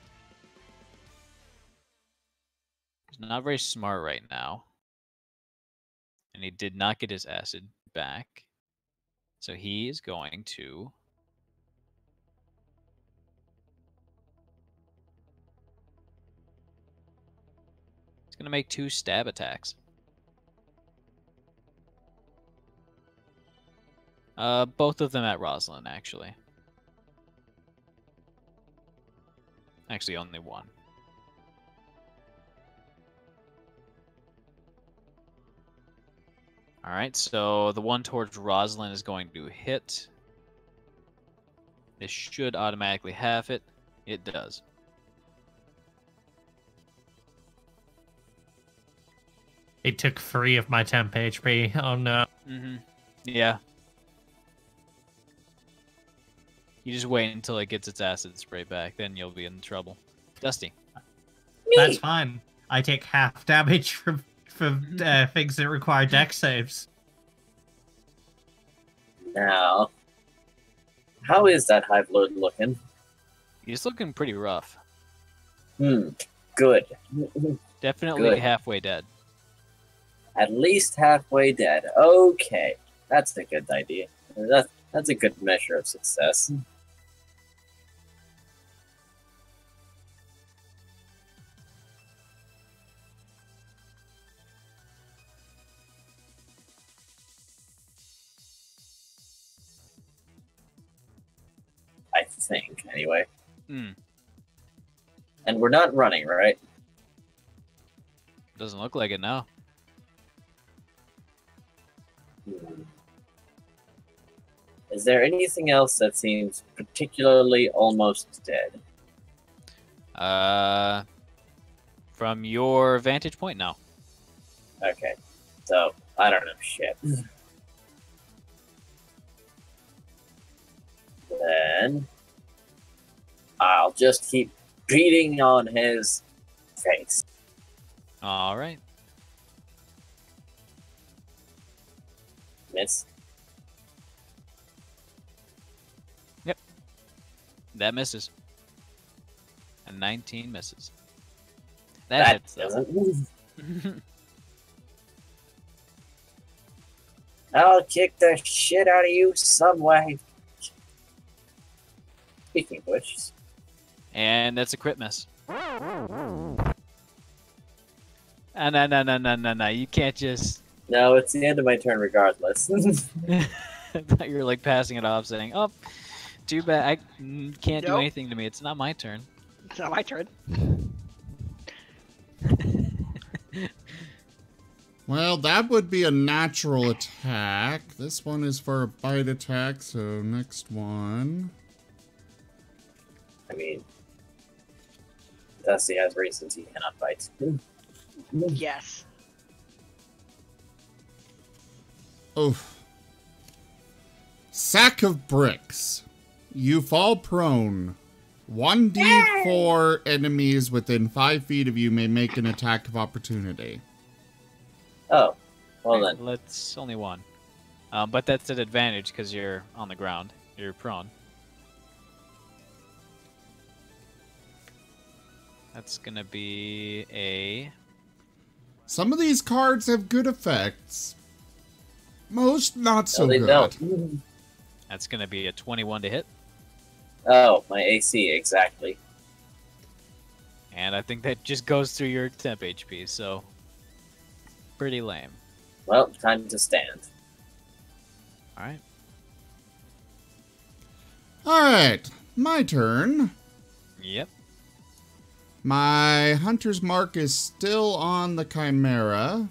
He's not very smart right now. And he did not get his acid back. So he is going to... He's going to make 2 stab attacks. Both of them at Rosalind, actually. Actually, only one. Alright, so the one towards Rosalind is going to hit. This should automatically half it. It does. It took 3 of my temp HP. Oh no. Yeah. You just wait until it gets its acid spray back, then you'll be in trouble. Dusty. That's fine. I take half damage from things that require dex saves. Now, how is that Hive Lord looking? He's looking pretty rough. Good. Definitely Good. halfway dead. At least halfway dead. Okay, that's a good idea. That's a good measure of success. I think, anyway. And we're not running, right? Doesn't look like it now. Is there anything else that seems particularly almost dead? From your vantage point, no. Okay, so I don't know shit. Then I'll just keep beating on his face. All right. Miss. Yep. That misses. And 19 misses. That hits, though. Doesn't. I'll kick the shit out of you some way. Speaking of which. And that's a crit miss. No. You can't just... No, it's the end of my turn regardless. I thought you were like passing it off saying, oh, too bad. I can't do anything to me. It's not my turn. It's not my turn. Well, that would be a natural attack. This one is for a bite attack, so next one. I mean, Dusty has reasons he cannot bite. Yes. Oof. Sack of bricks. You fall prone. 1d4 enemies within 5 feet of you may make an attack of opportunity. Oh, well then. Let's only one. But that's an advantage because you're on the ground. You're prone. That's gonna be a... Some of these cards have good effects. Most not so they good. Don't. That's gonna be a 21 to hit. Oh, my AC, exactly. And I think that just goes through your temp HP, so... Pretty lame. Well, time to stand. Alright. Alright, my turn. Yep. My hunter's mark is still on the Chimera.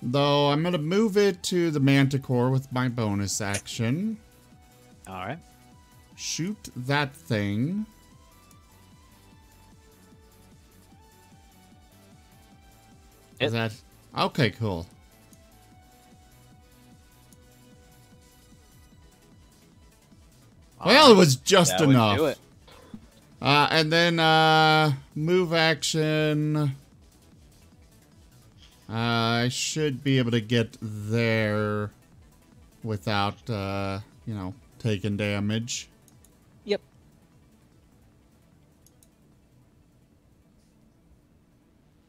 Though I'm going to move it to the Manticore with my bonus action. Alright. Shoot that thing. Is that... Okay, cool. Well, it was just that would enough. do it. And then, move action. I should be able to get there without, you know, taking damage. Yep.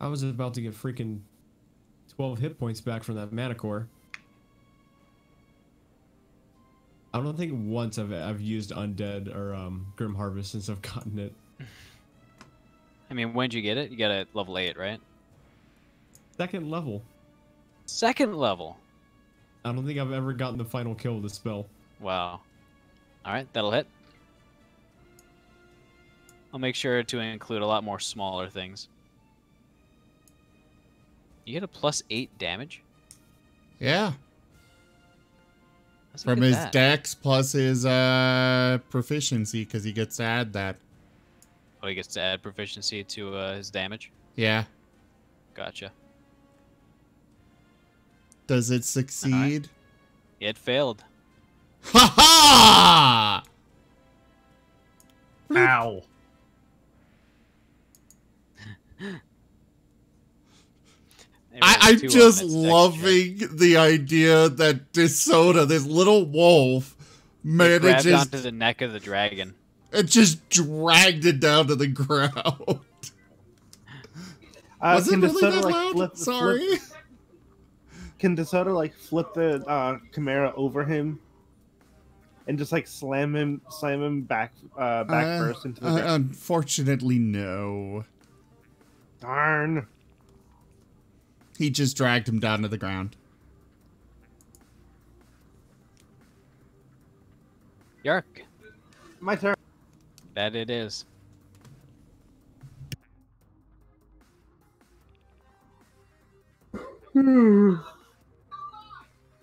I was about to get freaking 12 hit points back from that mana core. I don't think once I've used Undead or Grim Harvest since I've gotten it. I mean, when'd you get it? You got it at level 8, right? Second level. Second level. I don't think I've ever gotten the final kill with the spell. Wow. All right, that'll hit. I'll make sure to include a lot more smaller things. You get a +8 damage? Yeah. How's he From get his that? dex plus his proficiency, because he gets to add that. Oh, he gets to add proficiency to his damage? Yeah. Gotcha. Does it succeed? It failed. Ha ha! Ow. I'm Two just on its dex loving the idea that DeSoto, this little wolf, check. It grabbed manages onto the neck of the dragon. and just dragged it down to the ground. Was it Can really DeSoto that like loud? flip? Sorry. Can DeSoto like flip the Chimera over him, and just like slam him back first into the ground? Unfortunately, no. Darn. He just dragged him down to the ground. Yark. My turn. That it is.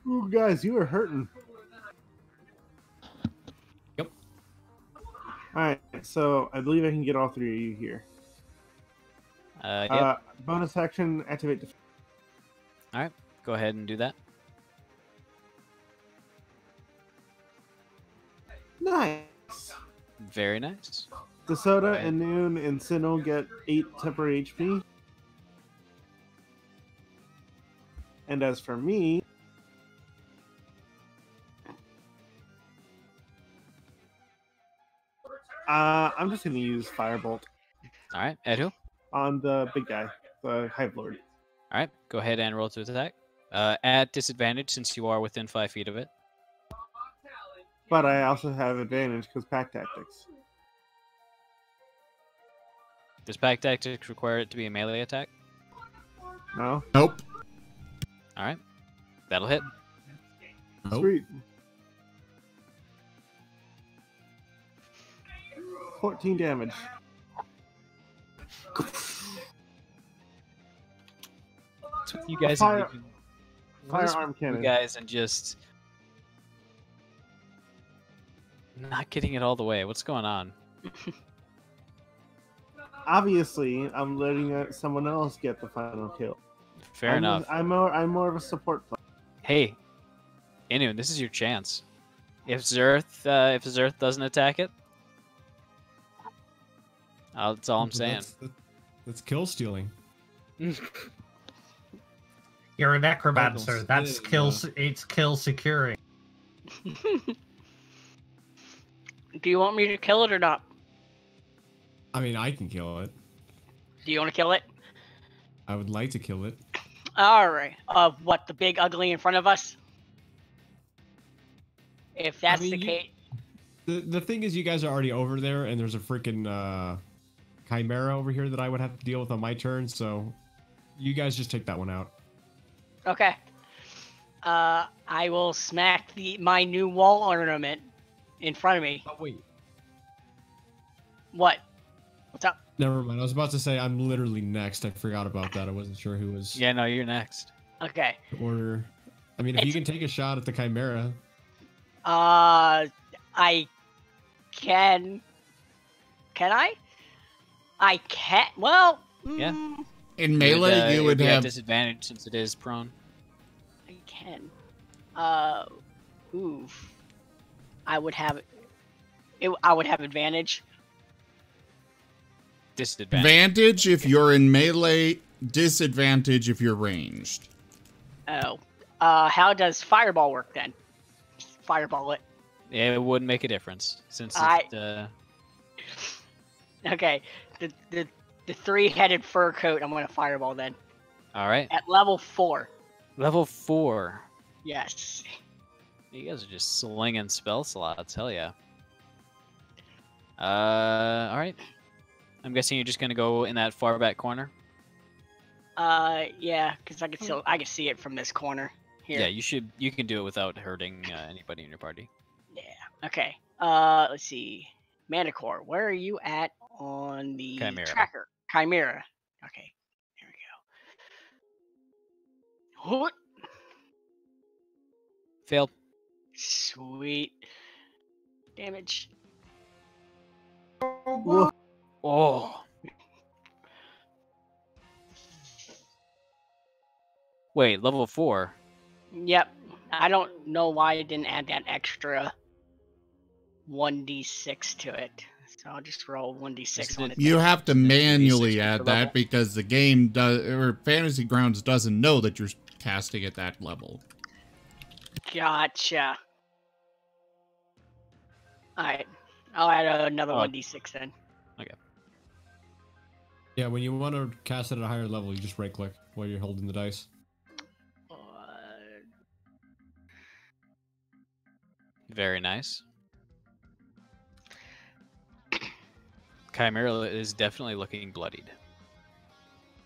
Ooh, guys, you are hurting. Yep. Alright, so I believe I can get all three of you here. Yep. Bonus action, activate. All right, go ahead and do that. Nice. Very nice. DeSoto, Right. Ihnuun, and Sinnoh get 8 temporary HP. And as for me, I'm just going to use Firebolt All right, at who? on the big guy, the Hive Lord. All right, go ahead and roll to attack. At disadvantage since you are within 5 feet of it. But I also have advantage because Pack Tactics. Does Pack Tactics require it to be a melee attack? No? Nope. All right, that'll hit. Nope. Sweet. 14 damage. You guys, Fire- what is Firearm with you cannon. guys, and just not getting it all the way. What's going on? Obviously, I'm letting someone else get the final kill. Fair enough. I'm more of a support player. Hey, Ihnuun, this is your chance. If Zerth doesn't attack it, that's all I'm saying. That's kill stealing. You're a necromancer. Oh, That's kill. It's kill securing. Do you want me to kill it or not? I mean, I can kill it. Do you want to kill it? I would like to kill it. All right. What, the big ugly in front of us? If that's mean, the case, The thing is, you guys are already over there, and there's a freaking Chimera over here that I would have to deal with on my turn, so you guys just take that one out. okay. I will smack my new wall ornament in front of me. Oh, wait. What? What's up? Never mind. I was about to say I'm literally next. I forgot about that. I wasn't sure who was Yeah, no, you're next. Okay. order. I mean, if you can take a shot at the Chimera. I can. Can I? I can. Well. Yeah. In melee, you would be have at disadvantage since it is prone. I can. Oof. I would have. I would have advantage. Disadvantage. advantage if you're in melee, disadvantage if you're ranged. Oh. How does fireball work then? Fireball it. It wouldn't make a difference since I- it, Okay. The 3-headed fur coat, I'm gonna fireball then. All right. At level 4. Level 4. Yes. You guys are just slinging spell slots. Hell yeah. All right. I'm guessing you're just gonna go in that far back corner. Yeah, because I can see it from this corner here. Yeah, you should. You can do it without hurting anybody in your party. Yeah. Okay. Let's see. Manticore, where are you at on the Chimera. tracker? Chimera. Okay. Here we go. What? Failed. Sweet. Damage. Whoa. Oh. Wait, level 4. Yep. I don't know why I didn't add that extra 1d6 to it. So I'll just roll 1d6 on it. You have to Isn't it 2d6 manually per add level? that because the game does, or Fantasy Grounds doesn't know that you're casting at that level. Gotcha. Alright. I'll add another Oh. 1d6 then. Yeah, when you want to cast it at a higher level, you just right click while you're holding the dice. Very nice. Chimera is definitely looking bloodied,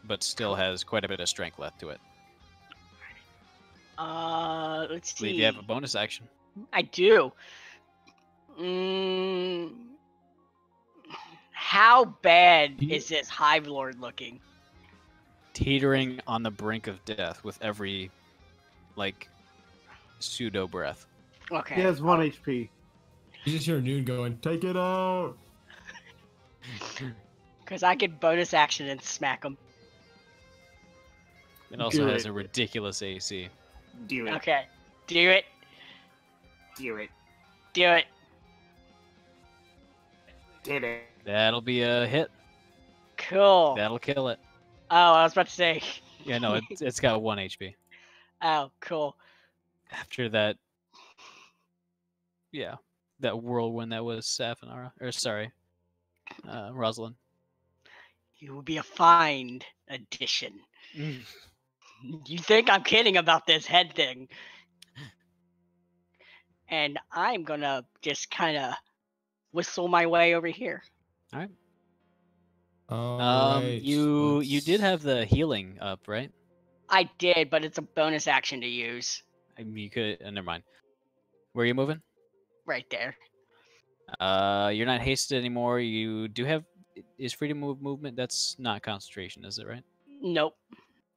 but still has quite a bit of strength left to it. Let's I believe see. you have a bonus action. I do. How bad is this Hive Lord looking? Teetering on the brink of death with every, like, pseudo breath. Okay. He has 1 HP. You just hear Noon going, "Take it out." Because I could bonus action and smack him. It also Do has it. a ridiculous AC. Do it. Okay. Do it. Do it. Do it. Did it. That'll be a hit. Cool. That'll kill it. Oh, I was about to say. Yeah, no, it's got 1 HP. Oh, cool. After that, yeah, that whirlwind that was Safinara, or sorry, Rosalind. You will be a fine addition. You think I'm kidding about this head thing. And I'm gonna just kind of whistle my way over here. Alright, You let's- did have the healing up, right? I did, but it's a bonus action to use. I mean, you could. Never mind. Where are you moving? Right there. You're not hasted anymore. You do have. Is freedom of movement? That's not concentration, is it right? Nope.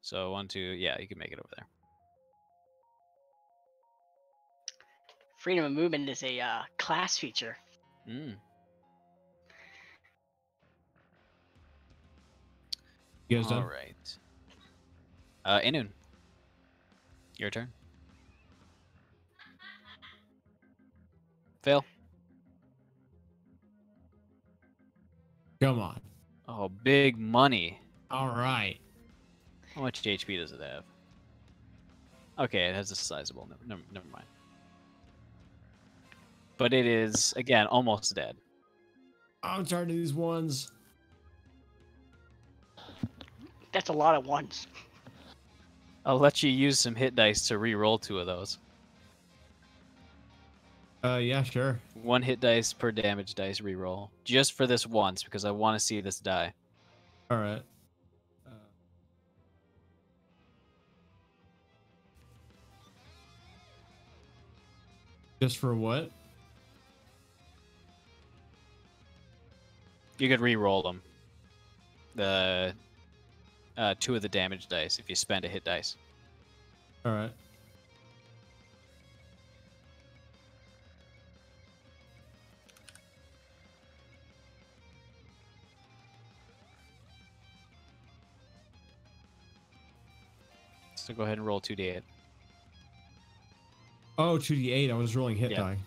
So 1, 2. Yeah, you can make it over there. Freedom of movement is a class feature. Mm. You guys All done? right. Ihnuun. Your turn. Fail. Come on. Oh, big money. Alright. How much HP does it have? Okay, it has a sizable. Never mind. But it is, again, almost dead. I'm tired of these ones. That's a lot of ones. I'll let you use some hit dice to re-roll 2 of those. Yeah, sure. 1 hit dice per damage dice re-roll. Just for this once, because I want to see this die. Alright. Just for what? You could re-roll them. The 2 of the damage dice if you spend a hit dice. Alright. So go ahead and roll 2d8. Oh, 2d8. I was rolling hit Yeah. die.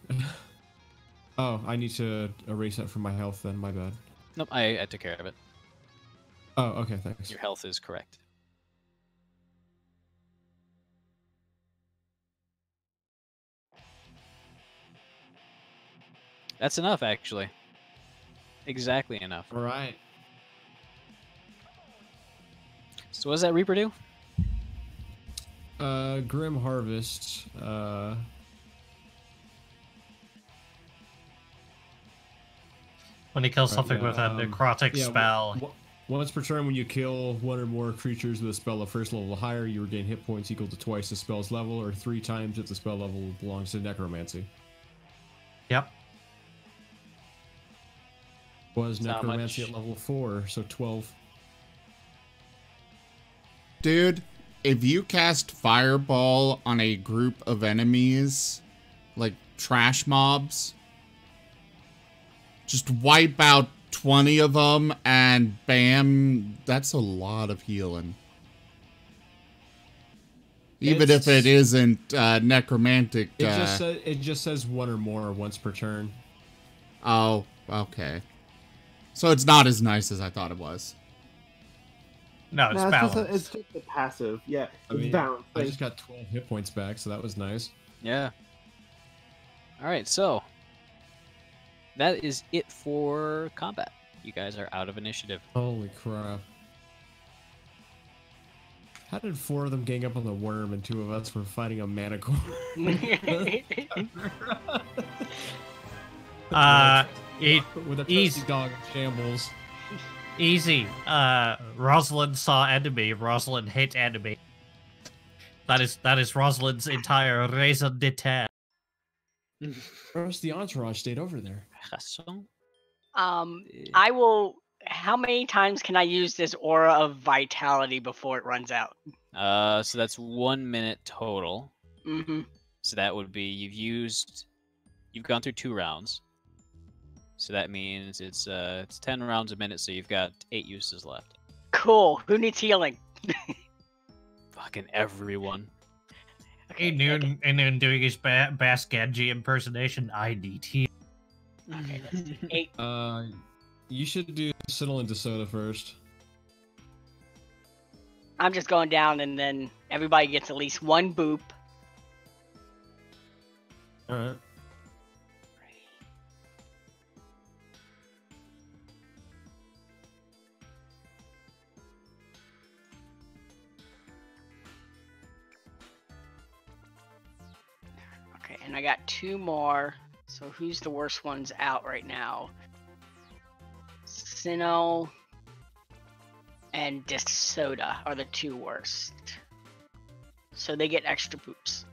Oh, I need to erase that from my health then. My bad. Nope, I took care of it. Oh, okay, thanks. Your health is correct. That's enough, actually. Exactly enough. Alright. So what does that Reaper do? Grim Harvest. When he kills something with a necrotic spell. Once per turn, when you kill one or more creatures with a spell of first level or higher, you regain hit points equal to twice the spell's level, or 3 times if the spell level belongs to necromancy. Yep. Was necromancy at level 4, so 12. Dude, if you cast Fireball on a group of enemies, like trash mobs, just wipe out 20 of them and bam, that's a lot of healing. Even if it isn't necromantic. It just says 1 or more once per turn. Oh, okay. So it's not as nice as I thought it was. No, it's balanced. It's just a passive. Yeah, it's balanced. I just got 12 hit points back, so that was nice. Yeah. All right, so that is it for combat. You guys are out of initiative. Holy crap. How did 4 of them gang up on the worm and 2 of us were fighting a manicore? With a trusty dog in shambles. Easy. Rosalind saw enemy. Rosalind hit enemy. That is Rosalind's entire raison d'etre. Where's the entourage stayed over there? I will. How many times can I use this aura of vitality before it runs out? So that's 1 minute total. Mm-hmm. So that would be you've gone through 2 rounds. So that means it's 10 rounds a minute. So you've got 8 uses left. Cool. Who needs healing? Fucking everyone. Ihnuun and then doing his best Genji impersonation. I need healing. Okay, that's 8. You should do Sinnoh and DeSoto first. I'm just going down, and then everybody gets at least 1 boop. Alright. Okay, and I got 2 more. So who's the worst ones out right now? Sinnoh and DeSoto are the 2 worst. So they get extra boops.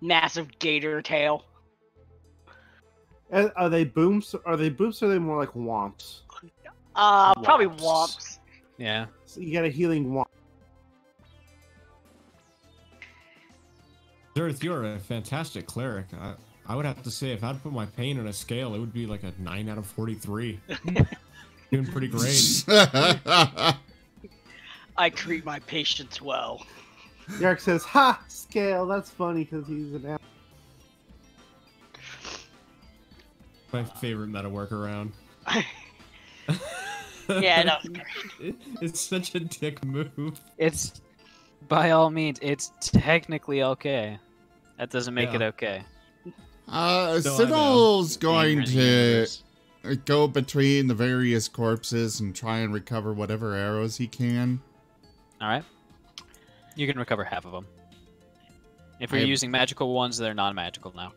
Massive gator tail. Are they booms? Are they boops or are they more like womps? Probably womps. Yeah. So you got a healing womp. Zerth, you're a fantastic cleric. I would have to say, if I'd put my pain on a scale, it would be like a 9 out of 43. Doing pretty great. I treat my patients well. Yark says, "Ha! Scale, that's funny because he's an animal." My favorite meta workaround. Yeah, that was great. It's such a dick move. It's, by all means, it's technically okay. That doesn't make it okay. Sinnoh's going to go between the various corpses and try and recover whatever arrows he can. Alright. You can recover half of them. If you're using magical ones, they're non-magical now.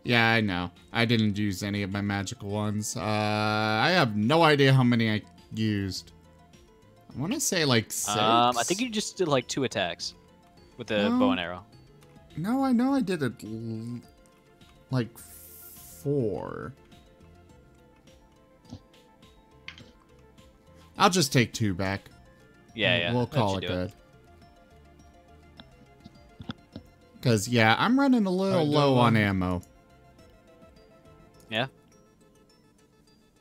Yeah, I know. I didn't use any of my magical ones. I have no idea how many I used. I want to say like 6. I think you just did like 2 attacks with the bow and arrow. No, I know I did it like 4. I'll just take 2 back. Yeah. We'll call it good. Because, yeah, I'm running a little low on ammo. Yeah?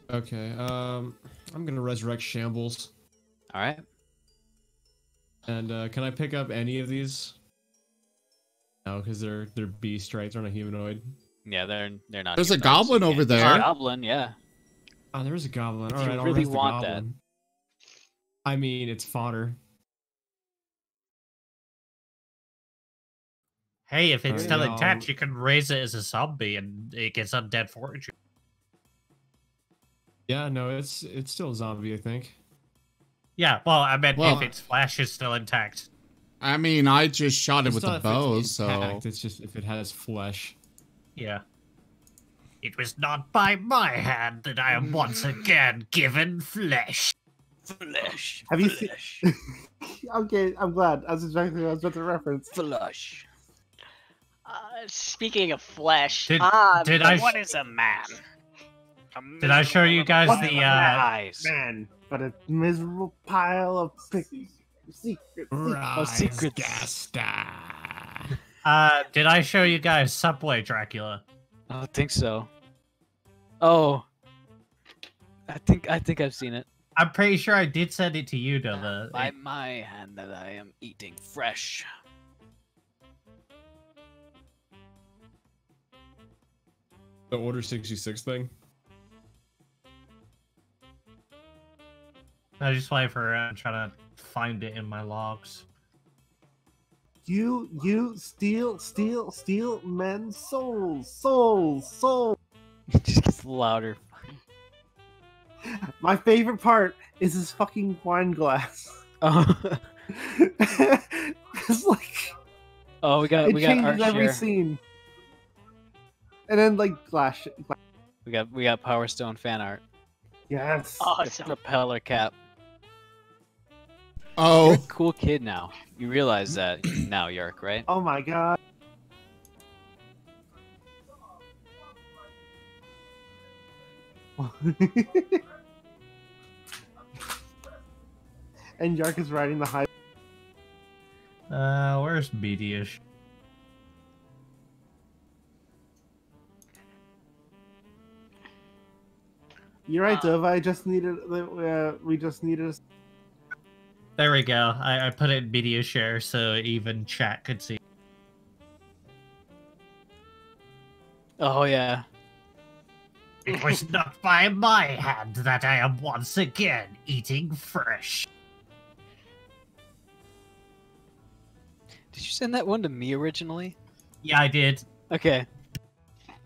Okay, I'm gonna resurrect Shambles. Alright. And, can I pick up any of these? No, because they're beast, right? They're not humanoid. Yeah, they're not. There's a goblin over there. A goblin, yeah. Oh, there is a goblin. If All right, you I'll really rest the want goblin. I mean, it's fodder. Hey, if it's still Yeah. intact, you can raise it as a zombie and it gets undead fortitude. Yeah, no, it's still a zombie, I think. Yeah, well, I meant Well, if its flesh is still intact. I mean, I just shot it It's with a not if bow, it's so... intact, it's just if it has flesh. Yeah. It was not by my hand that I am once again given flesh. Flesh. Have you flesh. seen? Okay, I'm glad. That's exactly what I was about to reference. Flesh. Speaking of flesh, Did but I What is a man? Did I show you guys What the eyes? Man, but a miserable pile of secrets. secrets. did I show you guys Subway Dracula? I don't think so. Oh. I think I've seen it. I'm pretty sure I did send it to you, though. By my hand that I am eating fresh. The Order 66 thing? I just wait for trying to find it in my logs. You steal men's souls. It just gets louder. My favorite part is his fucking wine glass. Oh, It's like we got it art changes every share. scene. And then like glass. We got Power Stone fan art. Yes. The awesome. propeller cap. You're Oh, a cool kid now. You realize that now, Yark, right? Oh my god. And Yark is riding the high. Where's Mediish? You're right, Dove. I just needed. We just needed. There we go. I put it in media share so even chat could see. Oh yeah. It was not by my hand that I am once again eating fresh. Did you send that one to me originally? Yeah, I did. Okay.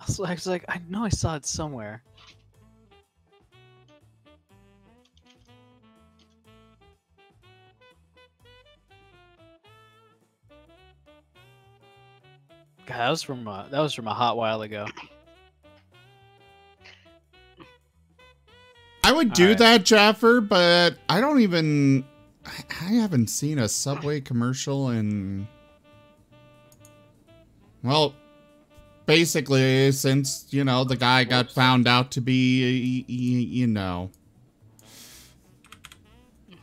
I was like, I know I saw it somewhere. God, that was from a hot while ago. I would do Alright. that, Jaffer, but I don't even... I haven't seen a Subway commercial in... Well, basically, since, you know, the guy got found out to be, you know...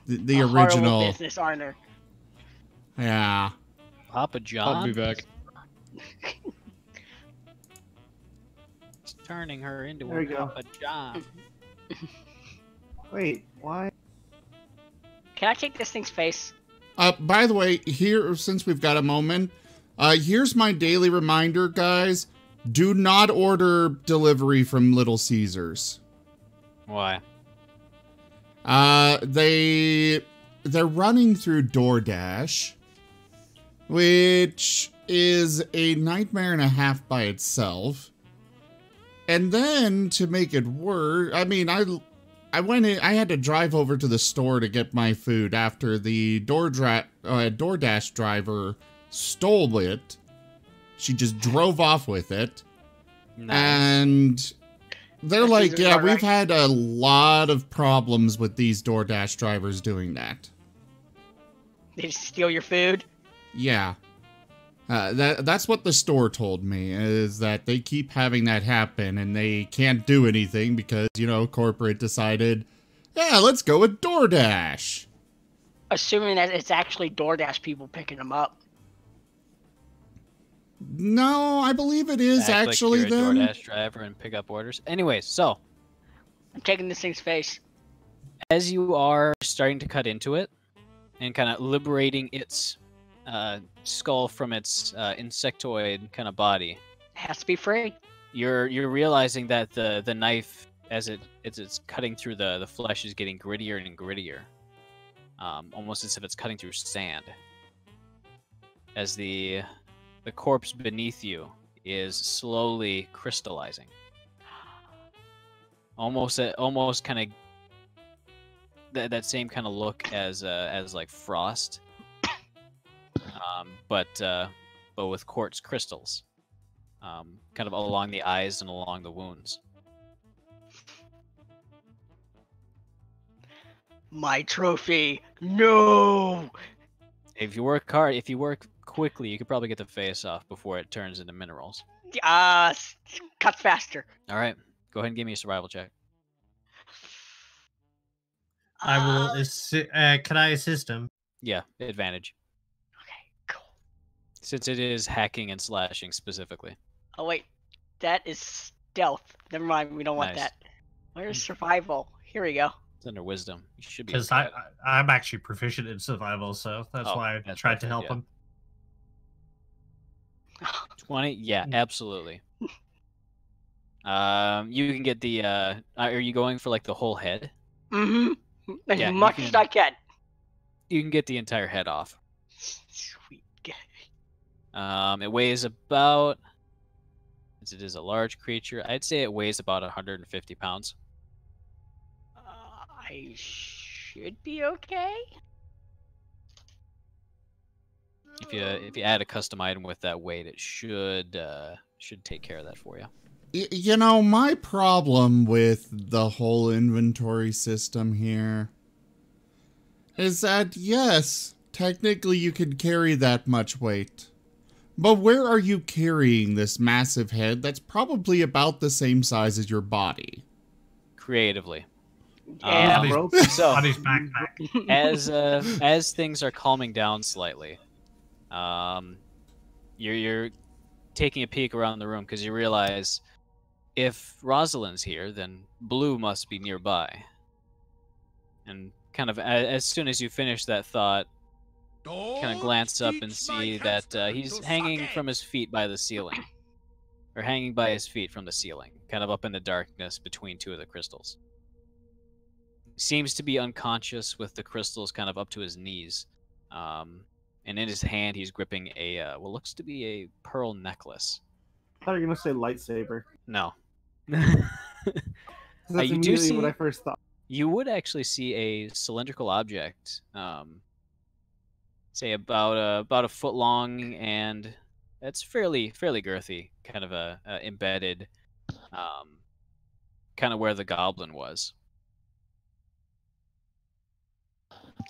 The A horrible original... business owner. Yeah. Papa John. I'll be back. He's turning her into There a you go. Papa John. Wait, why? Can I take this thing's face? By the way, here, since we've got a moment, here's my daily reminder, guys. Do not order delivery from Little Caesars. Why? They're running through DoorDash, which is a nightmare and a half by itself. And then to make it worse, I mean, I went in, I had to drive over to the store to get my food after the DoorDash driver stole it. She just drove off with it. Nice. And they're This like, is yeah, alright. we've had a lot of problems with these DoorDash drivers doing that. They just steal your food. Yeah. That's what the store told me, is that they keep having that happen and they can't do anything because, you know, corporate decided, yeah, let's go with DoorDash. Assuming that it's actually DoorDash people picking them up. No, I believe it is Act actually like you're them. a DoorDash driver and pick up orders. Anyways, so I'm taking this thing's face. as you are starting to cut into it and kind of liberating its skull from its insectoid kind of body, It has to be free. you're realizing that the knife, as it's cutting through the flesh, is getting grittier and grittier, almost as if it's cutting through sand. As the corpse beneath you is slowly crystallizing. almost kind of that same kind of look as like frost, but with quartz crystals, kind of along the eyes and along the wounds. My trophy. No. If you work hard, if you work quickly, you could probably get the face off before it turns into minerals. Cut faster. All right, go ahead and give me a survival check. I will can I assist him? Yeah, advantage. Okay, cool. Since it is hacking and slashing specifically. Oh wait, that is stealth. Never mind, we don't want Nice. that. Where's survival? Here we go. It's under wisdom. You should be. Because okay. I'm actually proficient in survival, so that's why I that's tried to perfect, help yeah. him. 20? Yeah, absolutely. You can get the. Are you going for like the whole head? Mm-hmm. As Yeah, you much as can- I can. You can get the entire head off. Sweet. It weighs about. Since it is a large creature, I'd say it weighs about 150 pounds. I should be okay. If you add a custom item with that weight, it should take care of that for you. You know, my problem with the whole inventory system here is that, yes, technically you could carry that much weight. But where are you carrying this massive head that's probably about the same size as your body? Creatively. Yeah, So On his backpack. as things are calming down slightly, you're taking a peek around the room because you realize if Rosalind's here, then Blue must be nearby. And kind of as soon as you finish that thought, kind of glance up and see that he's hanging from his feet by the ceiling, or hanging by his feet from the ceiling, kind of up in the darkness between two of the crystals. Seems to be unconscious with the crystals kind of up to his knees. And in his hand, he's gripping a what looks to be a pearl necklace. I thought you were gonna say lightsaber. No. That's You do immediately see- what I first thought. You would actually see a cylindrical object, say about a foot long, and it's fairly girthy, kind of embedded, kind of where the goblin was.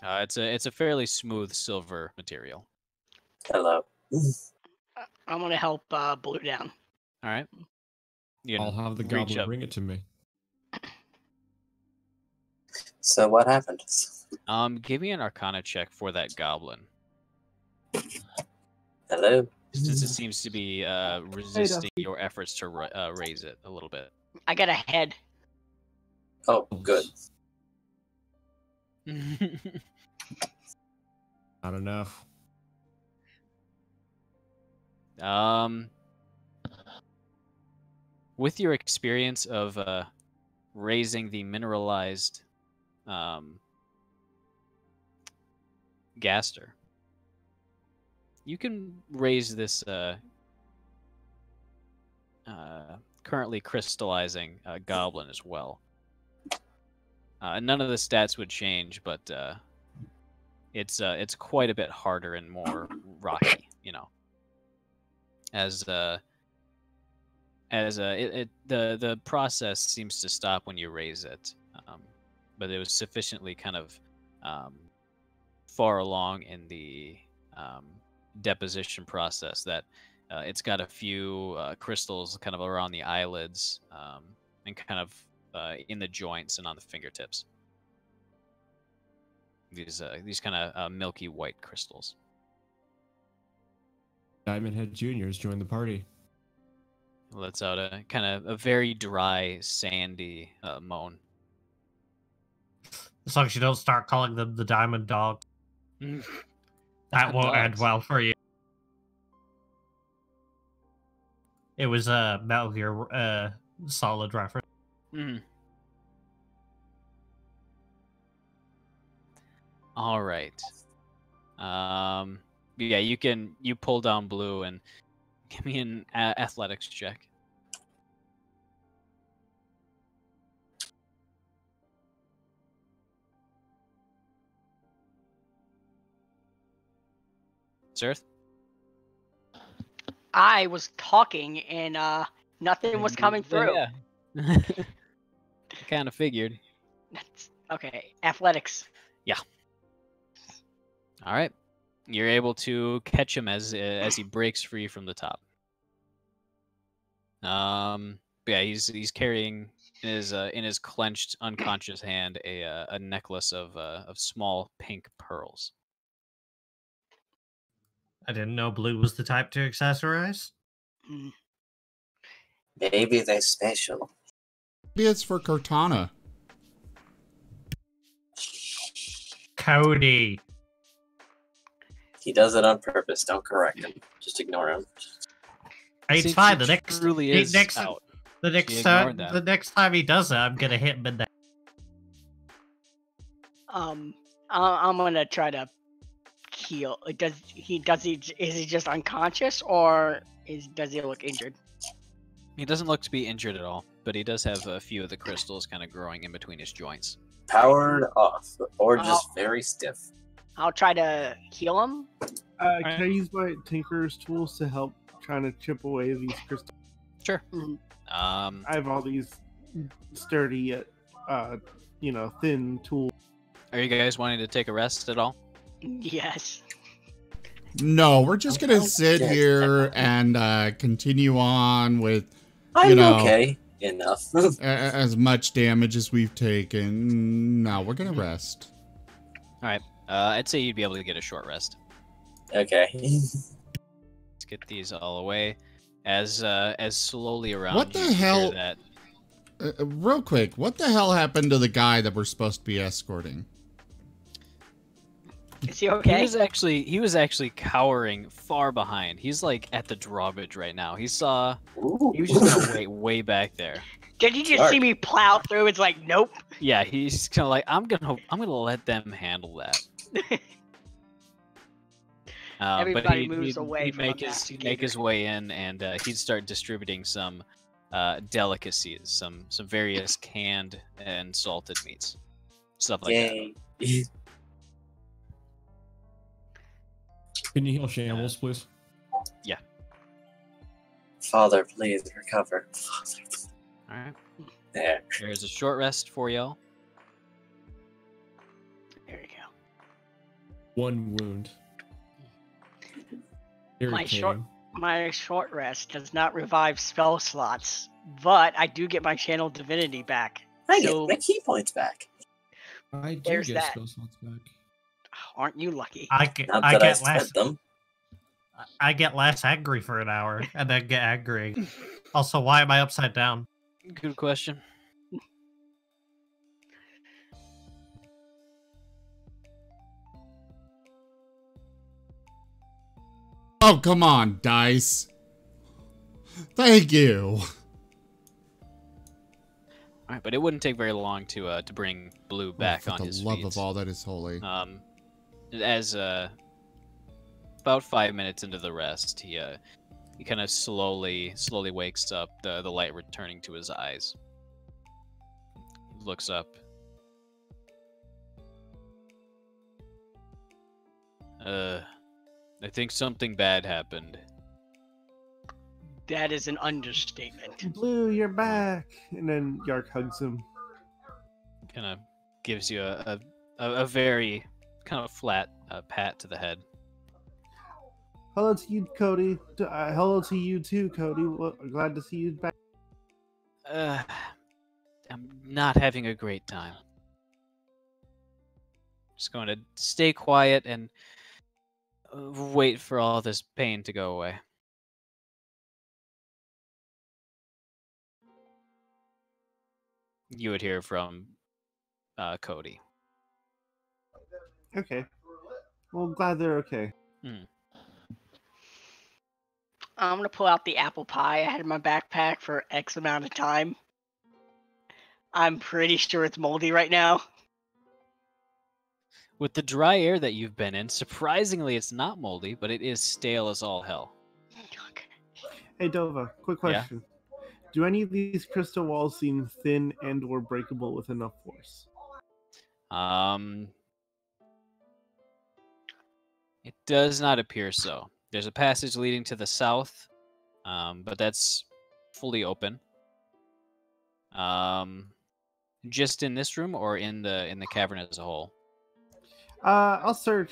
It's a fairly smooth silver material. Hello. I'm gonna help Blue down. All right. You I'll have the reach goblin up. bring it to me. So what happened? Give me an Arcana check for that goblin. Hello. Since it seems to be resisting your efforts to raise it a little bit. I got a head. Oh, good. Not enough. With your experience of raising the mineralized gaster, you can raise this currently crystallizing goblin as well. None of the stats would change, but it's quite a bit harder and more rocky, you know. The process seems to stop when you raise it, but it was sufficiently kind of far along in the deposition process that it's got a few crystals kind of around the eyelids and kind of in the joints and on the fingertips. These kind of milky white crystals. Diamond Head Junior's joined the party. Lets out a kind of a very dry, sandy moan. As long as you don't start calling them the Diamond Dog. That won't end well for you. It was a Metal Gear Solid reference. All right. Yeah, you pull down Blue and give me an athletics check. Zerth? I was talking and nothing was coming through. Yeah. I kind of figured. Okay, athletics. All right. You're able to catch him as he breaks free from the top. Yeah, he's carrying in his clenched, unconscious hand a necklace of small pink pearls. I didn't know blue was the type to accessorize. Mm. Maybe they're special. Maybe it's for Cortana. Cody. He does it on purpose. Don't correct him. Just ignore him. It's Since fine. he The next truly the is next out. the next He time ignored that. the next time he does it, I'm gonna hit him in the. I'm gonna try to heal. Is he just unconscious or does he look injured? He doesn't look to be injured at all, but he does have a few of the crystals kind of growing in between his joints. Powered off, or just very stiff. I'll try to heal him. Can I use my Tinker's tools to help trying to chip away these crystals? Sure. Mhm. I have all these sturdy yet, thin tools. Are you guys wanting to take a rest at all? Yes. No, we're just gonna sit here and continue on with, I'm okay enough. as much damage as we've taken. No, we're gonna rest. All right. I'd say you'd be able to get a short rest. Okay. Let's get these all away. As slowly around. What the you hear hell? That Real quick, what the hell happened to the guy that we're supposed to be escorting? Is he okay? He was actually cowering far behind. He's like at the drawbridge right now. He was just gonna way back there. Did he just see me plow through? It's like, nope. Yeah, he's kind of like, I'm gonna let them handle that. Everybody moves away He'd from make his way in, and he'd start distributing some delicacies, some various canned and salted meats, stuff like that. Can you heal Shambles, please? Yeah. Father, please recover. Father, please. All right. There. There's a short rest for y'all. There you go. One wound. My short rest does not revive spell slots, but I do get my channel divinity back. I get my key points back. I do There's get that. spell slots back. Aren't you lucky? I get less. I get less angry for an hour and then get angry. Also, why am I upside down? Good question. Oh, come on, dice. Thank you. All right, but it wouldn't take very long to bring Blue back on his feet. For the love of all that is holy. As about 5 minutes into the rest, he kind of slowly wakes up, the light returning to his eyes. He looks up. I think something bad happened. That is an understatement. Blue, you're back. And then Yark hugs him. Kind of gives you a very kind of flat pat to the head. Hello to you, Cody. Hello to you too, Cody. Glad to see you back. I'm not having a great time. Just going to stay quiet and wait for all this pain to go away. You would hear from Cody. Okay. Well, I'm glad they're okay. I'm gonna pull out the apple pie I had in my backpack for X amount of time. I'm pretty sure it's moldy right now. With the dry air that you've been in, surprisingly it's not moldy, but it is stale as all hell. Hey, Dova, quick question. Yeah? Do any of these crystal walls seem thin and or breakable with enough force? It does not appear so. There's a passage leading to the south, but that's fully open. Just in this room or in the cavern as a whole? I'll search.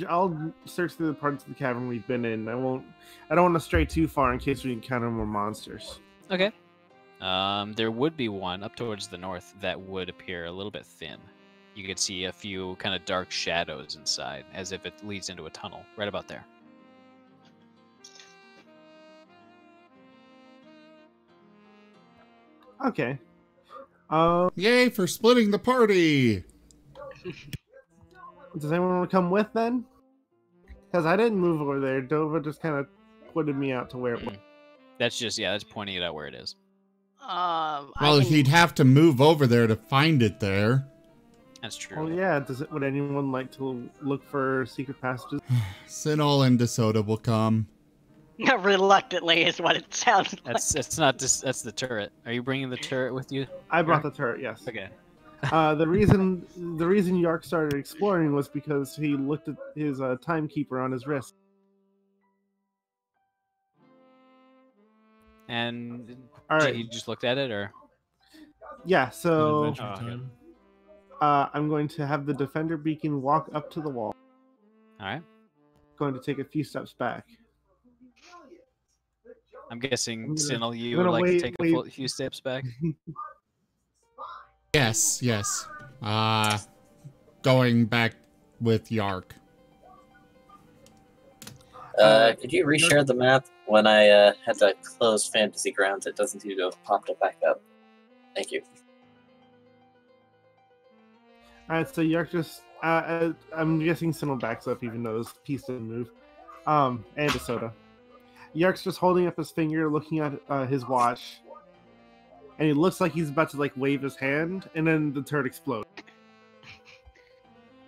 I'll search through the parts of the cavern we've been in. I don't want to stray too far in case we encounter more monsters. Okay. There would be one up towards the north that would appear a little bit thin. You could see a few kind of dark shadows inside, as if it leads into a tunnel, right about there. Okay. Yay for splitting the party! Does anyone want to come with then? Because I didn't move over there. Dova just kind of pointed me out to where it was. That's just, that's pointing it out where it is. Well, he'd have to move over there to find it there. That's true. Oh yeah. Would anyone like to look for secret passages? Sinol and DeSoto will come. Reluctantly is what it sounds like. It's not just, that's the turret. Are you bringing the turret with you? I brought the turret. Yes. Okay. The reason Yark started exploring was because he looked at his timekeeper on his wrist. And All right. you just looked at it, or? Yeah. So Adventure time. I'm going to have the defender beacon walk up to the wall. All right. Going to take a few steps back. I'm guessing, Sinal, you I'm would gonna like to take a few steps back? Yes. Going back with Yark. Could you reshare the map? When I had to close Fantasy Grounds, it doesn't seem to have popped it back up. Thank you. Alright, so Yark just... I'm guessing Sinnoh backs up even though his piece didn't move. And DeSoto. Yark's just holding up his finger, looking at his watch. And he looks like he's about to, like, wave his hand, and then the turret explodes.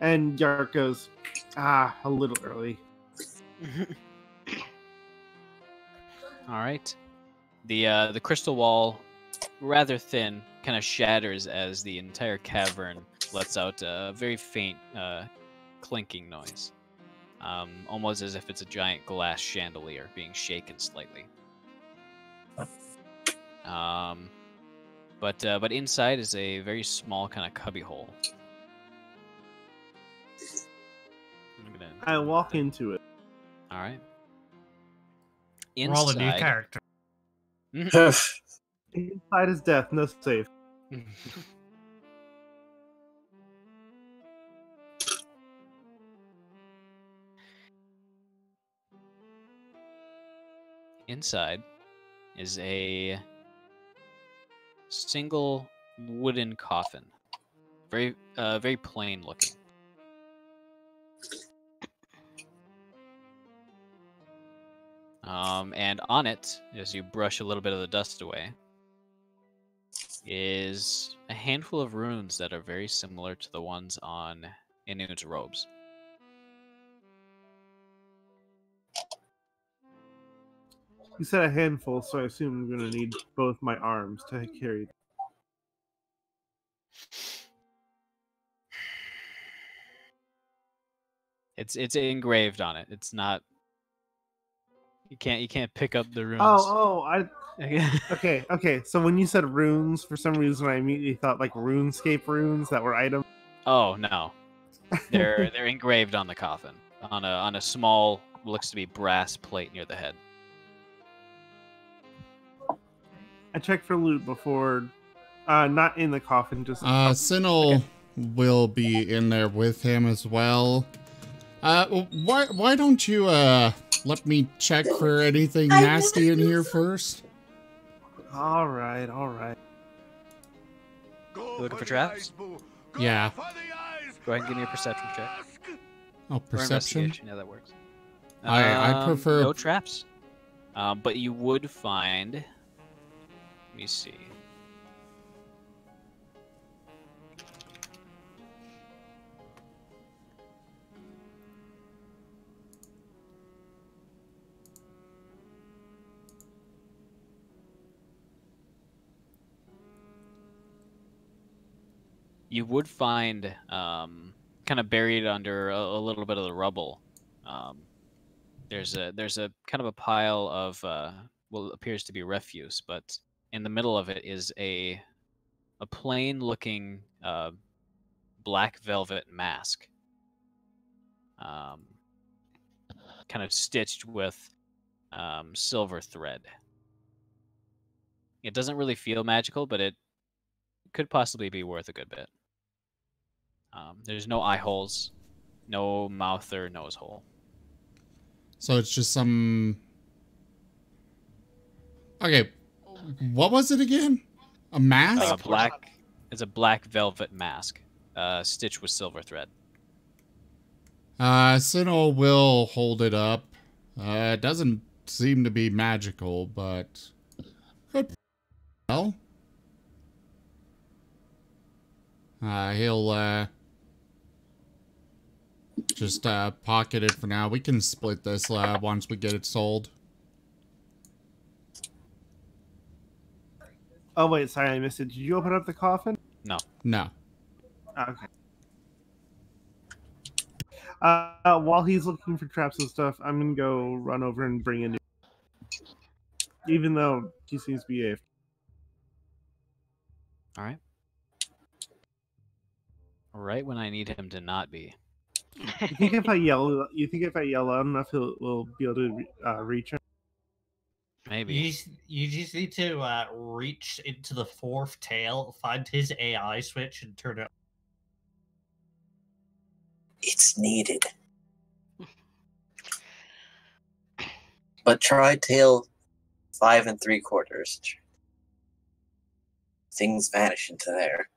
And Yark goes, a little early. All right. The crystal wall, rather thin, kind of shatters as the entire cavern lets out a very faint clinking noise, almost as if it's a giant glass chandelier being shaken slightly. But inside is a very small kind of cubby hole. I walk into it. All right. Roll a new character. Inside is death, no save. Inside is a single wooden coffin, very plain looking. And on it, as you brush a little bit of the dust away, is a handful of runes that are very similar to the ones on Ihnuun's robes. You said a handful, so I assume I'm going to need both my arms to carry them. It's engraved on it. It's not. You can't pick up the runes. Okay. So when you said runes, for some reason I immediately thought like RuneScape runes that were items. Oh no, they're engraved on the coffin on a small, looks to be brass plate near the head. I checked for loot before, not in the coffin, just. Sinnoh will be in there with him as well. Why don't you let me check for anything nasty in here first? All right. You looking for traps? Yeah. Go ahead and give me a perception check. Oh, Or perception? investigation, yeah, that works. I prefer... No traps. But you would find... Let me see. You would find, kind of buried under a little bit of the rubble, There's a kind of a pile of well, it appears to be refuse, but in the middle of it is a plain looking black velvet mask, kind of stitched with silver thread. It doesn't really feel magical, but it could possibly be worth a good bit. There's no eye holes, no mouth or nose hole. So it's just some... Okay, what was it again? A mask? Black. It's a black velvet mask, stitched with silver thread. Sinnoh will hold it up. It doesn't seem to be magical, but... Well... he'll, just, pocket it for now. We can split this, once we get it sold. Oh, wait, sorry, I missed it. Did you open up the coffin? No. No. Okay. While he's looking for traps and stuff, I'm gonna go run over and bring in. Even though he seems to be AFK. All right. Right when I need him to not be. You think if I yell loud enough, we'll be able to reach him? Maybe. You just need to reach into the fourth tail, find his AI switch, and turn it. It's needed. But try tail 5 3/4. Things vanish into there.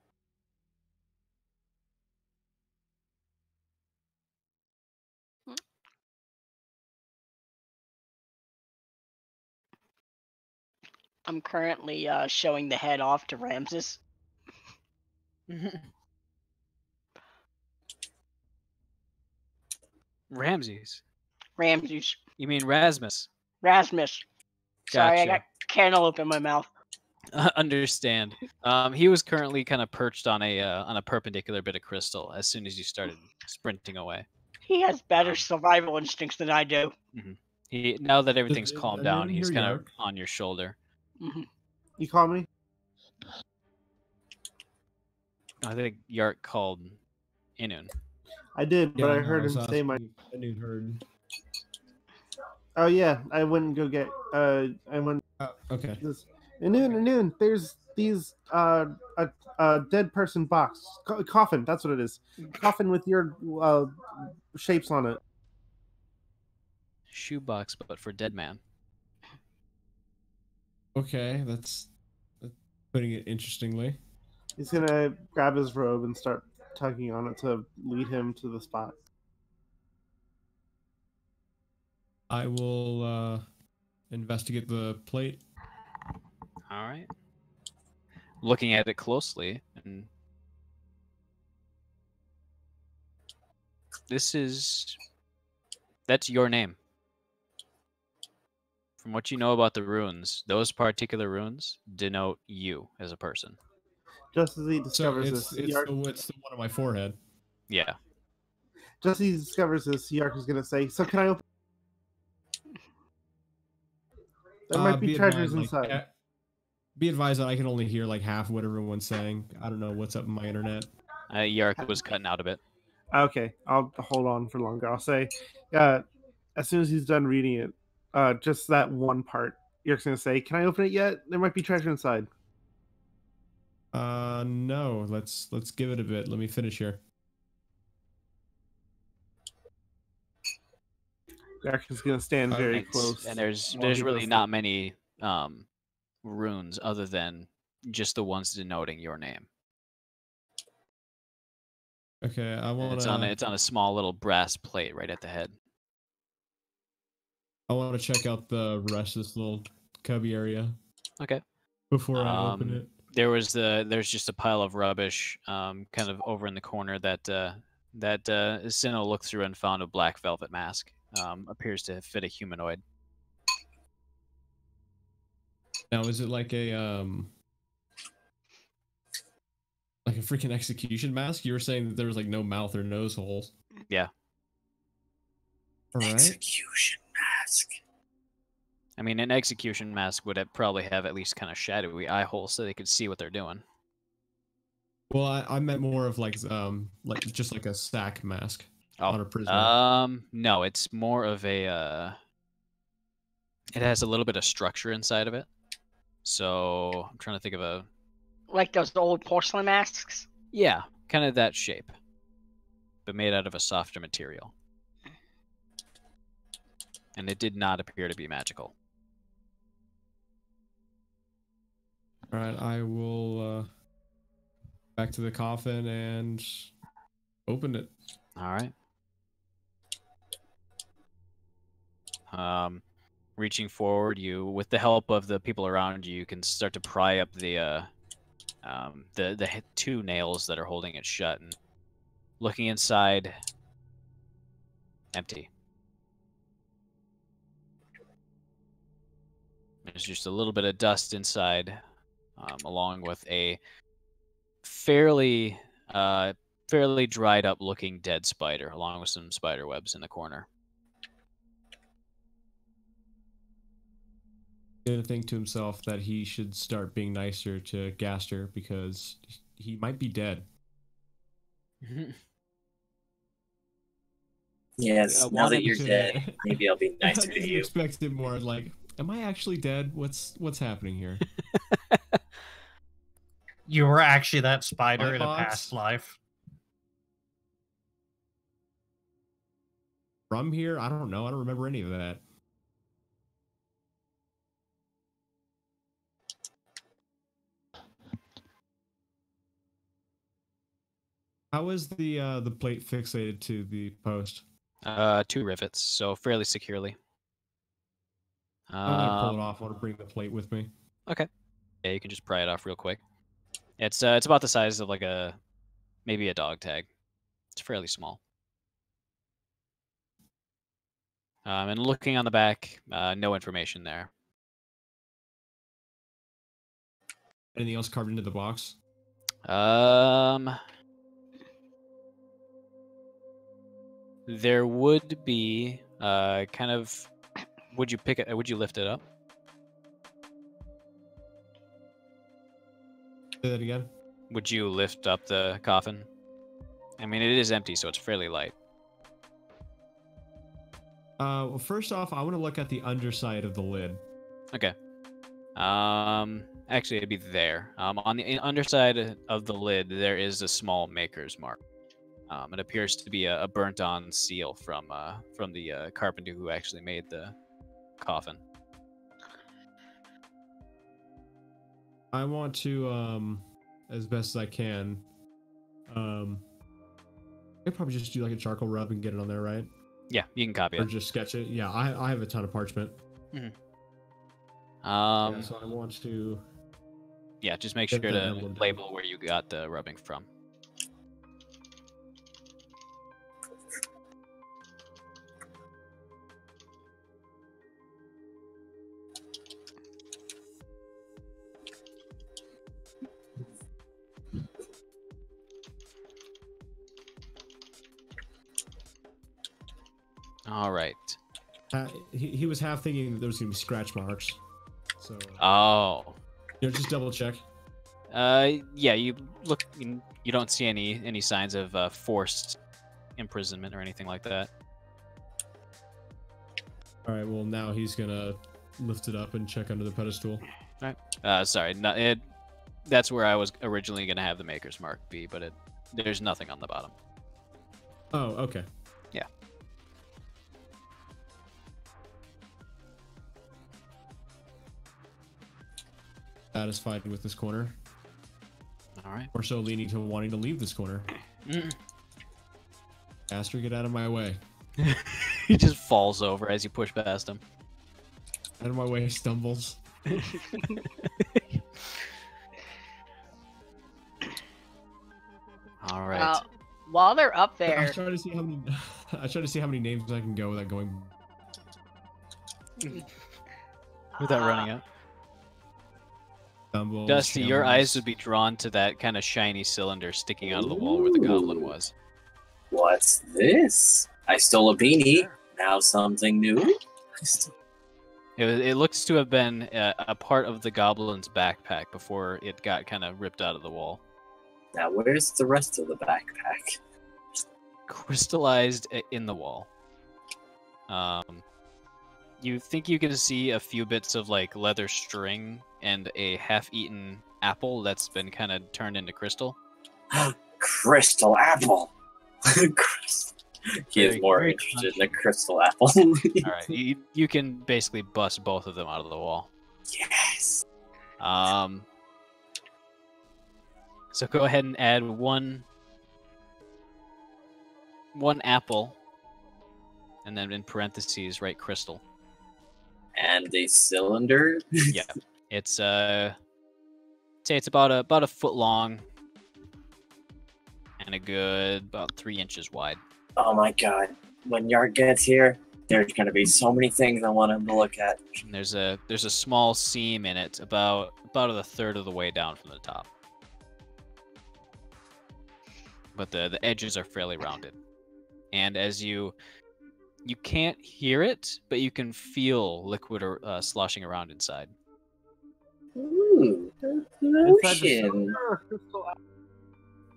I'm currently showing the head off to Ramses. Ramses. Ramses. You mean Rasmus? Rasmus. Sorry, I Gotcha. got cantaloupe in my mouth. Understand. He was currently kind of perched on a perpendicular bit of crystal as soon as you started sprinting away. He has better survival instincts than I do. He now that everything's calmed I down, didn't he's hear kind of Yark. on your shoulder. You call me? I think Yark called Ihnuun. I did, but I heard him say my. I knew heard. Oh yeah, I wouldn't go get. I went. Okay. Ihnuun. There's these a dead person box coffin. That's what it is. Coffin with your shapes on it. Shoebox, but for dead man. Okay, that's putting it interestingly. He's gonna grab his robe and start tugging on it to lead him to the spot. I will investigate the plate. All right. Looking at it closely, and that's your name. From what you know about the runes, those particular runes denote you as a person. Just as he So discovers it's this, it's the one on my forehead. Yeah. just as he discovers this, Yark is gonna say, "So can I open?" There might be treasures inside. Be advised that I can only hear like half what everyone's saying. I don't know what's up in my internet. Yark was cutting out a bit. Okay, I'll hold on for longer. I'll say, as soon as he's done reading it, just that one part, Yark's gonna say, "Can I open it yet? There might be treasure inside." No. Let's give it a bit. Let me finish here. Yark is gonna stand very close. And there's while he really does not many runes other than just the ones denoting your name. Okay, I want It's on a small little brass plate right at the head. I want to check out the rest of this little cubby area. Okay. Before I open it. There's just a pile of rubbish, kind of over in the corner that Sinnoh looked through and found a black velvet mask. Appears to fit a humanoid. Now, is it like a freaking execution mask? You were saying that there was like no mouth or nose holes. Yeah. All right. Execution mask. I mean, an execution mask would probably have at least kind of shadowy eye holes so they could see what they're doing. Well, I meant more of like just like a sack mask on a prisoner. No, it's more of a. It has a little bit of structure inside of it. So I'm trying to think of a. Like those old porcelain masks? Yeah, kind of that shape, but made out of a softer material. And it did not appear to be magical. All right, I will back to the coffin and open it. All right. Reaching forward, you, with the help of the people around you, can start to pry up the two nails that are holding it shut, and looking inside, empty. There's just a little bit of dust inside, along with a fairly dried up looking dead spider, along with some spider webs in the corner. Gonna think to himself that he should start being nicer to Gaster because he might be dead. Yes, now that you're dead, maybe I'll be nicer to He you. expected more like, am I actually dead? What's happening here? You were actually that spider in a Fox? past life. From here? I don't know. I don't remember any of that. How is the plate fixated to the post? 2 rivets, so fairly securely. I'm gonna pull it off. I want to bring the plate with me. Okay. Yeah, you can just pry it off real quick. It's about the size of like maybe a dog tag. It's fairly small. And looking on the back, no information there. Anything else carved into the box? There would be kind of. Would you pick it? Would you lift it up? Say that again. Would you lift up the coffin? I mean, it is empty, so it's fairly light. Well, first off, I want to look at the underside of the lid. Okay. Actually, it'd be there. On the underside of the lid, there is a small maker's mark. It appears to be a burnt-on seal from the carpenter who actually made the coffin. I want to, as best as I can, I'd probably just do like a charcoal rub and get it on there, right? Yeah, you can copy Or it. just sketch it. Yeah, I have a ton of parchment. Mm-hmm. Yeah, so I want to. Yeah, just make get sure that to emblem down. label where you got the rubbing from. All right. He was half thinking that there was gonna be scratch marks. So Oh. just double check. Yeah. You look. You don't see any signs of forced imprisonment or anything like that. All right. Well, now he's gonna lift it up and check under the pedestal. All right. Sorry. That's where I was originally gonna have the maker's mark be, but there's nothing on the bottom. Oh, okay. Yeah. Satisfied with this corner. All right. Or so leaning to wanting to leave this corner. Aster, get out of my way. He just falls over as you push past him. Out of my way, stumbles. All right. While they're up I there, try to see how many. I try to see how many names I can go without going. Without running out. Stumbles, Dusty, your shambles. eyes would be drawn to that kind of shiny cylinder sticking out of the wall where the goblin was. What's this? I stole a beanie. Now something new? It looks to have been a part of the goblin's backpack before it got kind of ripped out of the wall. Now where's the rest of the backpack? Crystallized in the wall. You think you can see a few bits of like leather string and a half-eaten apple that's been kind of turned into crystal. Crystal apple! He is more interested in the crystal apple. Alright, you can basically bust both of them out of the wall. Yes! So go ahead and add one apple, and then in parentheses write crystal. And a cylinder? Yeah. It's say it's about a foot long and a good about 3 inches wide. Oh my god. When Yard gets here, there's gonna be so many things I want him to look at. And there's a small seam in it about a third of the way down from the top. But the edges are fairly rounded. And as you can't hear it, but you can feel liquid sloshing around inside. Ooh, lotion.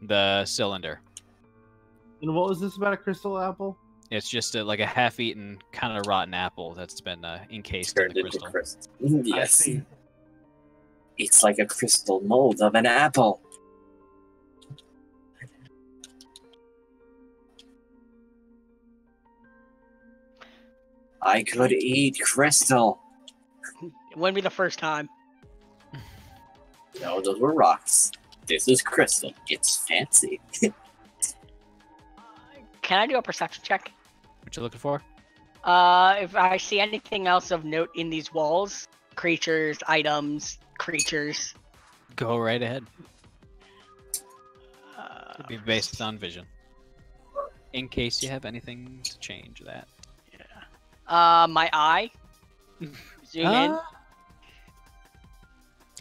The cylinder. And what was this about a crystal apple? It's just like a half-eaten, kind of rotten apple that's been encased in the crystal. Yes. It's like a crystal mold of an apple. I could eat crystal. It wouldn't be the first time. No, those were rocks. This is crystal. It's fancy. Can I do a perception check? What you looking for? If I see anything else of note in these walls, creatures, items, creatures. Go right ahead. It'd be based on vision. In case you have anything to change that. My eye. Zoom in.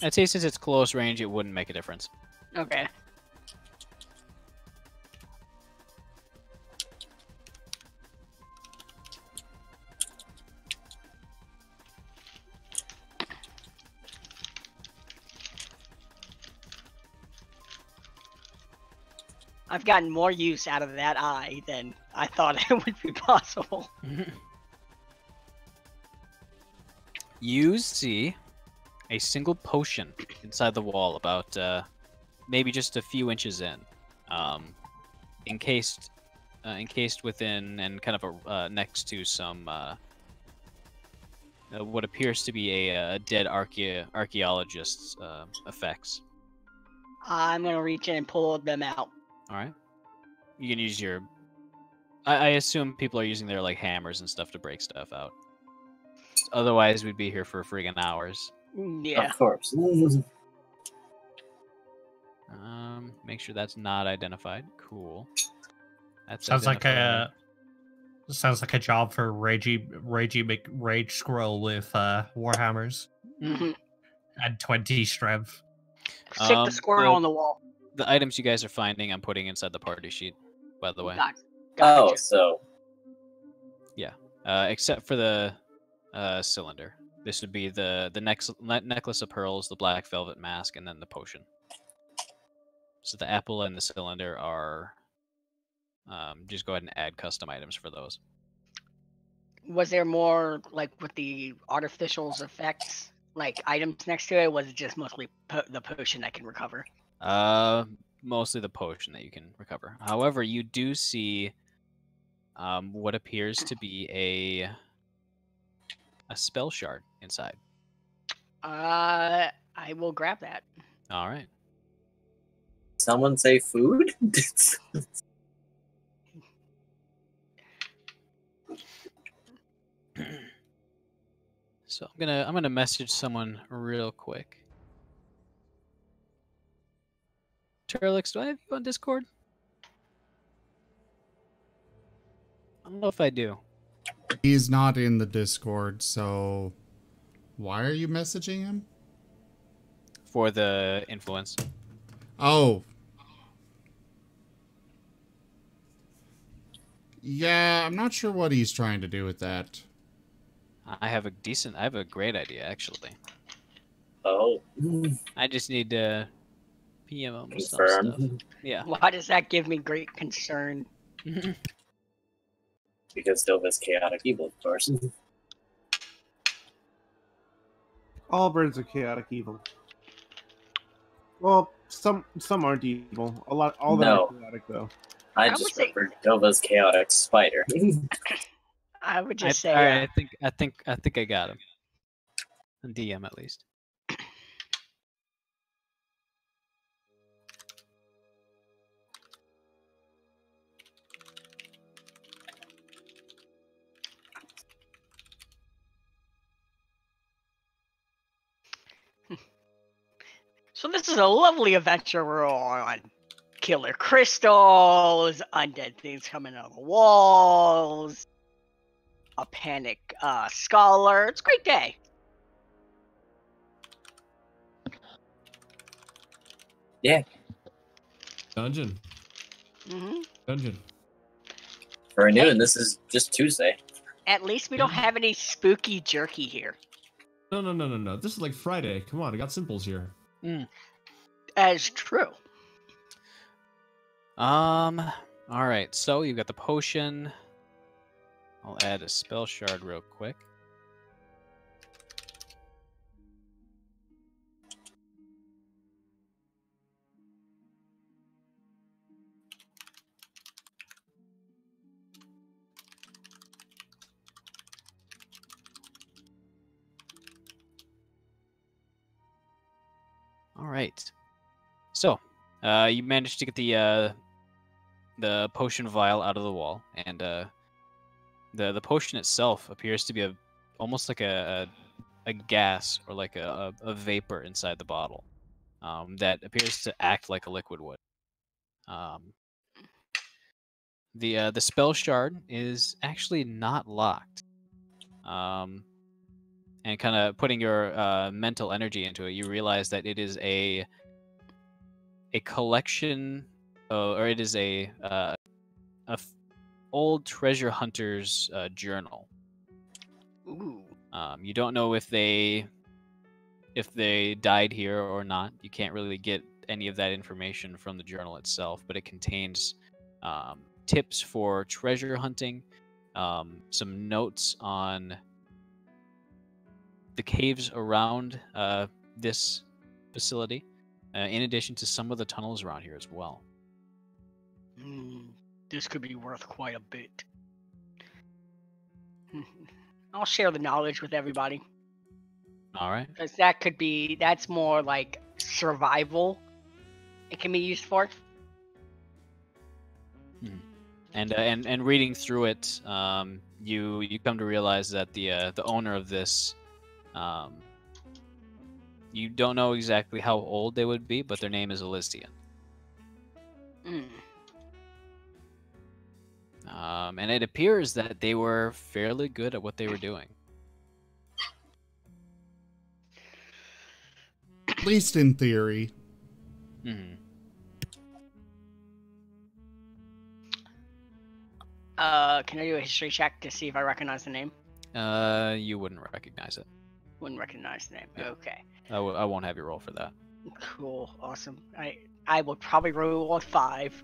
I'd say since it's close range, it wouldn't make a difference. Okay. I've gotten more use out of that eye than I thought it would be possible. You see a single potion inside the wall, about maybe just a few inches in, encased within and kind of next to some what appears to be a dead archaeologist's effects. I'm gonna reach in and pull them out. All right, you can use your. I assume people are using their like hammers and stuff to break stuff out. Otherwise, we'd be here for friggin' hours. Yeah. Of course. Make sure that's not identified. Cool. That Sounds like a job for Rage Squirrel with Warhammers Mm-hmm. and 20 strength. Stick the squirrel on the wall. The items you guys are finding, I'm putting inside the party sheet, by the way. Oh, so. Yeah. Except for the cylinder. This would be the necklace of pearls, the black velvet mask, and then the potion. So the apple and the cylinder are... just go ahead and add custom items for those. Was there more, like, with the artificial's effects, like, items next to it? Was it just mostly the potion I can recover? Mostly the potion that you can recover. However, you do see what appears to be a spell shard inside. I will grab that. All right. Someone say food? So I'm gonna message someone real quick. Turlix, do I have you on Discord? I don't know if I do. He's not in the Discord, so why are you messaging him? For the influence. Oh. Yeah, I'm not sure what he's trying to do with that. I have a great idea, actually. Oh, I just need to PM him some confirm. stuff. Yeah. Why does that give me great concern? Because Dova's chaotic evil, of course. All birds are chaotic evil. Well, some aren't evil. All that No. are chaotic though. I I just would say- remembered Dova's chaotic spider. I would just say, Alright, I think I got him. On DM at least. so this is a lovely adventure we're on. Killer crystals, undead things coming out of the walls, a panic scholar. It's a great day. Dungeon. hmm Dungeon. For Ihnuun, this is just Tuesday. At least we don't have any spooky jerky here. No. This is like Friday. Come on, I got simples here. As true. Alright, so you've got the potion. I'll add a spell shard real quick. Alright. So, you managed to get the potion vial out of the wall, and the potion itself appears to be almost like a gas or like a vapor inside the bottle that appears to act like a liquid would. The spell shard is actually not locked. And kind of putting your mental energy into it, you realize that it is a collection, or it is a old treasure hunter's journal. Ooh. You don't know if they died here or not. You can't really get any of that information from the journal itself, but it contains tips for treasure hunting, some notes on the caves around this facility, in addition to some of the tunnels around here as well. This could be worth quite a bit. I'll share the knowledge with everybody. All right. Because that's more like survival it can be used for. And reading through it, you come to realize that the owner of this, you don't know exactly how old they would be, but their name is Elysian. And it appears that they were fairly good at what they were doing. At least in theory. Mm-hmm. Can I do a history check to see if I recognize the name? You wouldn't recognize it. Wouldn't recognize the name. Yeah. Okay. I won't have you roll for that. Cool. Awesome. I will probably roll a 5.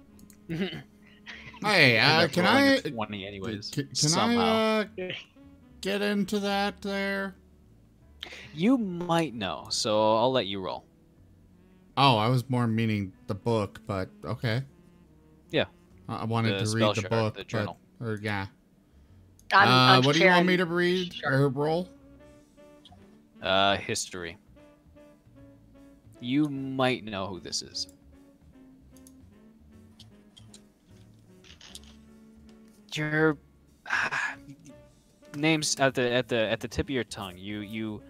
Hey, can I 20 anyways? Can somehow. I get into that there? You might know, so I'll let you roll. Oh, I was more meaning the book, but okay. Yeah. I wanted The to spell read the shard, book, the journal. or yeah. I'm what do you want me sharing- to read or roll? History. You might know who this is. Your name's at the tip of your tongue. You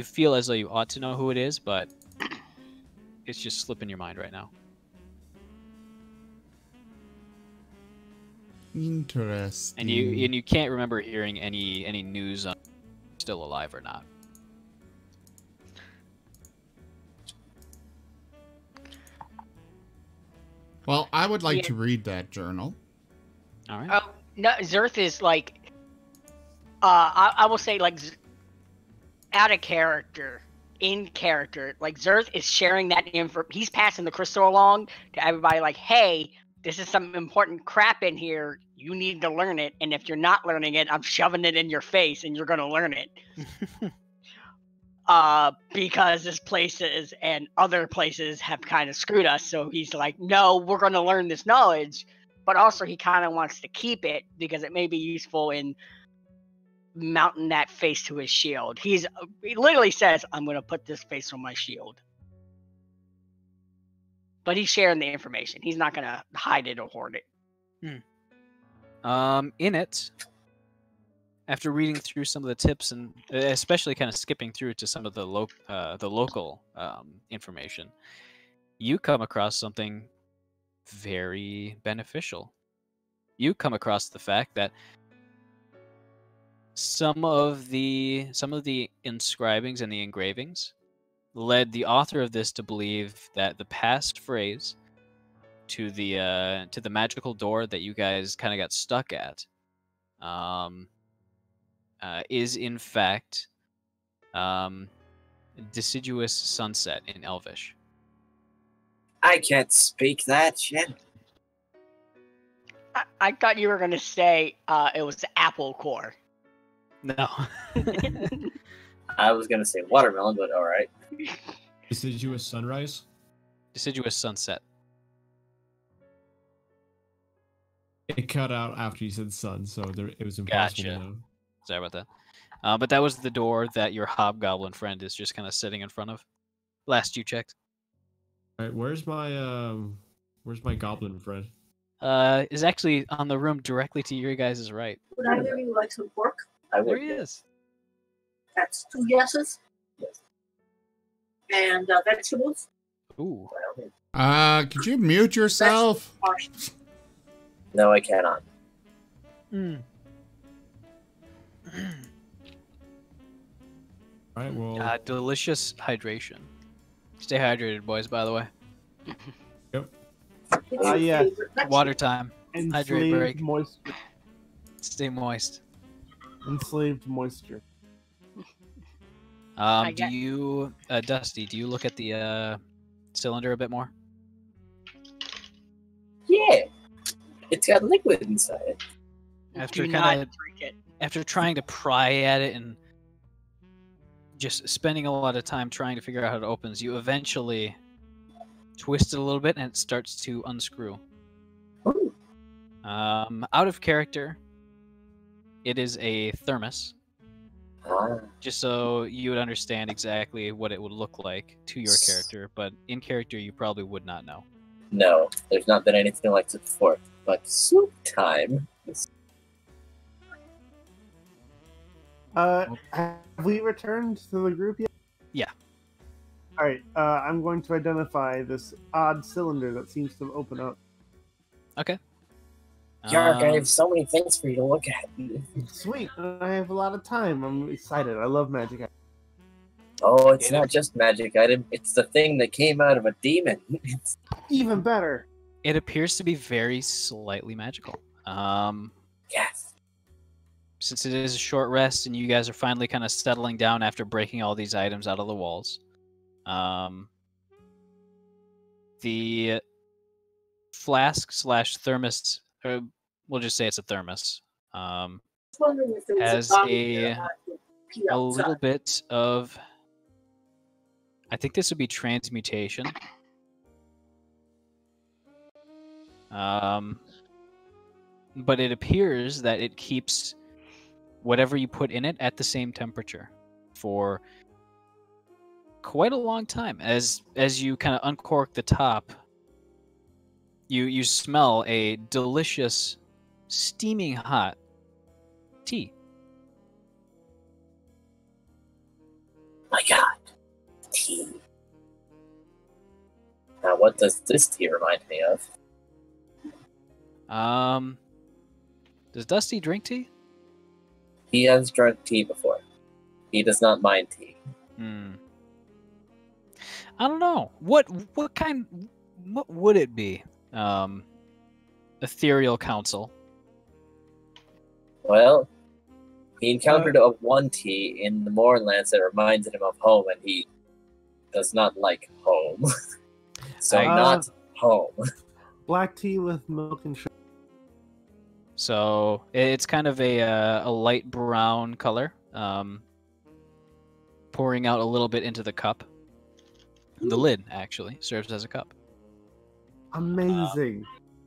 feel as though you ought to know who it is, but it's just slipping your mind right now. Interesting. And you can't remember hearing any news on still alive or not. Well, I would like to read that journal. All right. Oh no, Zerth is like, I will say like out of character, in character. Like Zerth is sharing that info. He's passing the crystal along to everybody. Like, hey, this is some important crap in here. You need to learn it, and if you're not learning it, I'm shoving it in your face, and you're gonna learn it. Because this places and other places have kind of screwed us. So he's like, no, we're going to learn this knowledge. But also he kind of wants to keep it because it may be useful in mounting that face to his shield. He literally says, I'm going to put this face on my shield. But he's sharing the information. He's not going to hide it or hoard it. In it, after reading through some of the tips and especially kind of skipping through to some of the local information, you come across something very beneficial. You come across the fact that some of the inscribings and the engravings led the author of this to believe that the past phrase to the magical door that you guys kind of got stuck at is in fact deciduous sunset in Elvish. I can't speak that shit. I thought you were going to say it was apple core. No. I was gonna say watermelon, but all right. Deciduous sunrise. Deciduous sunset. It cut out after you said sun, so it was impossible to know. Sorry about that. But that was the door that your hobgoblin friend is just kind of sitting in front of. Last you checked. All right, where's my goblin friend? Is actually on the room directly to your guys' right. Would either of you like some pork? There he is. That's 2 yeses. Yes. And vegetables. Ooh. Could you mute yourself? No, I cannot. All right, well. Delicious hydration. Stay hydrated, boys, by the way. Yep. Yeah. Water time. Hydrate break. Moisture. Stay moist. Enslaved moisture. Do you, Dusty, do you look at the cylinder a bit more? Yeah. It's got liquid inside it. After trying to pry at it and just spending a lot of time trying to figure out how it opens, you eventually twist it a little bit and it starts to unscrew. Ooh. Out of character, it is a thermos. Just so you would understand exactly what it would look like to your character, but in character you probably would not know. No, there's not been anything like this before. But soup time. Have we returned to the group yet? Yeah. Alright, I'm going to identify this odd cylinder that seems to open up. Okay. Yark, I have so many things for you to look at. Sweet, I have a lot of time. I'm excited. I love magic. Oh, it's not just magic item. It's the thing that came out of a demon. It's even better. It appears to be very slightly magical. Yes. Since it is a short rest and you guys are finally kind of settling down after breaking all these items out of the walls, the flask / thermos, we'll just say it's a thermos, has a little bit of, I think this would be transmutation. But it appears that it keeps whatever you put in it at the same temperature for quite a long time. As you kind of uncork the top, you smell a delicious, steaming hot tea. My God, tea. Now, what does this tea remind me of? Does Dusty drink tea? He has drunk tea before. He does not mind tea. I don't know. What would it be? Ethereal Council. Well, he encountered a 1T in the Moorlands that reminded him of home, and he does not like home. So not home. Black tea with milk and sugar. So it's kind of a light brown color, pouring out a little bit into the cup. The lid actually serves as a cup. Amazing.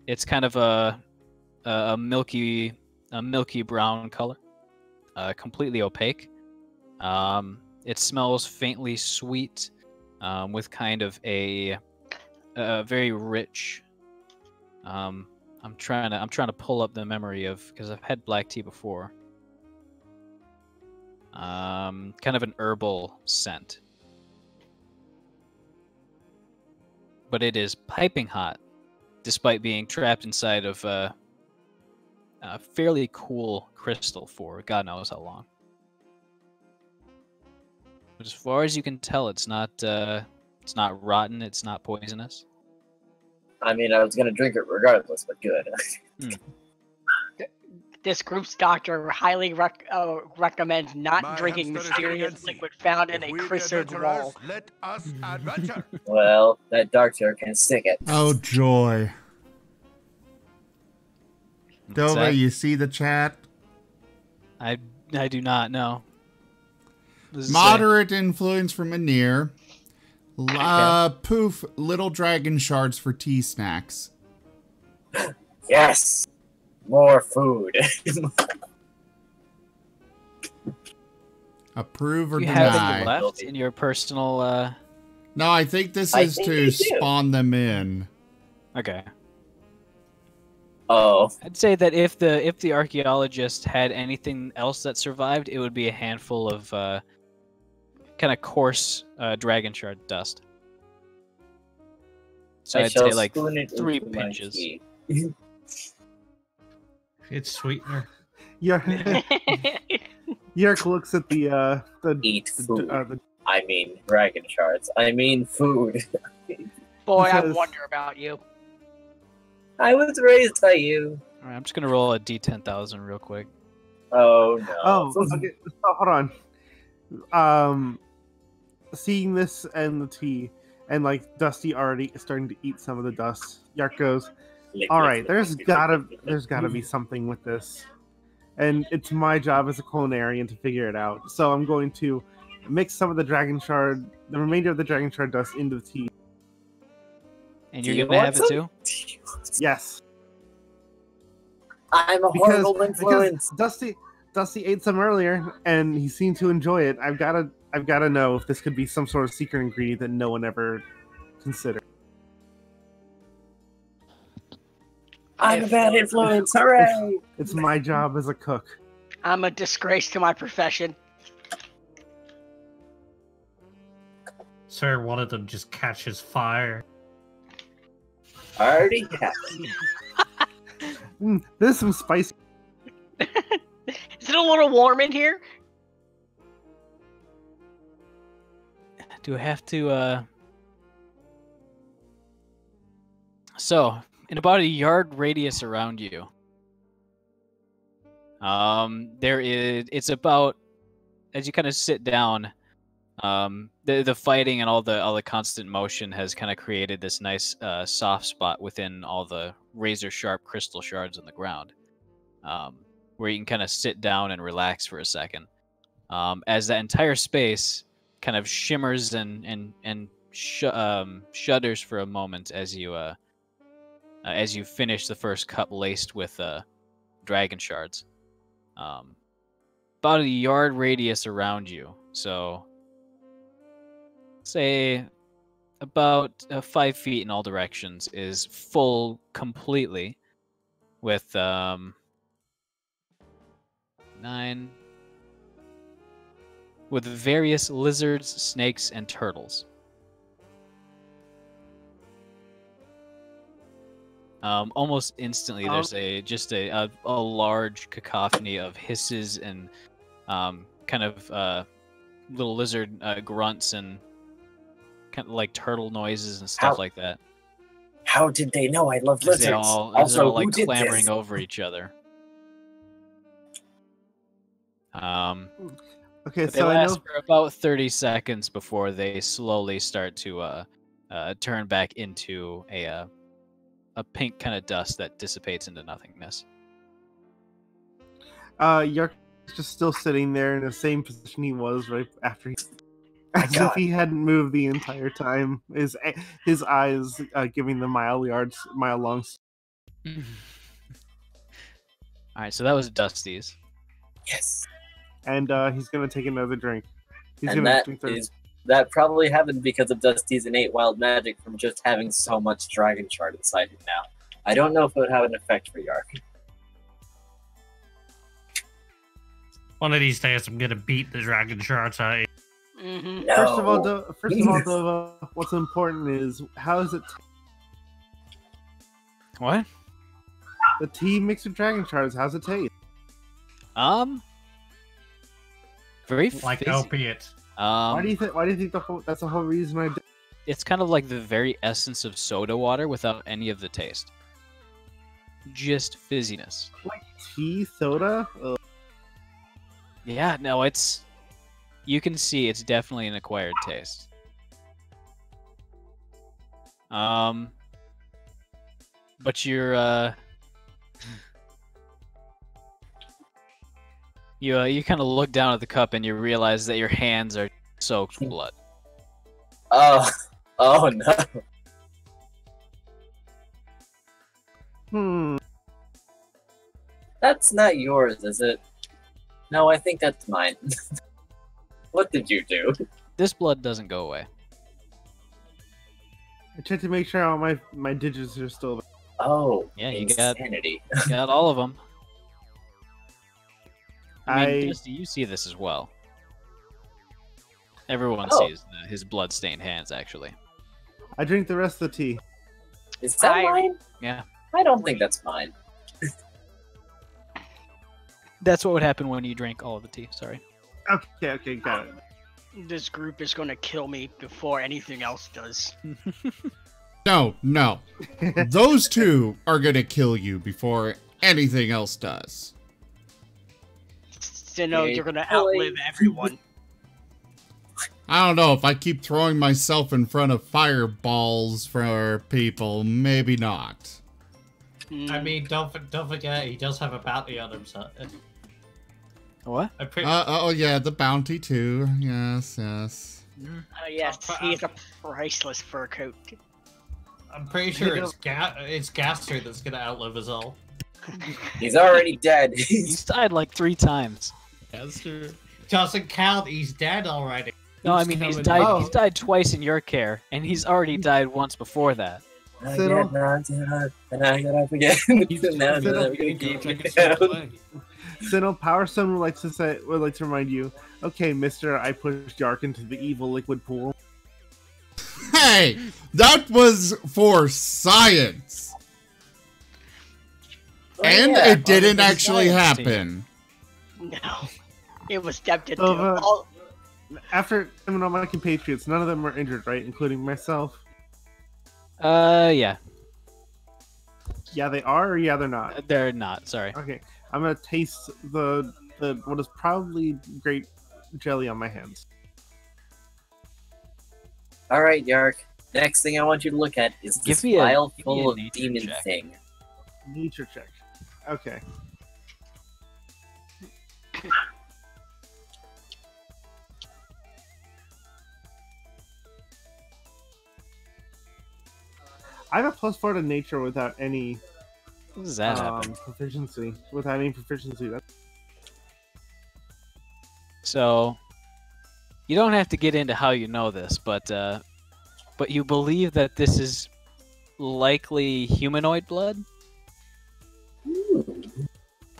It's kind of a milky brown color, completely opaque. It smells faintly sweet, with kind of a very rich. I'm trying to pull up the memory of, because I've had black tea before. Kind of an herbal scent, but it is piping hot, despite being trapped inside of a fairly cool crystal for God knows how long. But as far as you can tell, it's not rotten. It's not poisonous. I mean, I was gonna drink it regardless, but good. This group's doctor highly recommends not drinking mysterious liquid found in a chrysaid wall. Let us adventure. Well, that doctor can stick it. Oh, joy. What's Dova, that? you see the chat? I do not know. Moderate influence from Anir. Poof, little dragon shards for tea snacks. Yes! More food. Approve or You have deny? any left in your personal? No, I think this I is think to you do. spawn them in. Okay. Oh. I'd say that if the archaeologist had anything else that survived, it would be a handful of kind of coarse dragon shard dust. So I'd say like 3 pinches. It's sweetener. Yerk looks at the Eat food. I mean dragon shards. I mean food. Boy, I Because- wonder about you. I was raised by you. All right, I'm just gonna roll a d10,000 real quick. Oh no. Oh, okay. So, hold on. Seeing this and the tea, and like Dusty already starting to eat some of the dust, Yark goes, "All right, there's gotta be something with this, and it's my job as a culinarian to figure it out. So I'm going to mix some of the remainder of the dragon shard dust into the tea. And Do you're you gonna have want it too? Yes, I'm a horrible influence. because Dusty ate some earlier, and he seemed to enjoy it. I've gotta know if this could be some sort of secret ingredient that no one ever considered." I'm a bad influence. Hooray! It's my job as a cook. I'm a disgrace to my profession. Sir, one of them just catches fire. Already happened. There's some spicy. Is it a little warm in here? Do I have to? So, in about a yard radius around you, it's about, as you kind of sit down, the fighting and all the constant motion has kind of created this nice soft spot within all the razor sharp crystal shards on the ground, where you can kind of sit down and relax for a second, as that entire space kind of shimmers and shudders for a moment as you finish the first cup laced with dragon shards. About a yard radius around you, so say about 5 feet in all directions, is full completely with 9 with various lizards, snakes, and turtles. Almost instantly, there's a large cacophony of hisses and kind of little lizard grunts and kind of like turtle noises and stuff like that. How did they know I love lizards? They're all like who did clambering this? over each other. Okay, But they so I last know. for about 30 seconds before they slowly start to turn back into a pink kind of dust that dissipates into nothingness. Yark is just still sitting there in the same position he was right after he. As if he hadn't moved the entire time. His eyes giving the mile long. Alright, so that was Dusty's. Yes. And he's gonna take another drink. He's And gonna drink third. that probably happened because of Dusty's innate wild magic from just having so much dragon shard inside him now. I don't know if it would have an effect for Yark. One of these days, I'm gonna beat the dragon shards out. Mm-hmm. No. First of all, though, what's important is how is it? What? The tea mixed with dragon shards. How's it taste? Very Like fizzy. opiate. Why do you think that's the whole reason I did? It's kind of like the very essence of soda water without any of the taste. Just fizziness. Like tea soda? Yeah, no, it's... You can see it's definitely an acquired taste. But you're, you kind of look down at the cup and you realize that your hands are soaked with blood. Oh no. That's not yours, is it? No, I think that's mine. What did you do? This blood doesn't go away. I checked to make sure all my digits are still there. Oh, Yeah, you insanity. got all of them. I mean, I- Dusty, you see this as well. Everyone Oh. sees his blood-stained hands, actually. I drink the rest of the tea. Is that mine? Yeah. I don't think that's mine. That's what would happen when you drank all of the tea, sorry. Okay, got it. This group is going to kill me before anything else does. No. Those two are gonna kill you before anything else does. So no, you're going to outlive everyone. I don't know, if I keep throwing myself in front of fireballs for people, maybe not. I mean, don't forget, he does have a bounty on himself. What? Oh yeah, the bounty too. Yes. Yes, he has a priceless fur coat. I'm pretty sure it's Gaster that's gonna outlive us all. He's already dead. He's died like 3 times. Gaster doesn't count. He's dead already. No, I mean, he's died twice in your care, and he's already died once before that. Sinnoh, Power Stone would like to remind you, okay, mister, I pushed Yark into the evil liquid pool. Hey, that was for science. And yeah. it didn't actually happen. No, it was stepped into. So, after killing all my compatriots, none of them were injured, right? Including myself? Yeah. Yeah, they are, or yeah, they're not? They're not, sorry. Okay, I'm gonna taste the what is probably great jelly on my hands. Alright, Yark. Next thing I want you to look at is this vial full of demon thing. Nature check. Okay. I have a +4 to nature without any How does that happen? proficiency. Without any proficiency. So, you don't have to get into how you know this, but you believe that this is likely humanoid blood?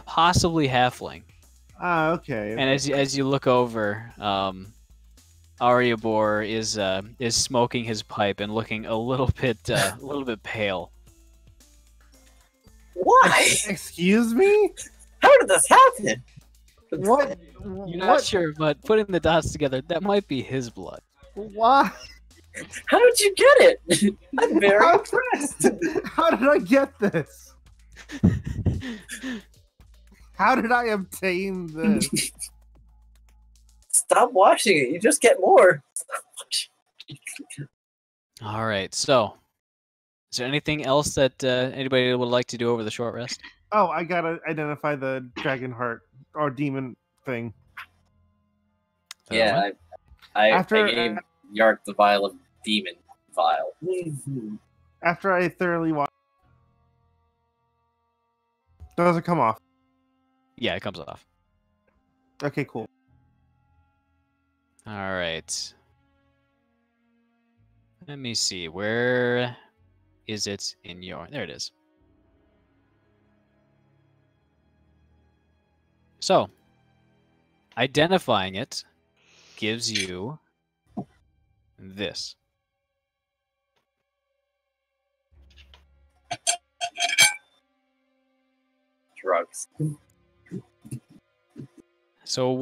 Possibly halfling. Ah, okay. And as you look over, Aryabor is smoking his pipe and looking a little bit pale. Why? Excuse me? How did this happen? What? You're not sure, but putting the dots together, that might be his blood. Why? How did you get it? I'm very impressed. How did I get this? How did I obtain this? Stop watching it. You just get more. All right. So, is there anything else that anybody would like to do over the short rest? Oh, I gotta identify the dragon heart or demon thing. Yeah, I After- gave Yark the vial of demon vial. After I thoroughly watch, does it come off? Yeah, it comes off. Okay, cool. All right. Let me see. Where is it in your... There it is. So, identifying it gives you this. Drugs. So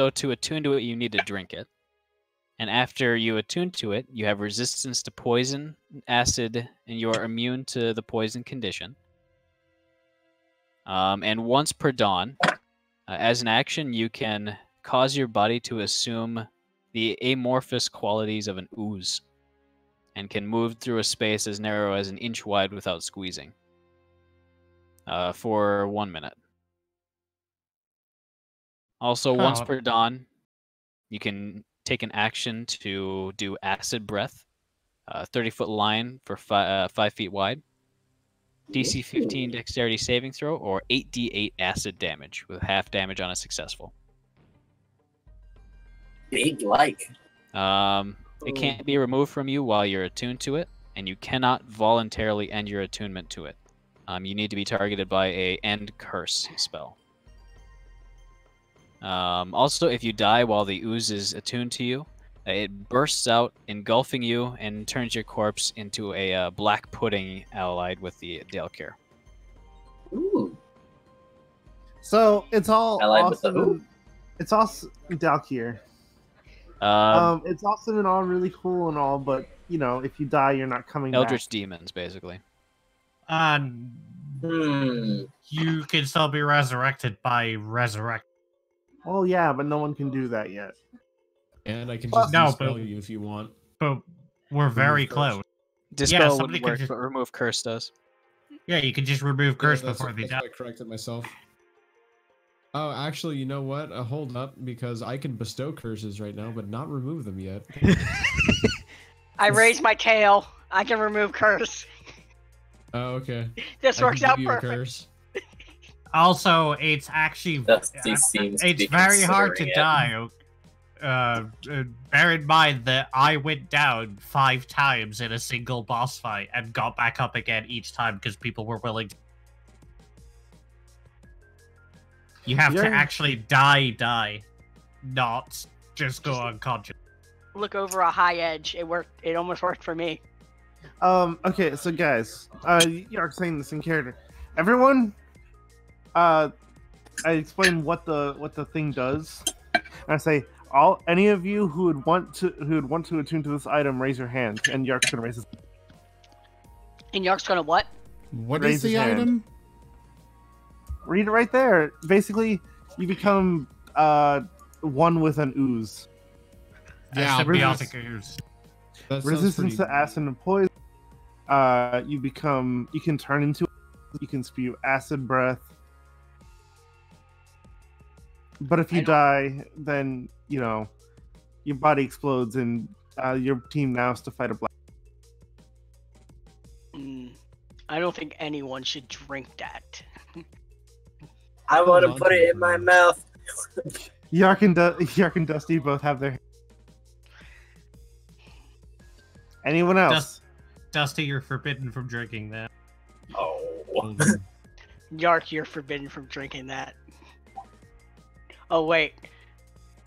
to attune to it, you need to drink it. And after you attune to it, you have resistance to poison, acid, and you are immune to the poison condition. And once per dawn, as an action, you can cause your body to assume the amorphous qualities of an ooze and can move through a space as narrow as an inch wide without squeezing for 1 minute. Also, once per dawn, you can take an action to do acid breath, 30-foot line for 5 feet wide, DC 15 dexterity saving throw, or 8d8 acid damage with half damage on a successful. Big like. It can't be removed from you while you're attuned to it, and you cannot voluntarily end your attunement to it. You need to be targeted by a end curse spell. Also, if you die while the ooze is attuned to you, it bursts out, engulfing you, and turns your corpse into a black pudding allied with the Dalkir. Ooh. So it's all Allied with the awesome. who? It's awesome, Dalkir. It's awesome and all, really cool and all, but you know, if you die, you're not coming Eldritch back. demons, basically. You can still be resurrected by resurrect. Oh yeah, but no one can do that yet. And I can Well, just no, dispel but- you if you want. But we're very curse. close. Dispel somebody wouldn't could work, just- but remove curse does. Yeah, you can just remove curse Yeah, that's before they die. why I corrected myself. Oh, actually, you know what? Hold up, because I can bestow curses right now, but not remove them yet. I raise my tail. I can remove curse. Oh, okay. This I works can out give you a perfect. curse. Also, it's actually Dusty seems to it's be very hard to considering it. die. Bear in mind that I went down 5 times in a single boss fight and got back up again each time because people were willing to... You have to Yeah. actually die, not just go unconscious. Look over a high edge. It worked. It almost worked for me. Okay, so guys, you're saying this in character. Everyone, I explain what the thing does. And I say, any of you who would want to attune to this item, raise your hand, and Yark's gonna raise his. And Yark's gonna what? What Raise is the his hand. item? Read it right there. Basically, you become one with an ooze. Yeah, Symbiotic ooze. That sounds Resistance pretty- to acid and poison. You can turn into. You can spew acid breath. But if you die, then you know your body explodes, and your team now has to fight a black. I don't think anyone should drink that. I want to put it in my mouth. Yark and Dusty both have their. Anyone else? Dusty, you're forbidden from drinking that. Oh. Yark, you're forbidden from drinking that. Oh wait,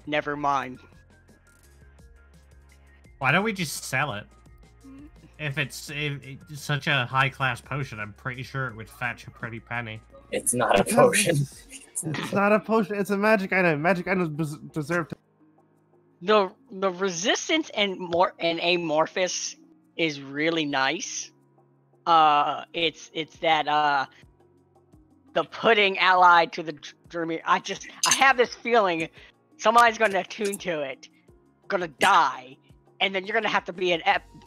never mind. Why don't we just sell it? If it's such a high-class potion, I'm pretty sure it would fetch a pretty penny. It's not a Because potion. It's not a potion. It's a magic item. Magic items deserve to. The resistance and amorphous is really nice. It's that the pudding allied to the dreamy. I have this feeling Somebody's going to attune to it, going to die, and then you're going to have to be an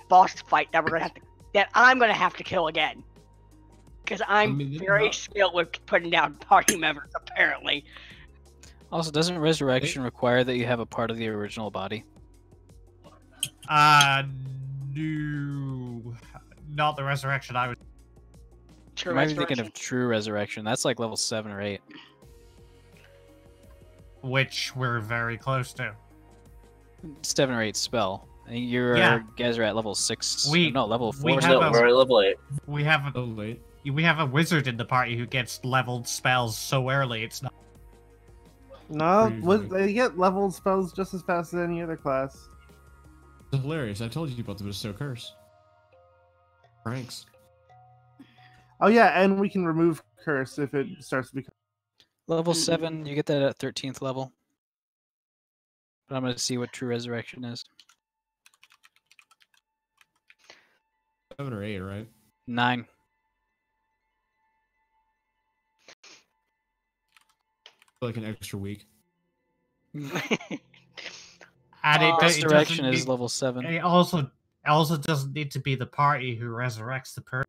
boss fight that I'm going to have to kill again. Because I'm very skilled with putting down party members, apparently. Also, doesn't resurrection require that you have a part of the original body? No, not the resurrection. I was. You might be thinking of true resurrection. That's like level 7 or 8. Which we're very close to. 7 or 8 spell. You guys are at level 6. Level 4. We're at level 8. We have a wizard in the party who gets leveled spells so early. It's not. No, they get leveled spells just as fast as any other class. It's hilarious. I told you about the Bestow Curse. Pranks. Oh yeah, and we can remove curse if it starts to become level 7. You get that at 13th level. But I'm gonna see what true resurrection is. 7 or 8, right? 9. Like an extra week. And resurrection is level 7. It also doesn't need to be the party who resurrects the person.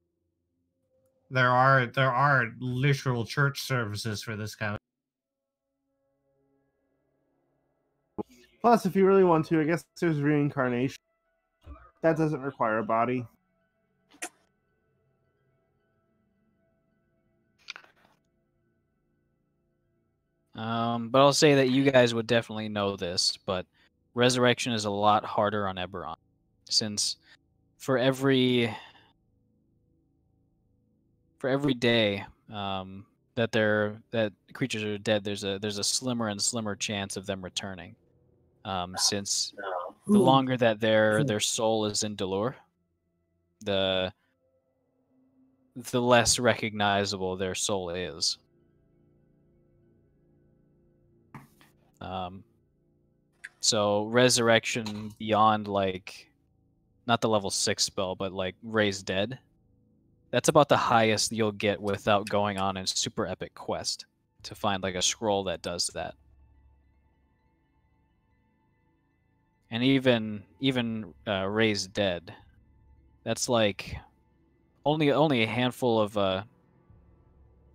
There are literal church services for this kind of. Plus, if you really want to, I guess there's reincarnation. That doesn't require a body. But I'll say that you guys would definitely know this, but resurrection is a lot harder on Eberron, since for every day that creatures are dead, there's a slimmer and slimmer chance of them returning. Since the longer that their soul is in Dolor, the less recognizable their soul is. So resurrection beyond, like, not the level 6 spell, but like Raise Dead, that's about the highest you'll get without going on a super epic quest to find like a scroll that does that. And even Raise Dead, that's like only a handful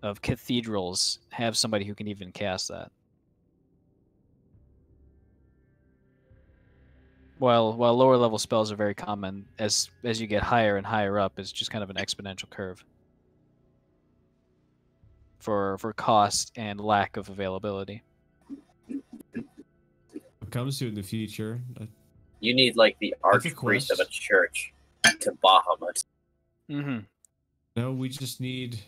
of cathedrals have somebody who can even cast that. While lower level spells are very common, as you get higher and higher up, it's just kind of an exponential curve for cost and lack of availability. What comes to in the future? You need like the archpriest of a church to Bahamut. Mm-hmm. No, we just need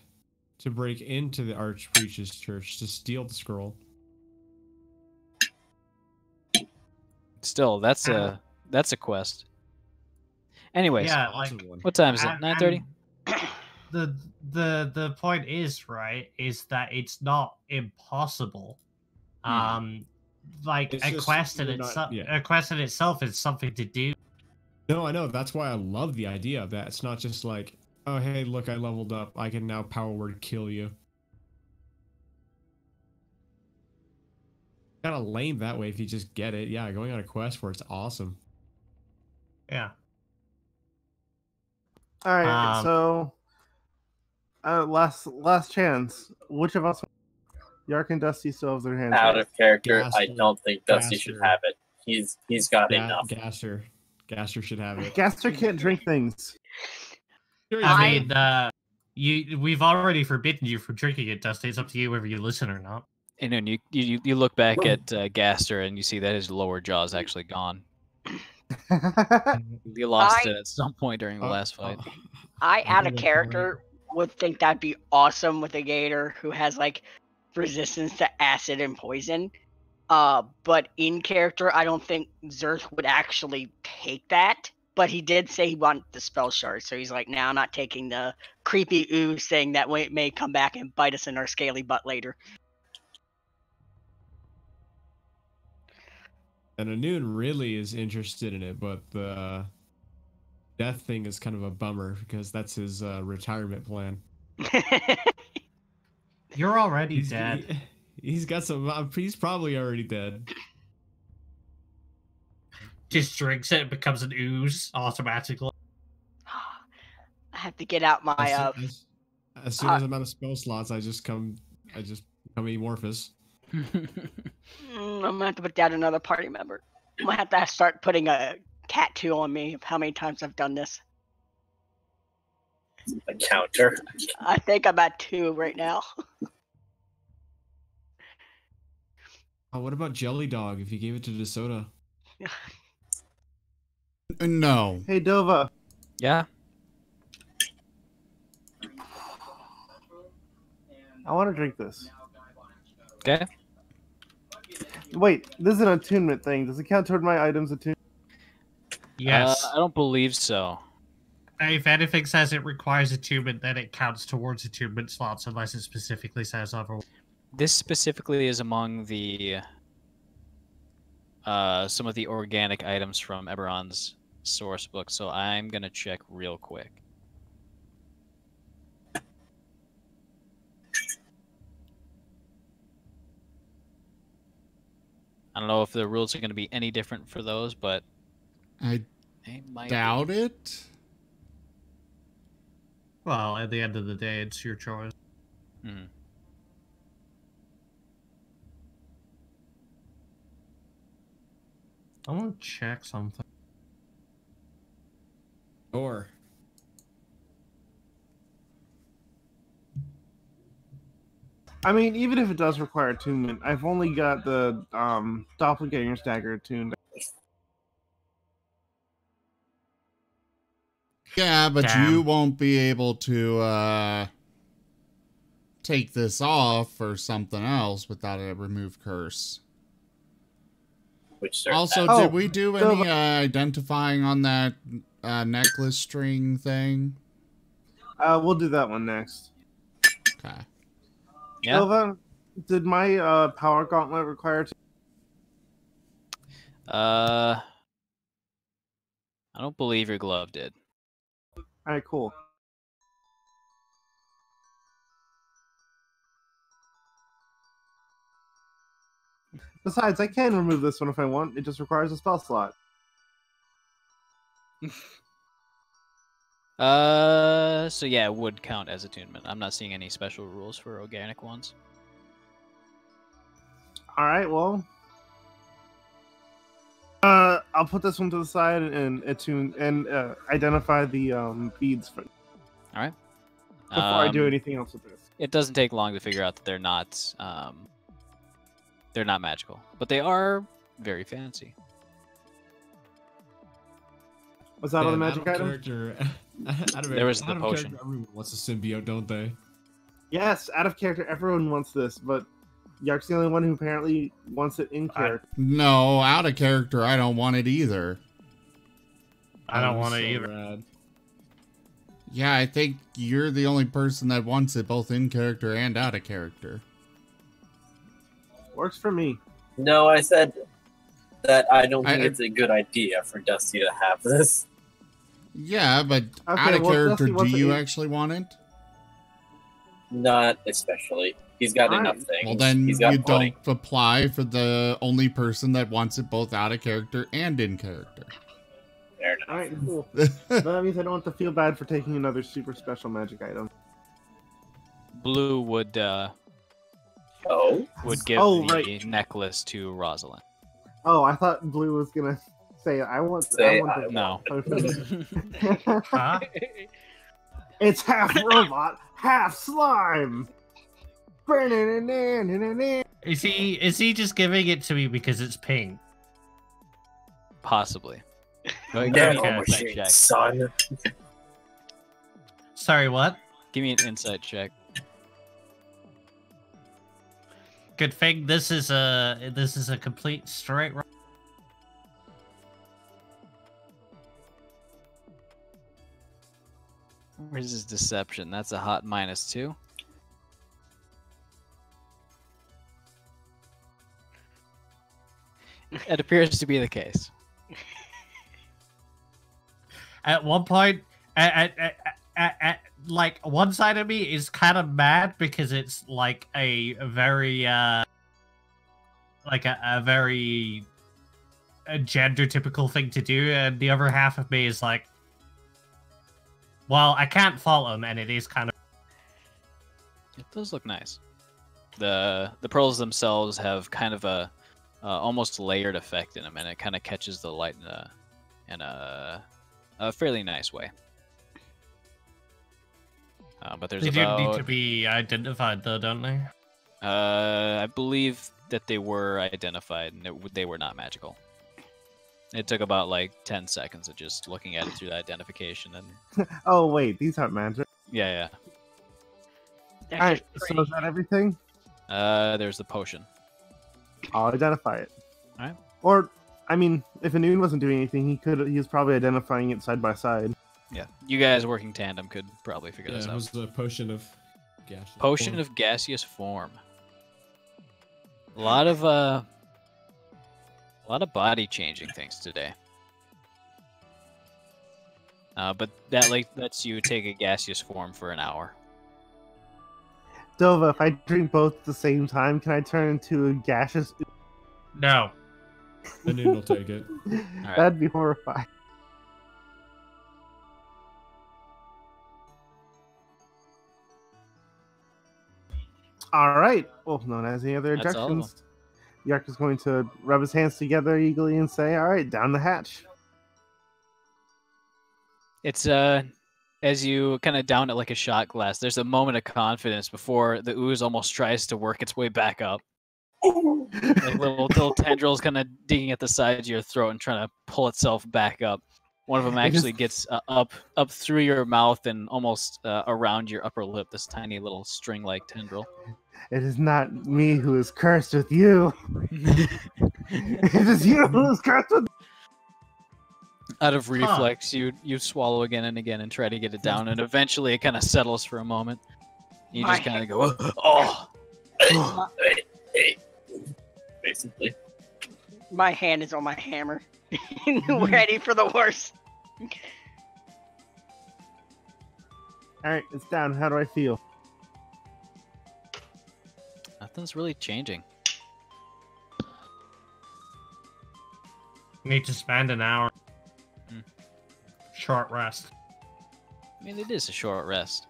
to break into the archpriest's church to steal the scroll. Still, that's a quest. Anyways, yeah, like, what time is it? 9:30. The point is, right, is that it's not impossible. Like it's a quest in itself, a quest in itself is something to do. No, I know. That's why I love the idea of that. It's not just like, oh hey, look, I leveled up. I can now power word kill you. Kind of lame that way if you just get it. Yeah, going on a quest where it's awesome. Yeah. All right. So, last chance. Which of us? Yark and Dusty still have their hands out raised. of character. I don't think Dusty should have it. He's got enough. Gaster should have it. Gaster can't drink things. I mean, we've already forbidden you from drinking it, Dusty. It's up to you whether you listen or not. And then you look back at Gaster and you see that his lower jaw is actually gone. You lost it at some point during the last fight. I, out of character, would think that'd be awesome with a gator who has like resistance to acid and poison. But in character, I don't think Zerth would actually take that. But he did say he wanted the spell shard, so he's like, "Now I'm not taking the creepy ooze thing that may come back and bite us in our scaly butt later." And Ihnuun really is interested in it, but the death thing is kind of a bummer because that's his retirement plan. You're already dead. He's got some. He's probably already dead. Just drinks it, it becomes an ooze automatically. I have to get out my As soon as I'm out of spell slots, I just become amorphous. I'm gonna have to put down another party member. I'm gonna have to start putting a tattoo on me of how many times I've done this. A counter. I think I'm at 2 right now. Oh, what about Jelly Dog? If you gave it to DeSoto? No. Hey, Dova. Yeah. I want to drink this. Okay. Wait, this is an attunement thing. Does it count toward my items attunement? Yes. I don't believe so. If anything says it requires attunement, then it counts towards attunement slots unless it specifically says otherwise. This specifically is among the some of the organic items from Eberron's source book, so I'm gonna check real quick. I don't know if the rules are going to be any different for those, but I doubt it. Well, at the end of the day, it's your choice. Hmm. I want to check something. Or I mean, even if it does require attunement, I've only got the Doppelganger's Dagger attuned. Yeah, but Damn. you won't be able to take this off or something else without a remove curse. Which Also, Oh, did we do any identifying on that necklace string thing? We'll do that one next. Okay. Yeah. Dova, did my power gauntlet require I don't believe your glove did. Alright, cool. Besides, I can remove this one if I want. It just requires a spell slot. So yeah, it would count as attunement. I'm not seeing any special rules for organic ones. Alright, well. I'll put this one to the side and attune and identify the beads for All right. before I do anything else with this. It doesn't take long to figure out that they're not magical, but they are very fancy. Was that all the magic items? There was the potion. Everyone wants a symbiote, don't they? Yes, out of character, everyone wants this, but Yark's the only one who apparently wants it in character. No, out of character, I don't want it either. I don't want So it either. rad. Yeah, I think you're the only person that wants it both in character and out of character. Works for me. No, I said that I don't think it's a good idea for Dusty to have this. Yeah, but Okay, out of well, character, Dusty do wants it you in- actually want it? Not especially. He's got enough things. Well, then He's got you plenty. don't apply for the only person that wants it both out of character and in character. Fair enough. Alright, cool. That means I don't have to feel bad for taking another super special magic item. Blue would give Oh, the right. necklace to Rosalind. Oh, I thought Blue was gonna say I want Say, I want I the Huh? It's half robot, half slime. Is he just giving it to me because it's pink? Possibly. Go ahead, give me an Nano insight machine, check. son. Sorry, what? Give me an insight check. Good thing this is a complete straight run. Where's his deception? That's a hot -2. It appears to be the case. At one point, like one side of me is kind of mad because it's like a very like a very a gender typical thing to do, and the other half of me is like, well, I can't fault him, and it is kind of. It does look nice. The pearls themselves have kind of a almost layered effect in them, and it kind of catches the light in a fairly nice way. But there's They about... do need to be identified, though, don't they? I believe that they were identified, and they were not magical. It took about like 10 seconds of just looking at it through the identification, and Oh wait, these aren't magic. yeah. That's Alright, just so is that everything? There's the potion. I'll identify it. Alright. Or, I mean, if Ihnuun wasn't doing anything, he was probably identifying it side by side. Yeah, you guys working tandem could probably figure this It out. was the potion of gaseous Potion form. of gaseous form. A lot of body changing things today. But that lets you take a gaseous form for an hour. Dova, if I drink both at the same time, can I turn into a gaseous? No. Ihnuun will take it. Alright. That'd be horrifying. All right. Well, known as any other That's all of them. ejections, Yark is going to rub his hands together eagerly and say, "All right, down the hatch." It's as you kind of down it like a shot glass, there's a moment of confidence before the ooze almost tries to work its way back up. Like little tendrils kind of digging at the sides of your throat and trying to pull itself back up. One of them actually gets up through your mouth and almost around your upper lip, this tiny little string-like tendril. It is not me who is cursed with you. It is you who is cursed with. Out of reflex, you swallow again and again and try to get it down, and eventually it kind of settles for a moment. You just kind of go, oh. Basically. My hand is on my hammer, ready for the worst. All right, it's down. How do I feel? Nothing's really changing. Need to spend an hour. Hmm. Short rest. I mean, it is a short rest.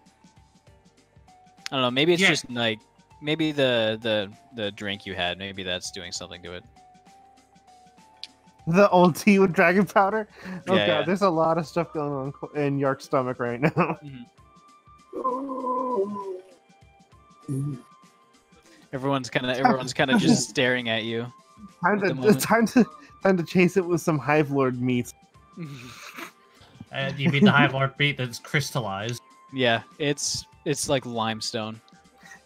I don't know. Maybe it's Yeah. just like maybe the drink you had. Maybe that's doing something to it. The old tea with dragon powder? Oh Yeah, god, yeah. there's a lot of stuff going on in Yark's stomach right now. Everyone's kind of just staring at you. Time At the moment. to chase it with some Hive Lord meat. You mean the Hive Lord beat that's crystallized? Yeah, it's like limestone.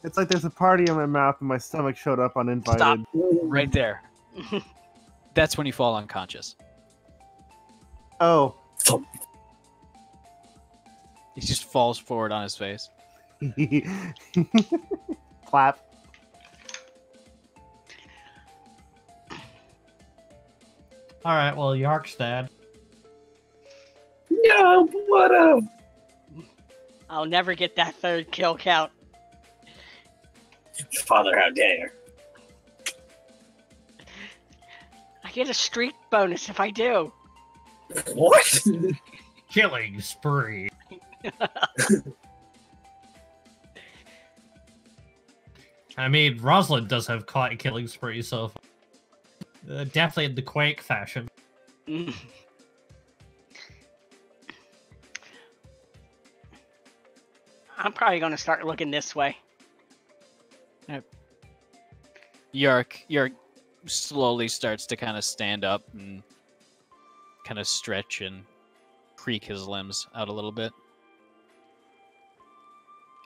It's like there's a party in my mouth and my stomach showed up uninvited. Stop right there. That's when you fall unconscious. Oh. He just falls forward on his face. Clap. Alright, well, Yark's dead. No, what up? I'll never get that third kill count. Father, how dare. I get a streak bonus if I do. What? Killing spree. I mean, Rosalind does have quite a killing spree, so definitely in the Quake fashion. Mm. I'm probably going to start looking this way. Yark slowly starts to kind of stand up and kind of stretch and creak his limbs out a little bit.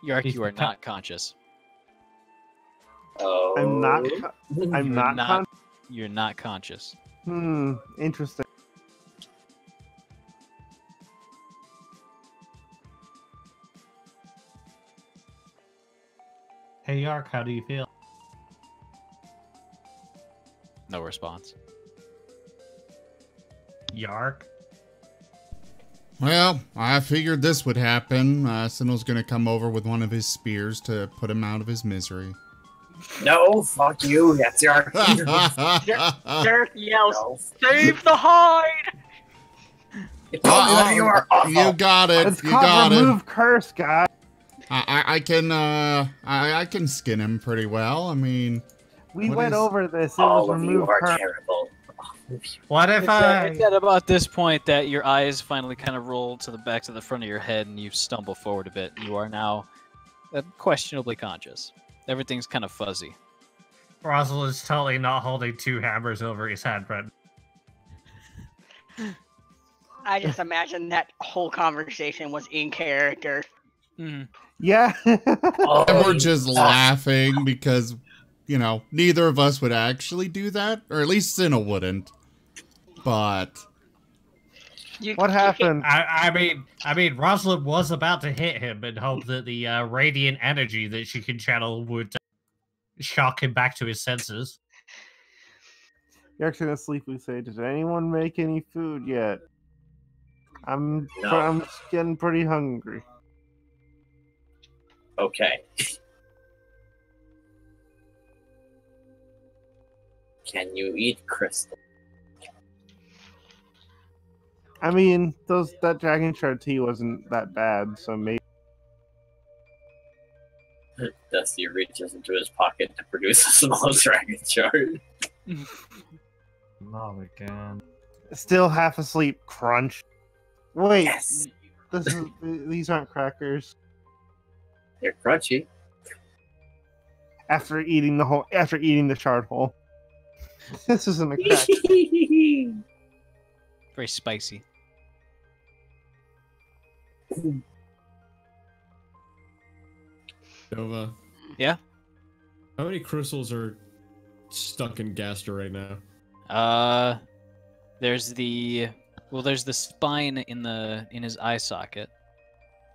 Yark, you are not conscious. Oh. I'm not. You're not conscious. Interesting. Hey, Yark, how do you feel? No response. Yark? Well, I figured this would happen. Sinnoh's gonna come over with one of his spears to put him out of his misery. No, fuck you. That's your. Dirk yells, No. "Save the hide!" You told me that you were awful. You got it. It's You called got it. remove curse, guy. I can skin him pretty well. I mean, We what went is- over this. It All was of you remove are curse. terrible. What if It's at about this point that your eyes finally kind of roll to the back to the front of your head and you stumble forward a bit. You are now questionably conscious. Everything's kind of fuzzy. Rosal is totally not holding two hammers over his head, but I just imagine that whole conversation was in character. Yeah. Oh, and we're you just fuck. laughing because, you know, neither of us would actually do that, or at least Cinna wouldn't. But What happened? I mean, Rosalind was about to hit him and hope that the radiant energy that she can channel would shock him back to his senses. You're actually gonna sleepily say, "Did anyone make any food yet?" I'm No. getting pretty hungry. Okay. Can you eat crystal? I mean, that dragon shard tea wasn't that bad, so maybe. Dusty reaches into his pocket to produce a small dragon shard. Not again. Still half asleep. Crunch. Wait, Yes, these aren't crackers. they're crunchy. After eating the shard hole. This isn't a cracker. Very spicy. Nova. Yeah? How many crystals are stuck in Gaster right now? There's the spine in his eye socket.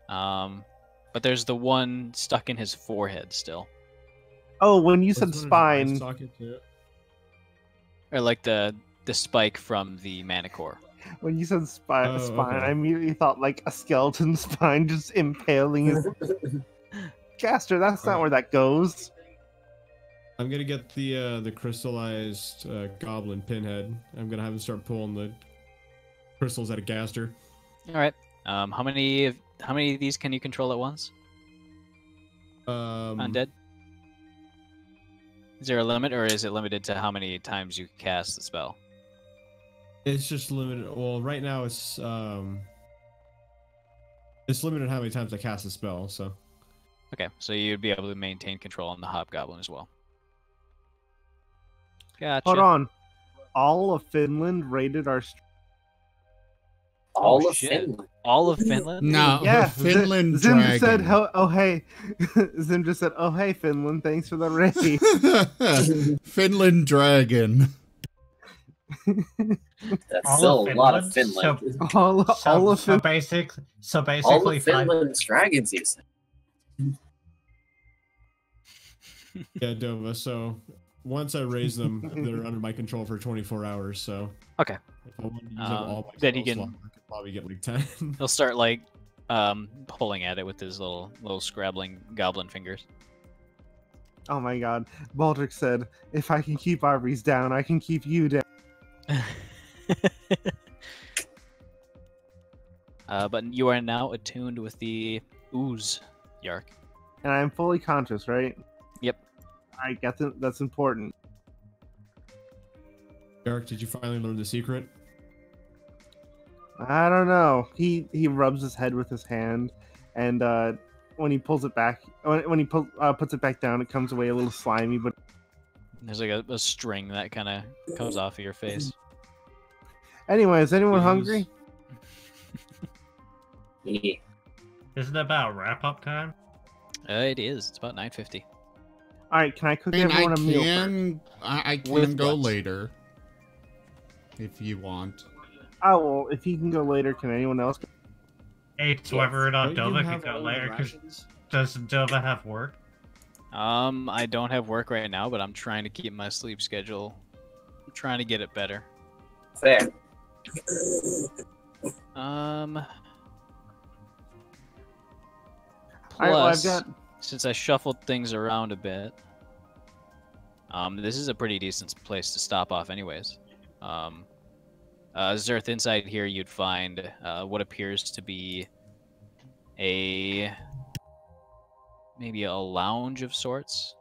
But there's the one stuck in his forehead still. Oh, when you said What's one of spine, his eye sockets? Yeah. Or like the spike from the manicore. when you said spine, Oh, okay. I immediately thought like a skeleton spine just impaling his. Gaster, that's not where that goes. I'm gonna get the crystallized goblin pinhead. I'm gonna have him start pulling the crystals out of Gaster. All right. How many of these can you control at once? Undead? Is there a limit, or is it limited to how many times you cast the spell? It's just limited. Well, right now it's limited how many times I cast a spell. So Okay, so you'd be able to maintain control on the hobgoblin as well. Gotcha. Hold on. All of Finland rated our. All Oh, of shit. Finland. All of Finland? no, Yeah, Finland Zim dragon. said, "Oh hey," Zim just said, "Oh hey, Finland, thanks for the raid." Finland dragon. That's All still of a lot of Finland? Finland. all of So Finland. basically, All of Finland's dragons, you said. yeah, Dova. So once I raise them, they're under my control for 24 hours. So Okay. if I want to use up all my Then he spell can- slots, I could probably get like 10. He'll start like pulling at it with his little scrabbling goblin fingers. Oh my god. Baldric said, "If I can keep Arby's down, I can keep you down." But you are now attuned with the ooze, Yark. And I'm fully conscious, right? Yep. I get that. That's important. Eric, did you finally learn the secret? I don't know. He rubs his head with his hand, and when he pulls it back, when he puts it back down, it comes away a little slimy. But There's like a string that kind of comes off of your face. anyway, is anyone Please. hungry? Yeah. Isn't it about wrap up time? It is. It's about 9:50. All right, can I cook I mean, everyone a meal? first? I can With go what? later. If you want. Oh well, if he can go later, can anyone else? Go? It's whether or not Don't you Dova can have go all the later. 'Cause rations? does Dova have work? I don't have work right now, but I'm trying to keep my sleep schedule. I'm trying to get it better. Fair. All right, well, I've Plus, got. since I shuffled things around a bit, This is a pretty decent place to stop off, anyways. Zerth, inside here, you'd find what appears to be maybe a lounge of sorts.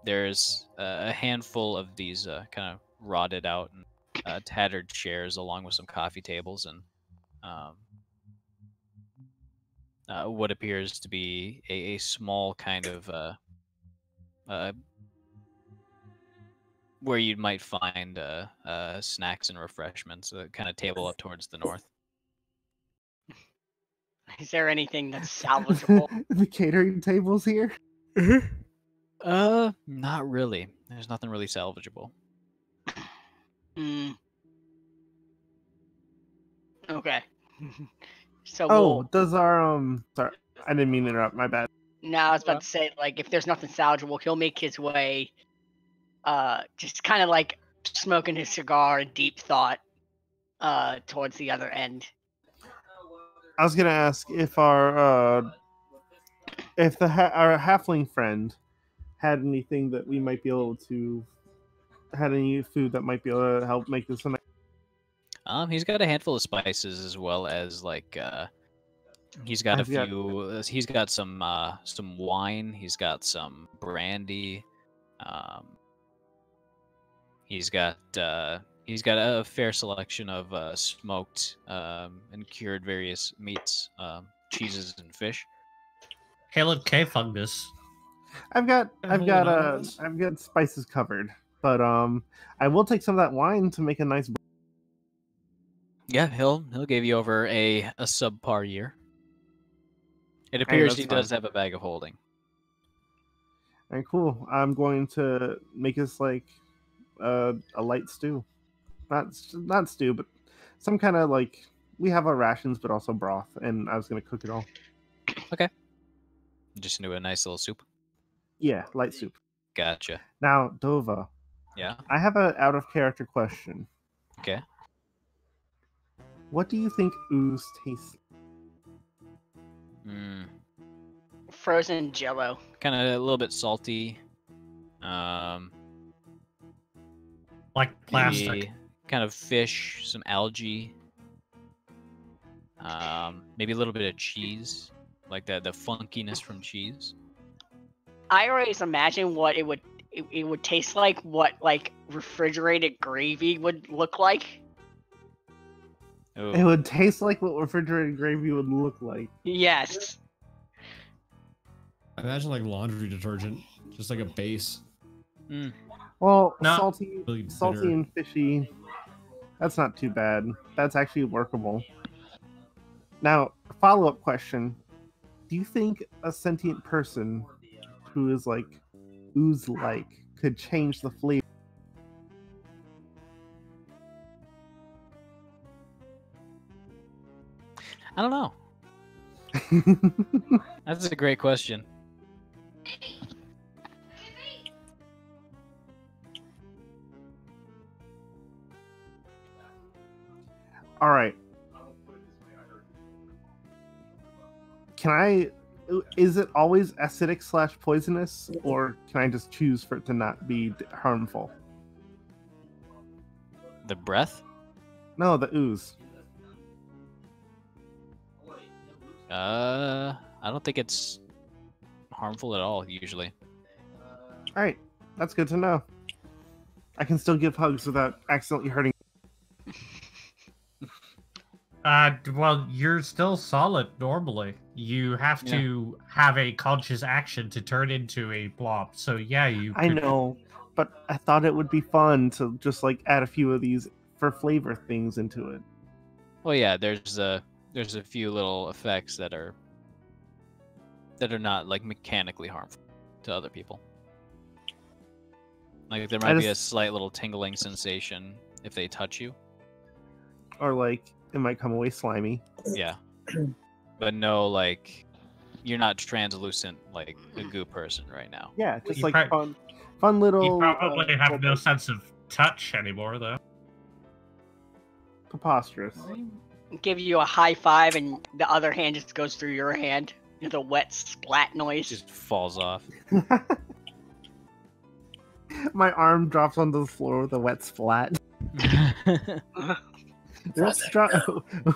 There's a handful of these kind of rotted out and tattered chairs, along with some coffee tables and what appears to be a small kind of where you might find snacks and refreshments, a kind of table up towards the north. Is there anything that's salvageable? The catering tables here. Not really. There's nothing really salvageable. Okay. So does our sorry, I didn't mean to interrupt, my bad. No, I was about to say, like, if there's nothing salvageable, he'll make his way, just kind of like smoking his cigar in deep thought, towards the other end. I was gonna ask if our halfling friend had anything that we might be able to, had any food that might be able to help make this a nice. He's got a handful of spices, as well as like he's got he's got some wine, he's got some brandy, he's got a fair selection of smoked and cured various meats, cheeses, and fish. Caleb K. Fungus. I've got spices covered, but I will take some of that wine to make a nice. Yeah, he'll give you over a subpar year. It appears he does have a bag of holding. All right, cool. I'm going to make us like a light stew, not stew, but some kind of like, we have our rations, but also broth, and I was gonna cook it all. Okay. Just into a nice little soup. Yeah, light soup. Gotcha. Now, Dova. Yeah. I have an out of character question. Okay. What do you think ooze tastes like? Frozen Jello. Kind of a little bit salty. Like plastic. Kind of fish, some algae. Maybe a little bit of cheese, like the funkiness from cheese. I always imagine what it would taste like, what like refrigerated gravy would look like. Ooh. It would taste like what refrigerated gravy would look like. Yes. I imagine like laundry detergent, just like a base. Well, No. salty and fishy. That's not too bad. That's actually workable. Now, follow-up question: do you think a sentient person who is like ooze-like could change the flavor? I don't know. That's a great question. All right. Is it always acidic / poisonous, or can I just choose for it to not be harmful? The breath? No, the ooze. I don't think it's harmful at all, usually. All right, that's good to know. I can still give hugs without accidentally hurting. Well, you're still solid normally. You have to have a conscious action to turn into a blob. So yeah, I know, but I thought it would be fun to just like add a few of these for flavor things into it. Well, yeah, there's a few little effects that are not like mechanically harmful to other people. Like there might be a slight little tingling sensation if they touch you, or like it might come away slimy. Yeah, but no, like you're not translucent like a goo person right now. Yeah, just like fun little. You probably have no sense of touch anymore, though. Preposterous. Give you a high five, and the other hand just goes through your hand. The wet splat noise just falls off. My arm drops onto the floor with a wet splat.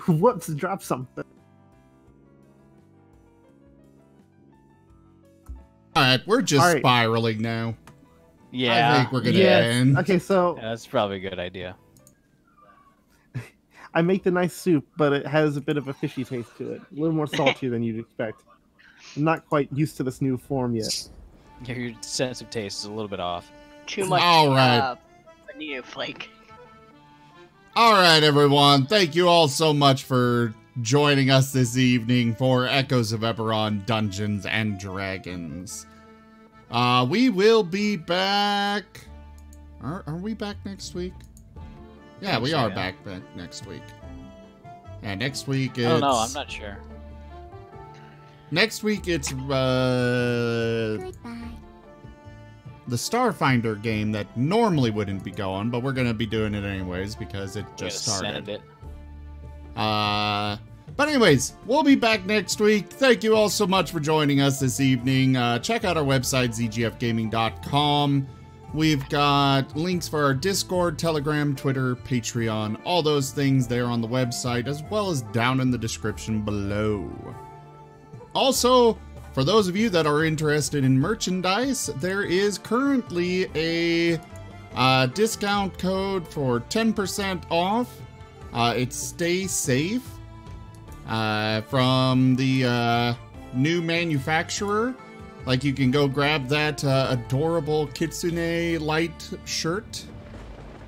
Whoops, drop something. Alright, we're just All right. spiraling now. Yeah. I think we're gonna Yes. end. Okay, so Yeah, that's probably a good idea. I make the nice soup, but it has a bit of a fishy taste to it. A little more salty than you'd expect. I'm not quite used to this new form yet. Your sense of taste is a little bit off. Too much All right. vanilla flake. Alright, everyone. Thank you all so much for joining us this evening for Echoes of Eberron Dungeons and Dragons. We will be back. Are we back next week? Yeah, we are back next week. Yeah, next week it's... I don't know, I'm not sure. Next week it's the Starfinder game that normally wouldn't be going, but we're gonna be doing it anyways because it just started. It. But anyways, we'll be back next week. Thank you all so much for joining us this evening. Check out our website, zgfgaming.com. We've got links for our Discord, Telegram, Twitter, Patreon, all those things there on the website, as well as down in the description below. Also, for those of you that are interested in merchandise, there is currently a discount code for 10% off. It's Stay Safe from the new manufacturer. Like, you can go grab that adorable Kitsune light shirt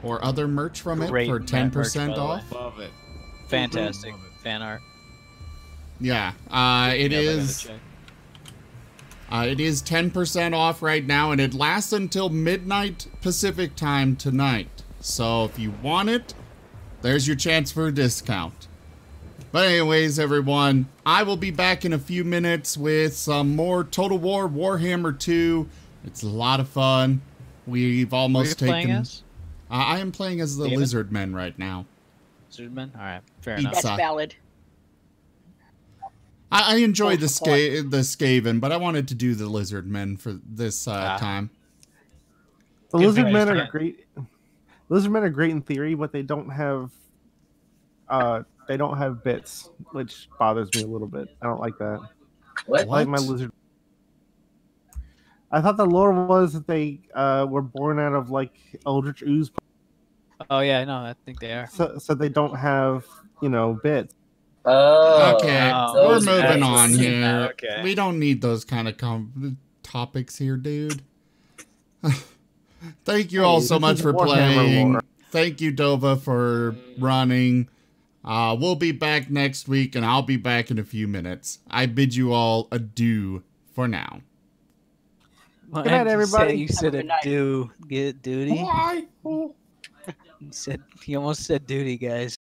or other merch from Great it for 10% merch, off. Love it. Fantastic. Fan art. Yeah, it is 10% off right now, and it lasts until midnight Pacific time tonight. So if you want it, there's your chance for a discount. But anyways, everyone, I will be back in a few minutes with some more Total War Warhammer 2. It's a lot of fun. We've almost taken... playing as? I am playing as the David? Lizardmen right now. Lizardmen? Alright, fair Pizza. enough. That's valid. I enjoy the Full support. Skaven, but I wanted to do the Lizardmen for this time. The Good lizard thing men I are can't- great. Lizard men are great in theory, but they don't have bits, which bothers me a little bit. I don't like that. What? I like my lizard. I thought the lore was that they were born out of like Eldritch Ooze, Oh yeah, no, I think they are. so they don't have bits. Oh. Okay, Oh, we're those moving guys. on here. Okay. We don't need those kind of topics here, dude. Thank you all Hey, so this much is for Warhammer playing. lore. Thank you, Dova, for running. We'll be back next week, and I'll be back in a few minutes. I bid you all adieu for now. Good night, everybody. You said Have a good night. Get duty. You almost said duty, guys.